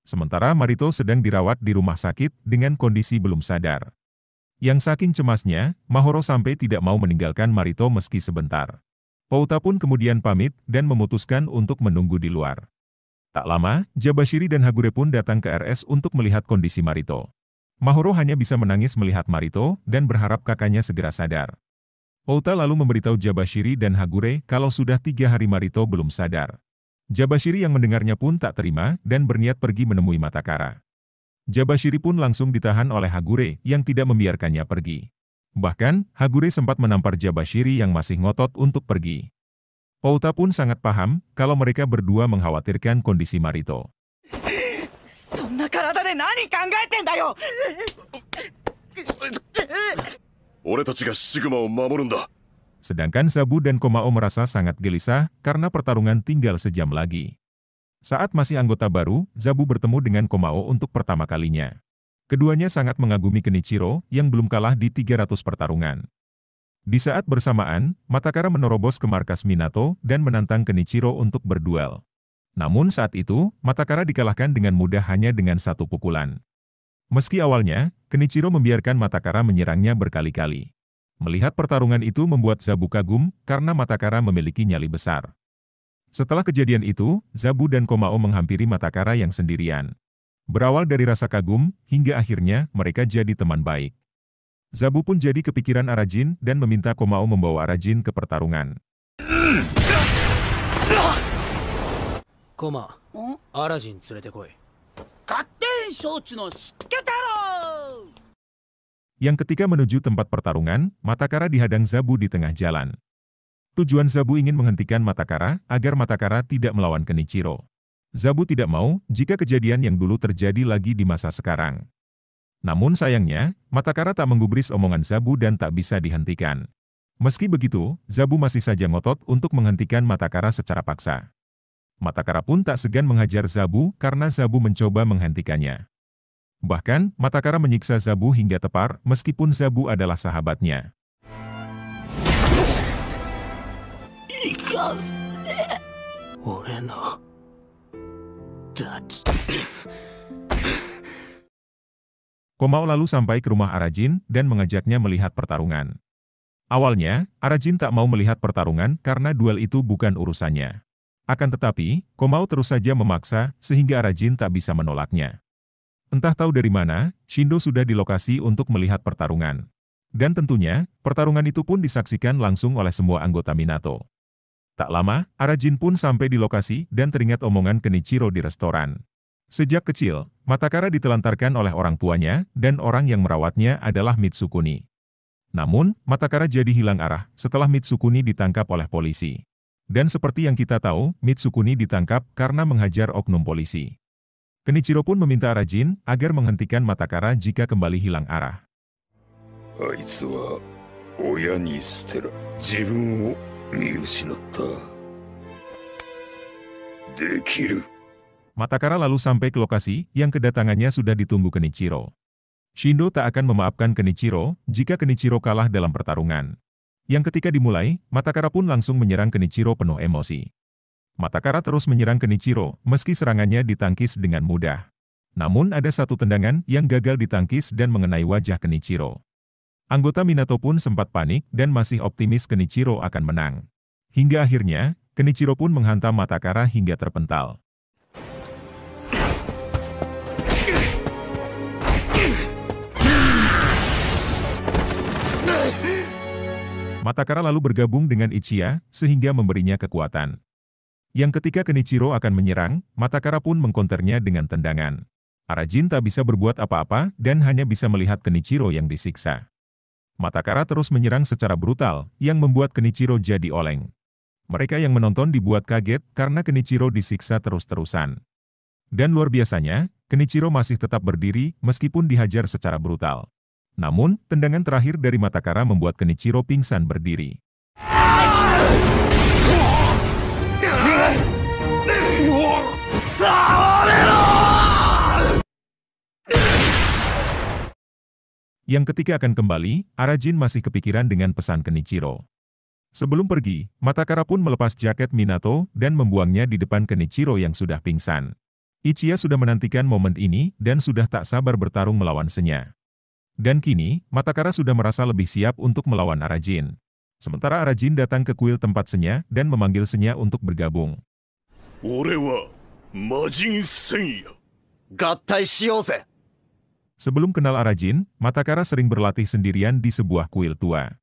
Sementara Marito sedang dirawat di rumah sakit dengan kondisi belum sadar. Yang saking cemasnya, Mahoro sampai tidak mau meninggalkan Marito meski sebentar. Pouta pun kemudian pamit dan memutuskan untuk menunggu di luar. Tak lama, Jabashiri dan Hagure pun datang ke RS untuk melihat kondisi Marito. Mahoro hanya bisa menangis melihat Marito dan berharap kakaknya segera sadar. Pouta lalu memberitahu Jabashiri dan Hagure kalau sudah 3 hari Marito belum sadar. Jabashiri yang mendengarnya pun tak terima dan berniat pergi menemui Matakara. Jabashiri pun langsung ditahan oleh Hagure yang tidak membiarkannya pergi. Bahkan, Hagure sempat menampar Jabashiri yang masih ngotot untuk pergi. Pouta pun sangat paham kalau mereka berdua mengkhawatirkan kondisi Marito. Sedangkan Zabu dan Komao merasa sangat gelisah karena pertarungan tinggal sejam lagi. Saat masih anggota baru, Zabu bertemu dengan Komao untuk pertama kalinya. Keduanya sangat mengagumi Kenichiro yang belum kalah di 300 pertarungan. Di saat bersamaan, Matakara menerobos ke markas Minato dan menantang Kenichiro untuk berduel. Namun saat itu, Matakara dikalahkan dengan mudah hanya dengan 1 pukulan. Meski awalnya, Kenichiro membiarkan Matakara menyerangnya berkali-kali. Melihat pertarungan itu membuat Zabu kagum karena Matakara memiliki nyali besar. Setelah kejadian itu, Zabu dan Komao menghampiri Matakara yang sendirian. Berawal dari rasa kagum, hingga akhirnya mereka jadi teman baik. Zabu pun jadi kepikiran Arajin dan meminta Komao membawa Arajin ke pertarungan. Koma, Arajin 連れてこい。 Yang ketika menuju tempat pertarungan, Matakara dihadang Zabu di tengah jalan. Tujuan Zabu ingin menghentikan Matakara agar Matakara tidak melawan Kenichiro. Zabu tidak mau jika kejadian yang dulu terjadi lagi di masa sekarang. Namun sayangnya, Matakara tak menggubris omongan Zabu dan tak bisa dihentikan. Meski begitu, Zabu masih saja ngotot untuk menghentikan Matakara secara paksa. Matakara pun tak segan menghajar Zabu karena Zabu mencoba menghentikannya. Bahkan, Matakara menyiksa Zabu hingga tepar meskipun Zabu adalah sahabatnya. Komao lalu sampai ke rumah Arajin dan mengajaknya melihat pertarungan. Awalnya, Arajin tak mau melihat pertarungan karena duel itu bukan urusannya. Akan tetapi, Komao terus saja memaksa sehingga Arajin tak bisa menolaknya. Entah tahu dari mana, Shindo sudah di lokasi untuk melihat pertarungan. Dan tentunya, pertarungan itu pun disaksikan langsung oleh semua anggota Minato. Tak lama, Arajin pun sampai di lokasi dan teringat omongan Kenichiro di restoran. Sejak kecil, Matakara ditelantarkan oleh orang tuanya dan orang yang merawatnya adalah Mitsukuni. Namun, Matakara jadi hilang arah setelah Mitsukuni ditangkap oleh polisi. Dan seperti yang kita tahu, Mitsukuni ditangkap karena menghajar oknum polisi. Kenichiro pun meminta Arajin agar menghentikan Matakara jika kembali hilang arah. あいつは親に捨てら自分を見失った。できる。 Matakara lalu sampai ke lokasi yang kedatangannya sudah ditunggu Kenichiro. Shindo tak akan memaafkan Kenichiro jika Kenichiro kalah dalam pertarungan. Yang ketika dimulai, Matakara pun langsung menyerang Kenichiro penuh emosi. Matakara terus menyerang Kenichiro meski serangannya ditangkis dengan mudah. Namun ada satu tendangan yang gagal ditangkis dan mengenai wajah Kenichiro. Anggota Minato pun sempat panik dan masih optimis Kenichiro akan menang. Hingga akhirnya, Kenichiro pun menghantam Matakara hingga terpental. Matakara lalu bergabung dengan Ichiya sehingga memberinya kekuatan. Yang ketika Kenichiro akan menyerang, Matakara pun mengkonternya dengan tendangan. Arajin tak bisa berbuat apa-apa dan hanya bisa melihat Kenichiro yang disiksa. Matakara terus menyerang secara brutal, yang membuat Kenichiro jadi oleng. Mereka yang menonton dibuat kaget karena Kenichiro disiksa terus-terusan. Dan luar biasanya, Kenichiro masih tetap berdiri meskipun dihajar secara brutal. Namun, tendangan terakhir dari Matakara membuat Kenichiro pingsan berdiri. Yang ketika akan kembali, Arajin masih kepikiran dengan pesan Kenichiro. Sebelum pergi, Matakara pun melepas jaket Minato dan membuangnya di depan Kenichiro yang sudah pingsan. Ichiya sudah menantikan momen ini dan sudah tak sabar bertarung melawan Senya. Dan kini, Matakara sudah merasa lebih siap untuk melawan Arajin. Sementara Arajin datang ke kuil tempat Senya dan memanggil Senya untuk bergabung. Sebelum kenal Arajin, Matakara sering berlatih sendirian di sebuah kuil tua.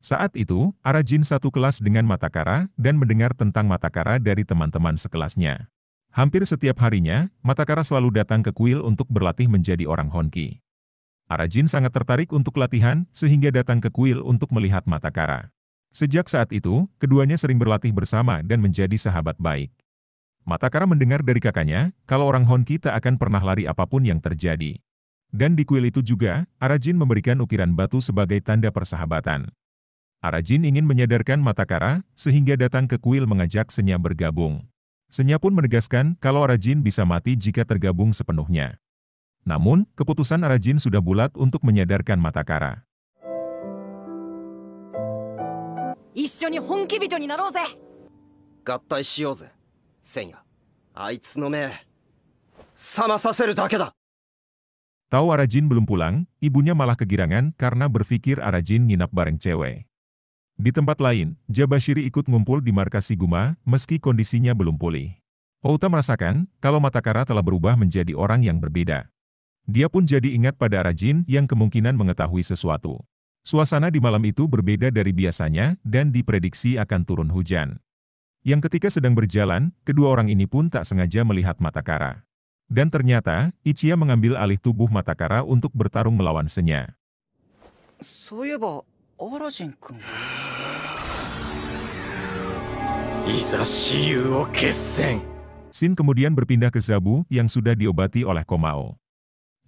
Saat itu, Arajin satu kelas dengan Matakara dan mendengar tentang Matakara dari teman-teman sekelasnya. Hampir setiap harinya, Matakara selalu datang ke kuil untuk berlatih menjadi orang Honki. Arajin sangat tertarik untuk latihan sehingga datang ke kuil untuk melihat Matakara. Sejak saat itu, keduanya sering berlatih bersama dan menjadi sahabat baik. Matakara mendengar dari kakaknya kalau orang Honki tak akan pernah lari apapun yang terjadi. Dan di kuil itu juga, Arajin memberikan ukiran batu sebagai tanda persahabatan. Arajin ingin menyadarkan Matakara sehingga datang ke kuil mengajak Senya bergabung. Senya pun menegaskan kalau Arajin bisa mati jika tergabung sepenuhnya. Namun, keputusan Arajin sudah bulat untuk menyadarkan Matakara. Tahu Arajin belum pulang, ibunya malah kegirangan karena berpikir Arajin nginap bareng cewek. Di tempat lain, Jabashiri ikut ngumpul di markas Shiguma meski kondisinya belum pulih. Outa merasakan kalau Matakara telah berubah menjadi orang yang berbeda. Dia pun jadi ingat pada Arajin yang kemungkinan mengetahui sesuatu. Suasana di malam itu berbeda dari biasanya dan diprediksi akan turun hujan. Yang ketika sedang berjalan, kedua orang ini pun tak sengaja melihat Matakara. Dan ternyata, Ichiya mengambil alih tubuh Matakara untuk bertarung melawan Senya. Shin kemudian berpindah ke Zabu yang sudah diobati oleh Komao.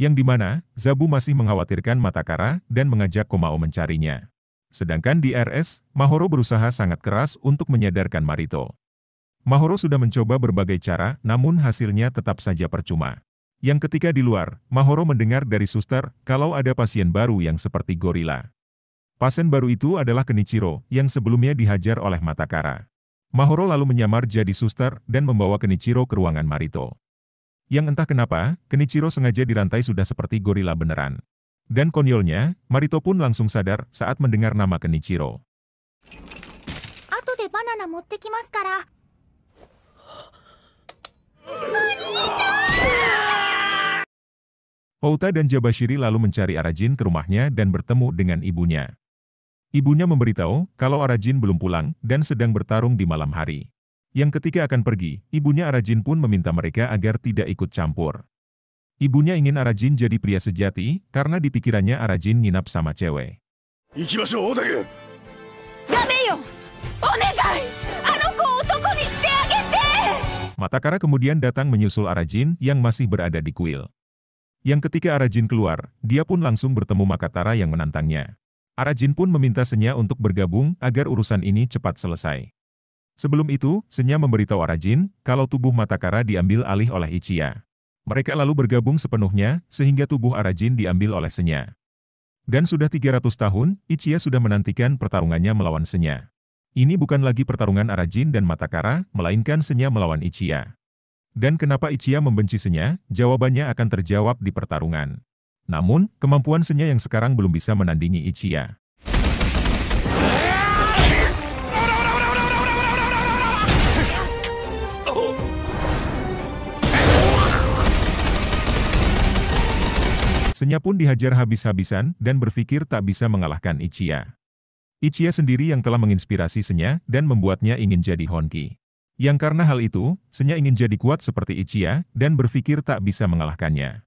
Yang dimana, Zabu masih mengkhawatirkan Matakara dan mengajak Komao mencarinya. Sedangkan di RS, Mahoro berusaha sangat keras untuk menyadarkan Marito. Mahoro sudah mencoba berbagai cara, namun hasilnya tetap saja percuma. Yang ketika di luar, Mahoro mendengar dari suster kalau ada pasien baru yang seperti gorila. Pasien baru itu adalah Kenichiro, yang sebelumnya dihajar oleh Matakara. Mahoro lalu menyamar jadi suster dan membawa Kenichiro ke ruangan Marito. Yang entah kenapa, Kenichiro sengaja dirantai sudah seperti gorila beneran. Dan konyolnya, Marito pun langsung sadar saat mendengar nama Kenichiro. Outa dan Jabashiri lalu mencari Arajin ke rumahnya dan bertemu dengan ibunya. Ibunya memberitahu kalau Arajin belum pulang dan sedang bertarung di malam hari. Yang ketika akan pergi, ibunya Arajin pun meminta mereka agar tidak ikut campur. Ibunya ingin Arajin jadi pria sejati, karena di pikirannya Arajin nginap sama cewek. Matakara kemudian datang menyusul Arajin yang masih berada di kuil. Yang ketika Arajin keluar, dia pun langsung bertemu Makatara yang menantangnya. Arajin pun meminta Senya untuk bergabung agar urusan ini cepat selesai. Sebelum itu, Senya memberitahu Arajin kalau tubuh Matakara diambil alih oleh Ichiya. Mereka lalu bergabung sepenuhnya sehingga tubuh Arajin diambil oleh Senya. Dan sudah 300 tahun, Ichiya sudah menantikan pertarungannya melawan Senya. Ini bukan lagi pertarungan Arajin dan Matakara, melainkan Senya melawan Ichiya. Dan kenapa Ichiya membenci Senya? Jawabannya akan terjawab di pertarungan. Namun, kemampuan Senya yang sekarang belum bisa menandingi Ichiya. Senya pun dihajar habis-habisan dan berpikir tak bisa mengalahkan Ichiya. Ichiya sendiri yang telah menginspirasi Senya dan membuatnya ingin jadi Honki. Yang karena hal itu, Senya ingin jadi kuat seperti Ichiya dan berpikir tak bisa mengalahkannya.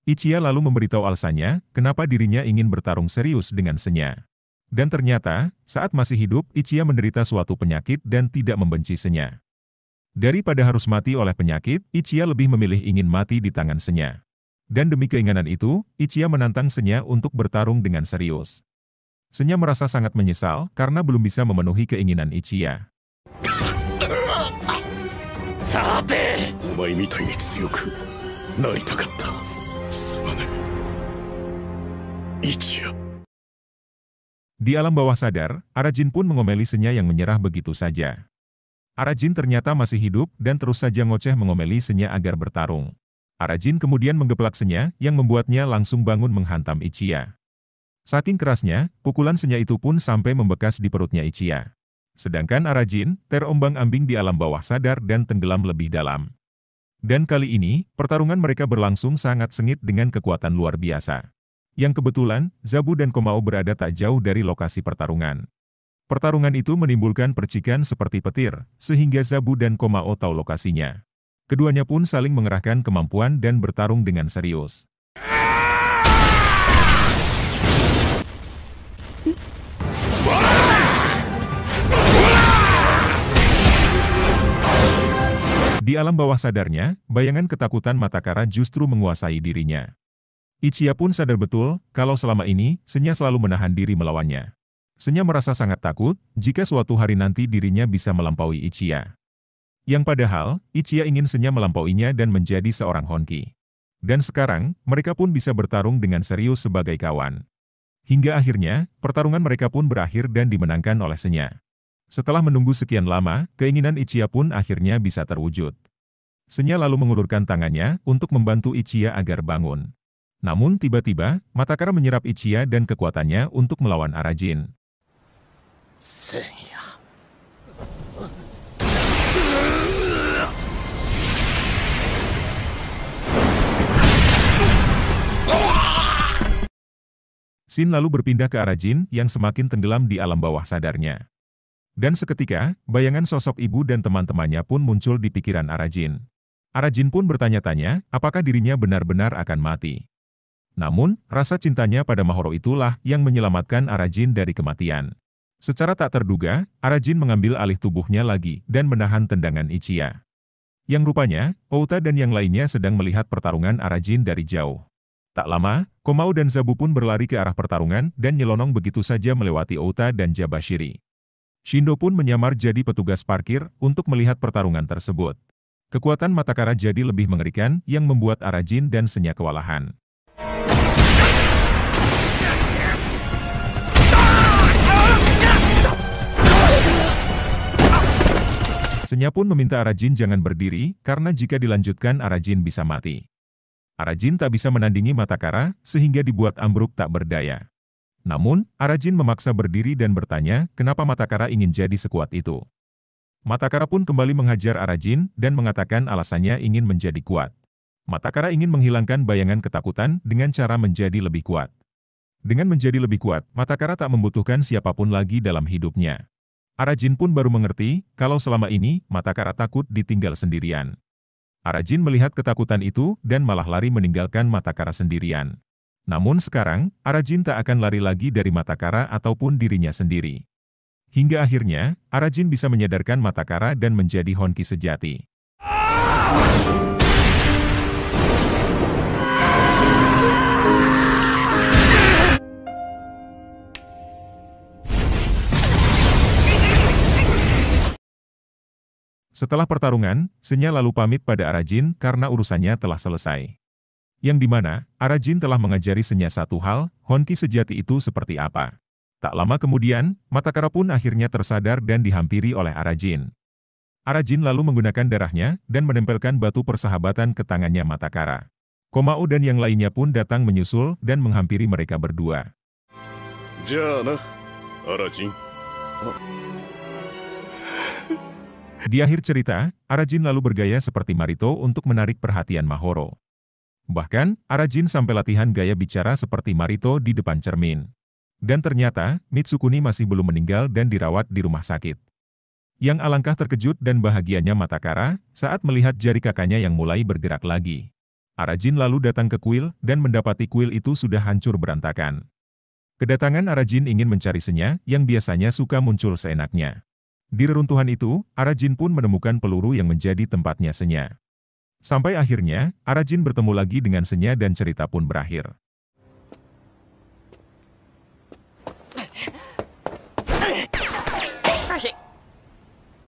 Ichiya lalu memberitahu alasannya kenapa dirinya ingin bertarung serius dengan Senya. Dan ternyata, saat masih hidup, Ichiya menderita suatu penyakit dan tidak membenci Senya. Daripada harus mati oleh penyakit, Ichiya lebih memilih ingin mati di tangan Senya. Dan demi keinginan itu, Ichiya menantang Senya untuk bertarung dengan serius. Senya merasa sangat menyesal karena belum bisa memenuhi keinginan Ichiya. Di alam bawah sadar, Arajin pun mengomeli Senya yang menyerah begitu saja. Arajin ternyata masih hidup dan terus saja ngoceh mengomeli Senya agar bertarung. Arajin kemudian menggeplak Senya yang membuatnya langsung bangun menghantam Ichiya. Saking kerasnya, pukulan Senya itu pun sampai membekas di perutnya Ichiya. Sedangkan Arajin terombang-ambing di alam bawah sadar dan tenggelam lebih dalam. Dan kali ini, pertarungan mereka berlangsung sangat sengit dengan kekuatan luar biasa. Yang kebetulan, Zabu dan Komao berada tak jauh dari lokasi pertarungan. Pertarungan itu menimbulkan percikan seperti petir, sehingga Zabu dan Komao tahu lokasinya. Keduanya pun saling mengerahkan kemampuan dan bertarung dengan serius. Di alam bawah sadarnya, bayangan ketakutan Matakara justru menguasai dirinya. Ichiya pun sadar betul kalau selama ini Senya selalu menahan diri melawannya. Senya merasa sangat takut jika suatu hari nanti dirinya bisa melampaui Ichiya. Yang padahal, Ichiya ingin Senya melampauinya dan menjadi seorang Honki. Dan sekarang, mereka pun bisa bertarung dengan serius sebagai kawan. Hingga akhirnya, pertarungan mereka pun berakhir dan dimenangkan oleh Senya. Setelah menunggu sekian lama, keinginan Ichiya pun akhirnya bisa terwujud. Senya lalu mengulurkan tangannya untuk membantu Ichiya agar bangun. Namun tiba-tiba, Matakara menyerap Ichiya dan kekuatannya untuk melawan Arajin. Senya. Shin lalu berpindah ke Arajin yang semakin tenggelam di alam bawah sadarnya. Dan seketika, bayangan sosok ibu dan teman-temannya pun muncul di pikiran Arajin. Arajin pun bertanya-tanya, apakah dirinya benar-benar akan mati. Namun, rasa cintanya pada Mahoro itulah yang menyelamatkan Arajin dari kematian. Secara tak terduga, Arajin mengambil alih tubuhnya lagi dan menahan tendangan Ichiya. Yang rupanya, Outa dan yang lainnya sedang melihat pertarungan Arajin dari jauh. Tak lama, Komao dan Zabu pun berlari ke arah pertarungan dan nyelonong begitu saja melewati Outa dan Jabashiri. Shindo pun menyamar jadi petugas parkir untuk melihat pertarungan tersebut. Kekuatan Matakara jadi lebih mengerikan yang membuat Arajin dan Senya kewalahan. Senya pun meminta Arajin jangan berdiri karena jika dilanjutkan Arajin bisa mati. Arajin tak bisa menandingi Matakara sehingga dibuat ambruk tak berdaya. Namun, Arajin memaksa berdiri dan bertanya kenapa Matakara ingin jadi sekuat itu. Matakara pun kembali menghajar Arajin dan mengatakan alasannya ingin menjadi kuat. Matakara ingin menghilangkan bayangan ketakutan dengan cara menjadi lebih kuat. Dengan menjadi lebih kuat, Matakara tak membutuhkan siapapun lagi dalam hidupnya. Arajin pun baru mengerti kalau selama ini Matakara takut ditinggal sendirian. Arajin melihat ketakutan itu dan malah lari meninggalkan Matakara sendirian. Namun sekarang, Arajin tak akan lari lagi dari Matakara ataupun dirinya sendiri. Hingga akhirnya, Arajin bisa menyadarkan Matakara dan menjadi Honki sejati. Setelah pertarungan, Senya lalu pamit pada Arajin karena urusannya telah selesai. Yang dimana, Arajin telah mengajari Senya satu hal, Honki sejati itu seperti apa. Tak lama kemudian, Matakara pun akhirnya tersadar dan dihampiri oleh Arajin. Arajin lalu menggunakan darahnya dan menempelkan batu persahabatan ke tangannya Matakara. Komao dan yang lainnya pun datang menyusul dan menghampiri mereka berdua. Jana, Arajin. Di akhir cerita, Arajin lalu bergaya seperti Marito untuk menarik perhatian Mahoro. Bahkan, Arajin sampai latihan gaya bicara seperti Marito di depan cermin. Dan ternyata, Mitsukuni masih belum meninggal dan dirawat di rumah sakit. Yang alangkah terkejut dan bahagianya Matakara saat melihat jari kakaknya yang mulai bergerak lagi. Arajin lalu datang ke kuil dan mendapati kuil itu sudah hancur berantakan. Kedatangan Arajin ingin mencari Senya yang biasanya suka muncul seenaknya. Di reruntuhan itu, Arajin pun menemukan peluru yang menjadi tempatnya Senya. Sampai akhirnya, Arajin bertemu lagi dengan Senya dan cerita pun berakhir.